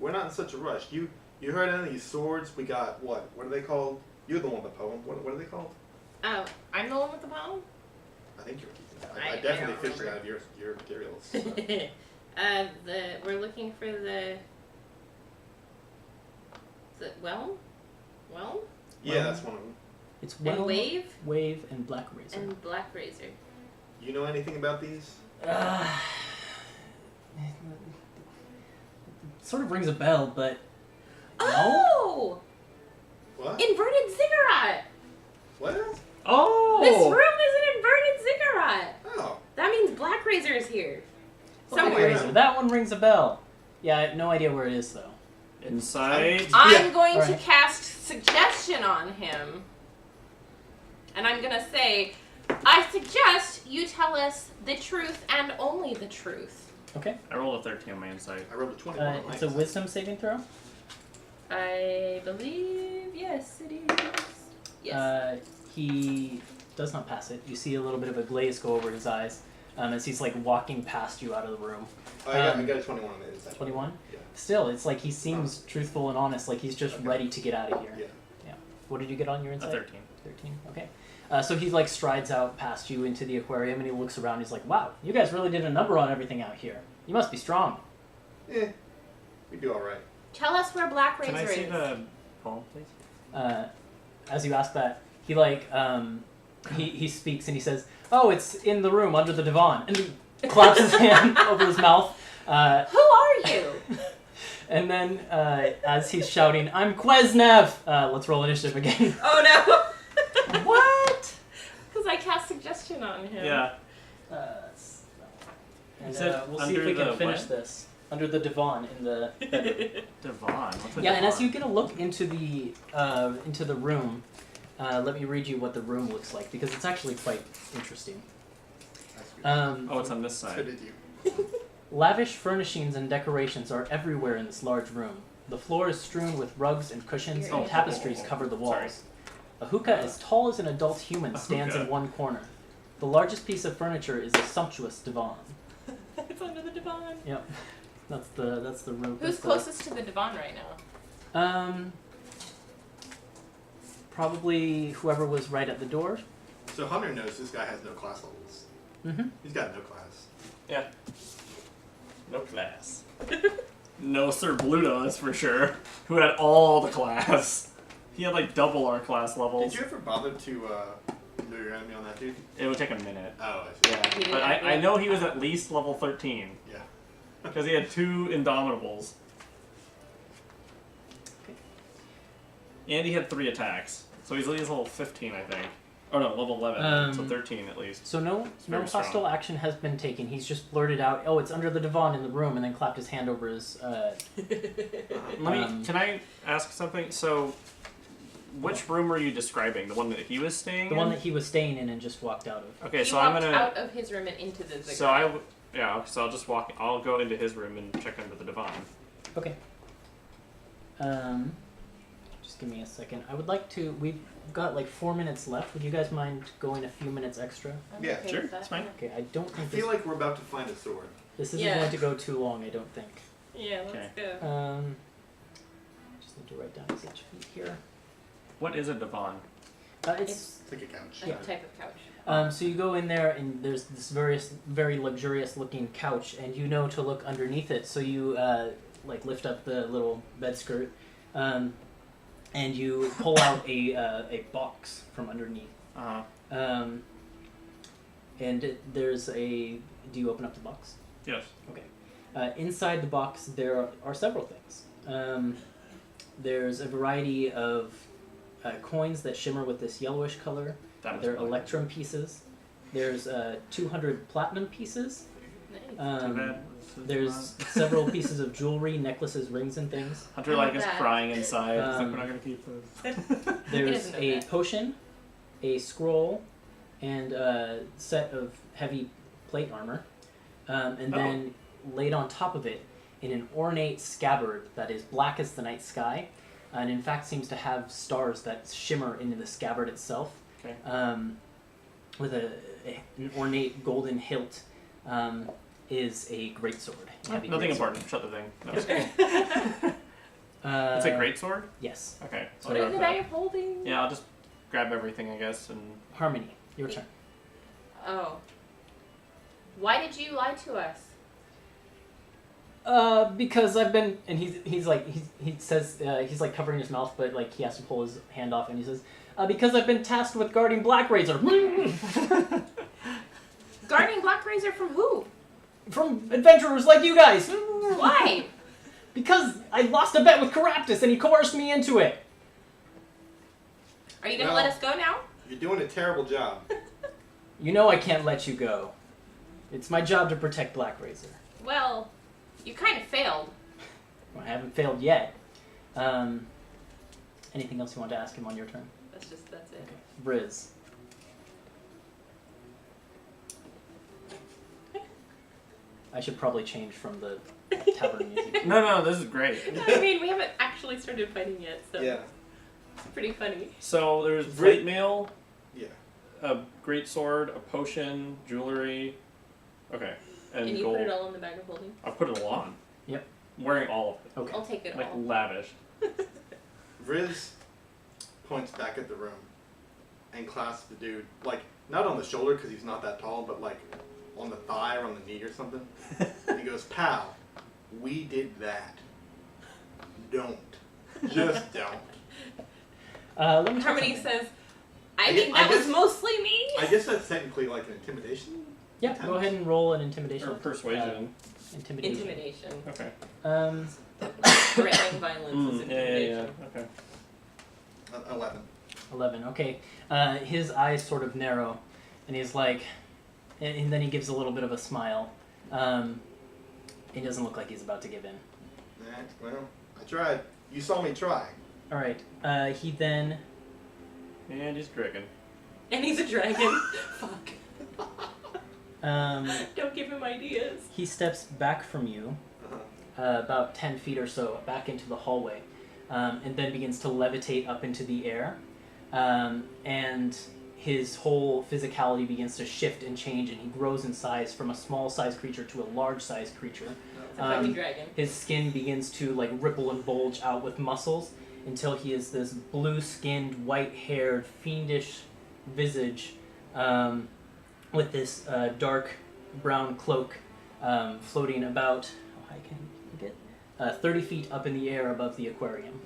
We're not in such a rush. You heard any of these swords? We got what? What are they called? You're the one with the poem. What are they called? Oh, I'm the one with the poem? I think you're keeping that. I I definitely don't fished it remember. out of your materials. So. We're looking for the Whelm? Whelm? Yeah, that's one of them. It's And Whelm, Wave? Wave, and Black Razor. And Black Razor. You know anything about these? Sort of rings a bell, but Oh! What? Inverted ziggurat! What? Oh! This room is an inverted ziggurat! Oh. That means Black Razor is here. Black Somewhere. Razor. That one rings a bell. Yeah, I have no idea where it is though. Inside. I'm going to Alright. cast suggestion on him. And I'm going to say, I suggest you tell us the truth and only the truth. Okay. I rolled a 13 on my insight. I rolled a 21 on my It's a side. wisdom saving throw. I believe, yes, it is. Yes. He does not pass it. You see a little bit of a glaze go over his eyes as he's like walking past you out of the room. I got a 21 on the inside. 21? Yeah. Still, it's like he seems truthful and honest, like he's just Okay. ready to get out of here. Yeah. What did you get on your A insight? 13. 13, okay. So he like strides out past you into the aquarium, and he looks around. He's like, "Wow, you guys really did a number on everything out here. You must be strong." We do all right. Tell us where Black Razor Can I see is. the poem, please? As you ask that, he like he speaks and he says, "Oh, it's in the room under the divan," and he claps his hand over his mouth. Who are you? And then as he's shouting, "I'm Quesnev!" Let's roll initiative again. Oh no! What? Because I cast suggestion on him. Yeah. And, said we'll see if under we can the finish what? this. Under the divan in the bedroom. Devon. What's a Yeah, and as Devon? you get a look into the room, let me read you what the room looks like, because it's actually quite interesting. That's good. Oh, it's on this So side. did you. Lavish furnishings and decorations are everywhere in this large room. The floor is strewn with rugs and cushions, and tapestries cover the walls. A hookah as tall as an adult human A stands in hookah. one corner. The largest piece of furniture is a sumptuous divan. It's under the divan. Yep, that's the room. Who's closest to the divan right now? Probably whoever was right at the door. So Hunter knows this guy has no class levels. Mm-hmm. He's got no class. Yeah. No class. No Sir Bluto, that's for sure. Who had all the class. He had like double our class levels. Did you ever bother to know your enemy on that dude? It would take a minute. Oh, I see. Yeah. Yeah, But I yeah. know he was at least level 13. Yeah. Because he had 2 Indomitables. And he had 3 attacks. So he's at least level 15, I think. Oh no, level 11. So Um, 13 at least. So no very strong. hostile action has been taken. He's just blurted out, "Oh, it's under the divan in the room," and then clapped his hand over his. Can I ask something? So, which room were you describing? The one that he was staying The in? one that he was staying in and just walked out of. Okay, He so I'm walked gonna. out of his room and into the ziggurat. So I'll just walk. I'll go into his room and check under the divan. Okay. Just give me a second. I would like to. We've got like 4 minutes left. Would you guys mind going a few minutes extra? I'm Yeah, okay sure, with that. that's fine. Okay, I don't I think feel like we're about to find a sword. this isn't Yeah. going to go too long. I don't think. Yeah, let's Okay. go. Just need to write down his HP here. What is a divan? It's It's like a couch. A Yeah. type of couch. so you go in there and there's this very luxurious looking couch, and you know to look underneath it. So you like lift up the little bed skirt, and you pull out a box from underneath. And there's a. Do you open up the box? Yes. Inside the box, there are several things. There's a variety of coins that shimmer with this yellowish color. That They're was electrum pieces. There's 200 platinum pieces. Nice. Too bad. There's several pieces of jewelry, necklaces, rings, and things. Hunter I like love is that. crying inside. He's like, Um, we're not gonna keep this. There's doesn't know a that. potion, a scroll, and a set of heavy plate armor. And then laid on top of it in an ornate scabbard that is black as the night sky, and in fact seems to have stars that shimmer into the scabbard itself. Okay. With an ornate golden hilt, is a greatsword. Nothing greatsword. important. Shut the thing. No. Uh, It's a great sword. Yes. Okay. So I'll Put it grab in the that. bag of holding. Yeah, I'll just grab everything, I guess, and Harmony, your turn. Oh. Why did you lie to us? Because I've been, and he says he's like covering his mouth, but like he has to pull his hand off, and he says, because I've been tasked with guarding Black Razor. Guarding Black Razor from who? From adventurers like you guys. Why? Because I lost a bet with Caraptus, and he coerced me into it. Are you gonna No. let us go now? You're doing a terrible job. You know I can't let you go. It's my job to protect Black Razor. Well, you kind of failed. I haven't failed yet. Anything else you want to ask him on your turn? That's it. Okay. Vriz. I should probably change from the tavern music. no, this is great. I mean, we haven't actually started fighting yet, so Yeah. it's pretty funny. So there's plate mail, Yeah. a great sword, a potion, jewelry. Okay, and Can you gold. put it all in the bag of holding? I'll put it all on. Yep. I'm wearing all of it, Okay. I'll take it like all. lavish. Vriz points back at the room and clasps the dude, like, not on the shoulder because he's not that tall, but like on the thigh or on the knee or something. And he goes, "Pal, we did that. Don't. Just don't." Let me try Harmony something. says, I I mean, guess- that was mostly me. I guess that's technically like an intimidation. Yeah, go ahead and roll an intimidation. Or persuasion. Intimidation. Intimidation. Okay. Threatening violence is intimidation. Okay. 11. 11. Okay. His eyes sort of narrow, and he's like, and then he gives a little bit of a smile. He doesn't look like he's about to give in. Well, I tried. You saw me try. All right. He then. And he's dragon. And he's a dragon. Fuck. Don't give him ideas. He steps back from you, about 10 feet or so, back into the hallway, and then begins to levitate up into the air. And his whole physicality begins to shift and change, and he grows in size from a small-sized creature to a large-sized creature. It's a fucking dragon. His skin begins to like ripple and bulge out with muscles until he is this blue-skinned, white-haired, fiendish visage with this dark brown cloak floating about, how high can he get? 30 feet up in the air above the aquarium.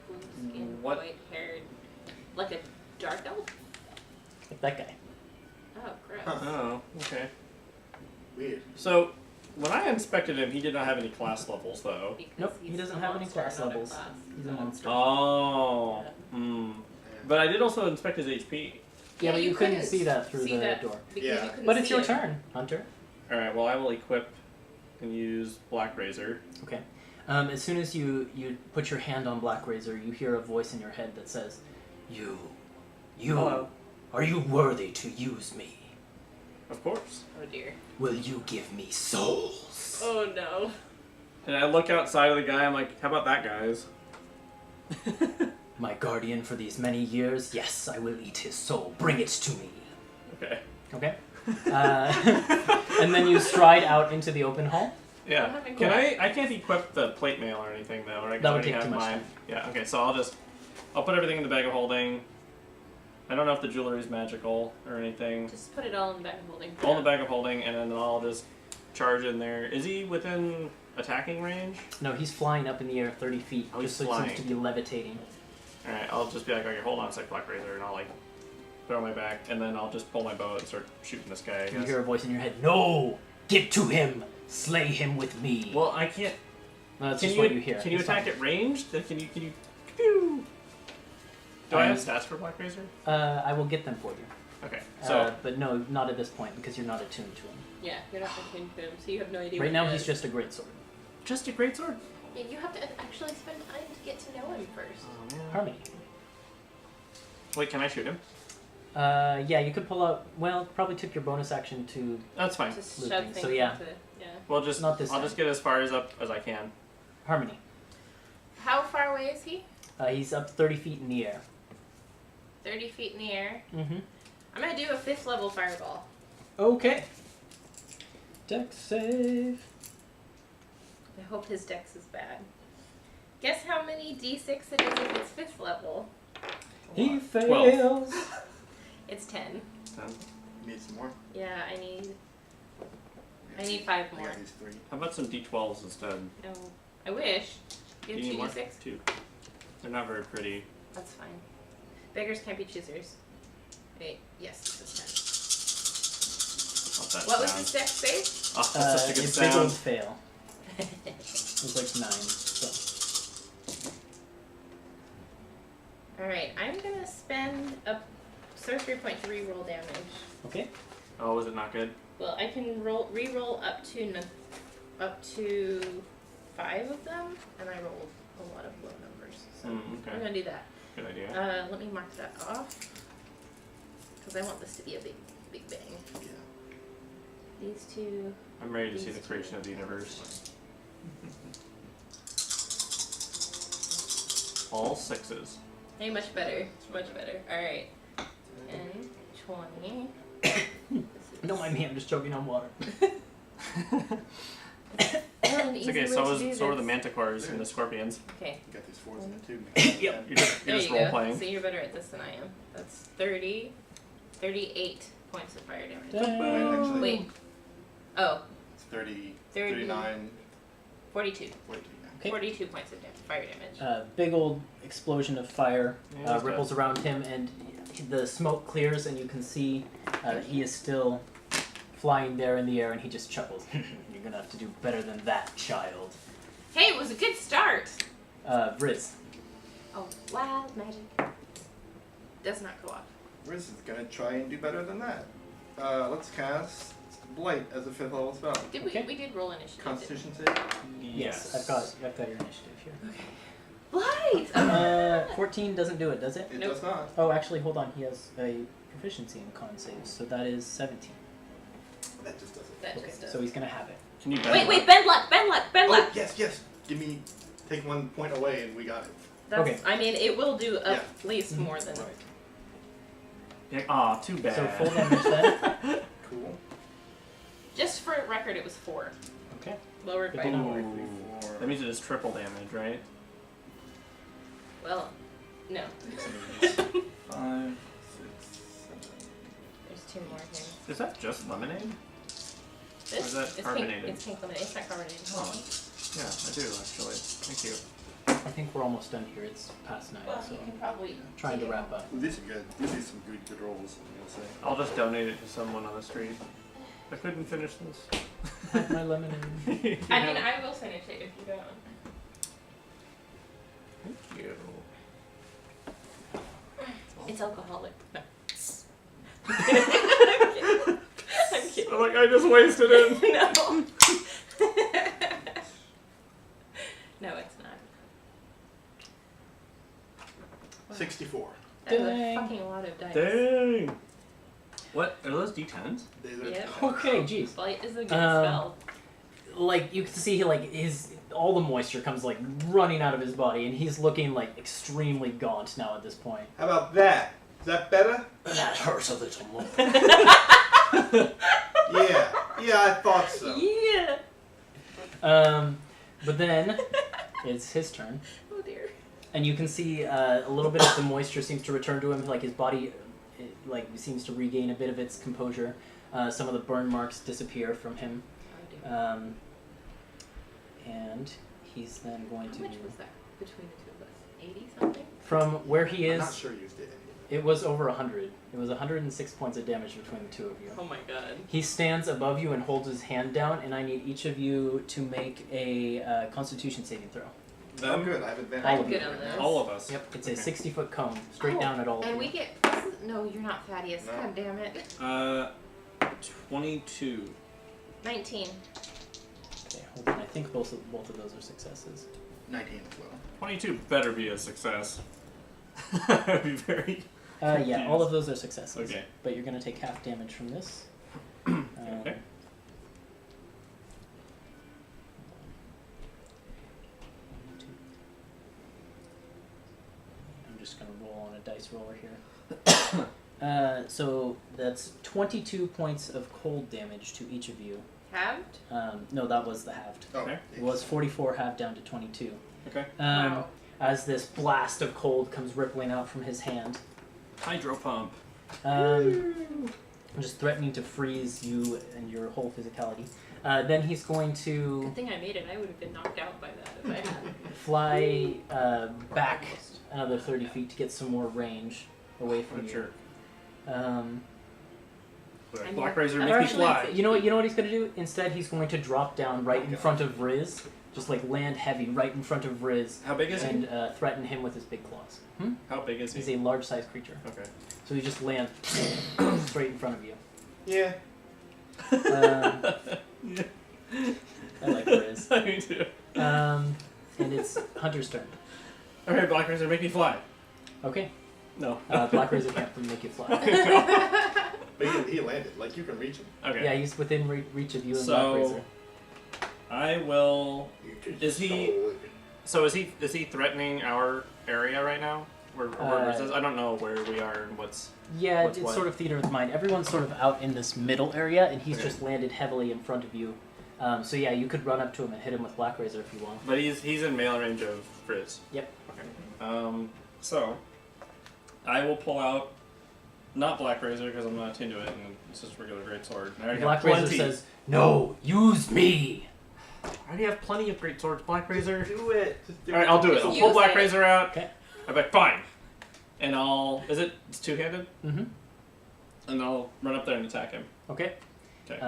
Blue skin, What? white haired. Like a dark elf? Like that guy. Oh, gross. Oh, okay. Weird. So, when I inspected him, he did not have any class levels, though. Because Nope, he he's doesn't a have any monster, class not a levels. class. He's a monster. Oh. Hmm. But I did also inspect his HP. Yeah, but you couldn't see that through see the that door. because Yeah. you couldn't But it's see your him. turn, Hunter. Alright, well, I will equip and use Black Razor. Okay. As soon as you put your hand on Black Razor, you hear a voice in your head that says, You, Hello. are you worthy to use me? Of course. Oh dear. Will you give me souls? Oh no. And I look outside of the guy, I'm like, how about that, guys? My guardian for these many years, yes, I will eat his soul. Bring it to me. Okay. Okay. And then you stride out into the open hall. Yeah. I'm having Can cool. I can't equip the plate mail or anything though, right? 'Cause That I would already take have too much mine. time. Yeah, okay, so I'll put everything in the bag of holding. I don't know if the jewelry is magical or anything. Just put it all in the bag of holding. All in the bag of holding, and then I'll just charge in there. Is he within attacking range? No, he's flying up in the air 30 feet. Oh, he's just so he flying. seems to be levitating. Alright, I'll just be like, okay, hold on a sec, Black Razor, and I'll like throw my back, and then I'll just pull my bow and start shooting this guy, I You guess. hear a voice in your head, No! Get to him! Slay him with me! Well, I can't. No, that's Can just you what you hear. can you It's attack fine. at ranged? Can you? Pew! Do I have stats for Black Razor? I will get them for you. Okay, so But no, not at this point, because you're not attuned to him. Yeah, you're not attuned to him, so you have no idea. Right what now, he he's does. just a great sword. just a great sword. Yeah, you have to actually spend time to get to know him first. Oh, man. Harmony. Wait, can I shoot him? Yeah, you could pull out. Well, probably took your bonus action to. That's fine. Just Looping, shove so things yeah. into yeah. Well, just Not this I'll time. just get as far as up as I can. Harmony. How far away is he? He's up 30 feet in the air. 30 feet in the air. Mm-hmm. I'm gonna do a 5th level fireball. Okay. Dex save. I hope his dex is bad. Guess how many d6 it is if it's 5th level? He 12. fails. It's 10. Need some more? Yeah, I need 5 I more. got these 3. How about some d12s instead? No. I wish. You Do you need more? have 2d6? 2. They're not very pretty. That's fine. Beggars can't be choosers. Wait, yes, this Not that is 10. What was sound. his dex save? Oh, that's such a good Big old sound. fail. It was like 9. So. Alright, I'm gonna spend a sorcery point to reroll damage. Okay. Oh, was it not good? Well, I can reroll up to 5 of them, and I rolled a lot of low numbers. So Mm, I'm okay. gonna do that. Good idea. Let me mark that off, because I want this to be a big bang. Yeah. These two. I'm ready to see these the two. creation of the universe. All 6s. Hey, much better. Much better. Alright. 10, 20. Don't mind me, I'm just choking on water. It's okay, so are the manticores and the scorpions. Okay. You got these 4s in it too. Yep. You're just There you role go. playing. So you're better at this than I am. That's 38 points of fire damage. Actually, Wait. Oh, it's 30, 30. 39, 42. 42. Okay. 42 points of fire damage. Big old explosion of fire Yeah, he's ripples around him, and the smoke clears, and you can see he is still flying there in the air, and he just chuckles. You're gonna have to do better than that, child. Hey, it was a good start! Vriz. Oh, wild magic. Does not go off. Riz is gonna try and do better than that. Let's cast Blight as a 5th level spell. Did Okay. we did roll initiative. Constitution save? Yes, I've got your initiative here. Blight! 14 doesn't do it, does it? It Nope. does not. Oh, actually, hold on. He has a proficiency in con saves, so that is 17. That just doesn't. That Okay, just does. so he's gonna have it. Can you Wait, bend luck, bend luck, bend Oh, luck! yes, yes. Take 1 point away and we got it. That's, Okay. I mean, it will do Yeah. at least more than. Right. Yeah, aw, too bad. So full damage then. Cool. Just for record, it was 4. Okay. Lowered by Good to know. number. Ooh. That means it is triple damage, right? Well, no. 5, 6, 7. There's 2 more here. Is that just lemonade? This Or is that it's carbonated? pink. It's pink lemonade. It's not carbonated. Oh, yeah, I do actually. Thank you. I think we're almost done here. It's past 9, Well, so you can probably trying to take it. wrap up. Ooh, these are good. These are some good rolls, I'm gonna say. I'll just donate it to someone on the street. I couldn't finish this. Have my lemonade. I mean, I will finish it if you don't. Thank you. It's alcoholic. No. I'm kidding. I'm kidding. Like I just wasted it. No. No, it's not. Wow. 64. That was a Dang. fucking lot of dice. Dang. What are those D10s? These are Yep. Okay, jeez. Blight is a good spell. Like you can see, like all the moisture comes like running out of his body, and he's looking like extremely gaunt now at this point. How about that? Is that better? That hurts a little more. Yeah. Yeah, I thought so. Yeah. But then it's his turn, Oh dear. and you can see a little bit of the moisture seems to return to him. Like his body, seems to regain a bit of its composure. Some of the burn marks disappear from him. Oh dear. And he's then going How to... much was that between the two of us? 80 something? From where he I'm not is, sure you did any of it was over 100. It was 106 points of damage between the two of you. Oh my god. He stands above you and holds his hand down, and I need each of you to make a Constitution saving throw. it. Oh, good. I have advantage. All I'm of you good on right this. now. All of us. Yep, it's a Okay. 60-foot cone, straight down at all of And you. we get... No, you're not Thaddeus. No. God damn it. 22. 19. Okay, hold on. I think both of those are successes. 19 as well. 22 better be a success. I'd be very. Yeah, all of those are successes. Okay. But you're going to take half damage from this. Okay. I'm just going to roll on a dice roller here. So that's 22 points of cold damage to each of you. Halved? No, that was the halved. Oh, Okay. It was 44 halved down to 22. Okay. Wow. As this blast of cold comes rippling out from his hand. Hydro pump. Just threatening to freeze you and your whole physicality. Then he's going to Good thing I made it. I would have been knocked out by that if I had. fly back another 30 feet to get some more range away from What a you. jerk. I'm Black here. Razor, I'm make me actually- fly. You know what he's going to do? Instead, he's going to drop down right in front of Vriz. Just like land heavy right in front of Vriz. How big is he? And threaten him with his big claws. How big is he? He's a large-sized creature. Okay. So he just lands straight in front of you. Yeah. Yeah. I like Vriz. Me too. And it's Hunter's turn. Alright, Black Razor, make me fly. Okay. No. Black Razor can't make you fly. But he landed. Like, you can reach him. Okay. Yeah, he's within reach of you and So- Black Razor. I will. You can Is he- So is he threatening our area right now? Where Vriz is? I don't know where we are and what's. Yeah, What's it's what? sort of theater of the mind. Everyone's sort of out in this middle area, and he's Okay. just landed heavily in front of you. So yeah, you could run up to him and hit him with Black Razor if you want. But he's in melee range of Vriz. Yep. Okay. So I will pull out not Black Razor because I'm not into it, and it's just regular greatsword. I already Black have Razor plenty. says, "No, use me." I already have plenty of greatswords. Black Razor. Do it. Just do All right, I'll do it. Just I'll pull use Black it. Razor out. Okay. I'm like, fine. And I'll. It's two-handed? Mm-hmm. And I'll run up there and attack him. Okay. Okay.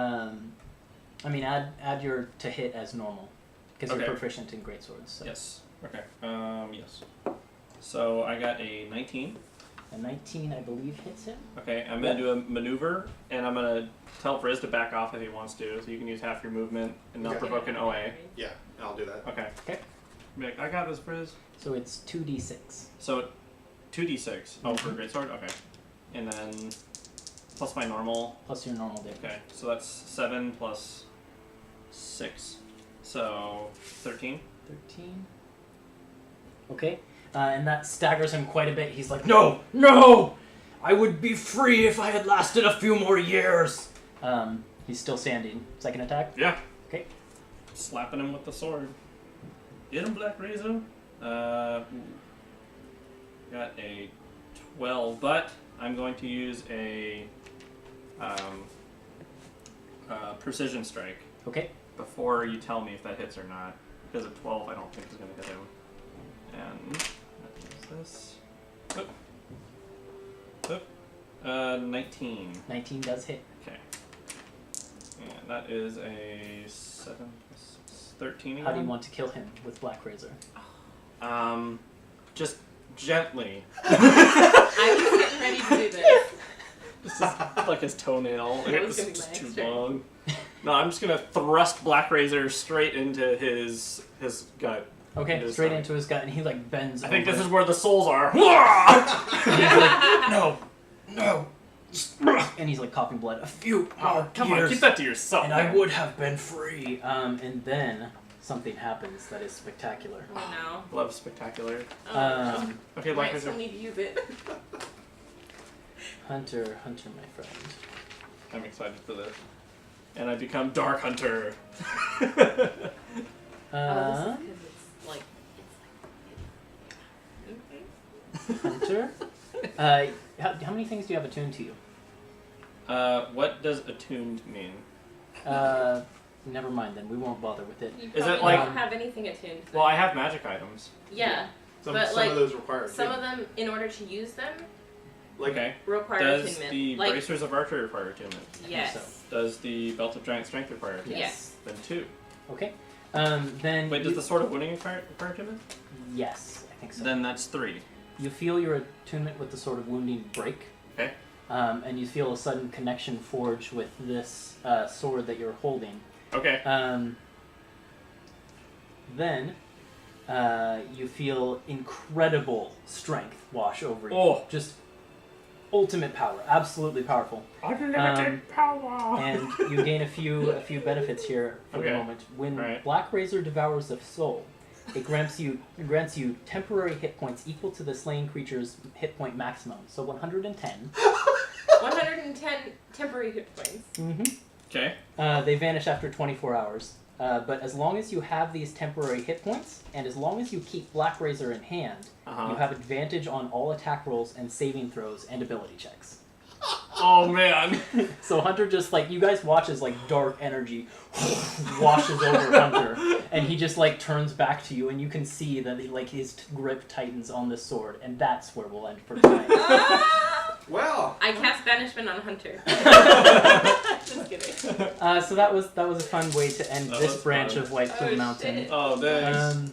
I mean, add your to hit as normal because Okay. you're proficient in greatswords. So. Yes. Okay. Yes. So I got a 19. A 19, I believe, hits him. Okay, I'm gonna do a maneuver, and I'm gonna tell Vriz to back off if he wants to, so you can use half your movement and not Okay. provoke an OA. Yeah, I'll do that. Okay. Okay. Be like, I got this, Vriz. So it's 2d6. So, 2d6. Oh, for a greatsword? Okay. And then, plus my normal. Plus your normal damage. Okay, so that's 7 plus 6. So, 13. 13. Okay. And that staggers him quite a bit. He's like, "No! No! I would be free if I had lasted a few more years!" He's still standing. Second attack? Yeah. Okay. Slapping him with the sword. Get him, Black Razor. Got a 12, but I'm going to use a precision strike Okay. before you tell me if that hits or not. Because a 12 I don't think is going to hit him. And what is this? Oop. Oop. 19. 19 does hit. Okay. And that is a 7 plus 6, 13 again. How do you want to kill him with Black Razor? Just gently. I was getting ready to do this. This is like his toenail. That It was was gonna be my just next too turn. long. No, I'm just gonna thrust Black Razor straight into his gut. Okay, Into his straight stomach. into his gut, and he like bends. I think over. this is where the souls are. And he's like, no, and he's like coughing blood. A few more Come on, years, keep that to yourself. and I man. would have been free. And then something happens that is spectacular. Oh Love spectacular. no. Oh, Um, Okay, I Black might Razor. still need to use it. Hunter, my friend. I'm excited for this. And I become Dark Hunter. Oh, this is Uh, 'cause it's like Hunter. How many things do you have attuned to you? What does attuned mean? Never mind then. We won't bother with it. you Is it probably like- don't have anything attuned. Well, I have magic items. Yeah, Some But, like, of those require some of them, in order to use them, like Okay. require Does attunement. the like Bracers of Archery require attunement? yes, Does the Belt of Giant Strength require attunement? yes. Then 2. Okay. Then Wait, you, does the Sword of Wounding require attunement? yes, I think so. Then that's 3. You feel your attunement with the Sword of Wounding break. Okay. And you feel a sudden connection forge with this sword that you're holding. Okay. Then you feel incredible strength wash over you. Oh. Just ultimate power, absolutely powerful. Unlimited power! And you gain a few benefits here for the Okay. moment. When Alright. Black Razor devours a soul, it grants you temporary hit points equal to the slain creature's hit point maximum. So 110. 110 temporary hit points. Mm-hmm. Okay. They vanish after 24 hours. But as long as you have these temporary hit points, and as long as you keep Black Razor in hand, you have advantage on all attack rolls and saving throws and ability checks. Oh man. So Hunter just like, you guys watch as like dark energy washes over Hunter, and he just like turns back to you, and you can see that like his grip tightens on the sword, and that's where we'll end for tonight. well. I cast banishment on Hunter. Just kidding. So that was a fun way to end That this was branch fun. of White Plume Oh, Mountain. shit. Oh, thanks.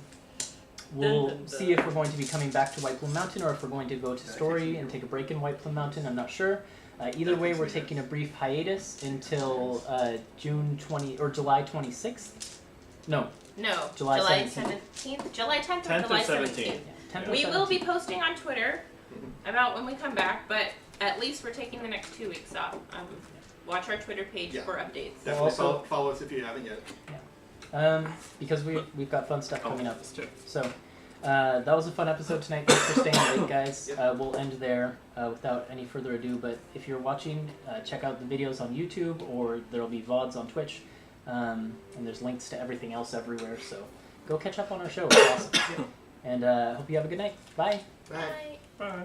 We'll Dun, dun, dun. see if we're going to be coming back to White Plume Mountain or if we're going to go to Story and take a break in White Plume Mountain. I'm not sure. Either way, we're taking a brief hiatus until July 26th. No, No, July July 17th. 17th, July 10th, 10th or July or 17th. 17th. 10th or We will be 17th. posting on Twitter about when we come back, but at least we're taking the next 2 weeks off. Watch our Twitter page Yeah. for updates. Definitely Also- follow us if you haven't yet. Because we've got fun stuff Oh, coming up. this too. So that was a fun episode tonight. Thanks for staying late, guys. We'll end there without any further ado. But if you're watching, check out the videos on YouTube, or there'll be VODs on Twitch. And there's links to everything else everywhere. So go catch up on our show. It's awesome. And hope you have a good night. Bye. Bye. Bye. Bye.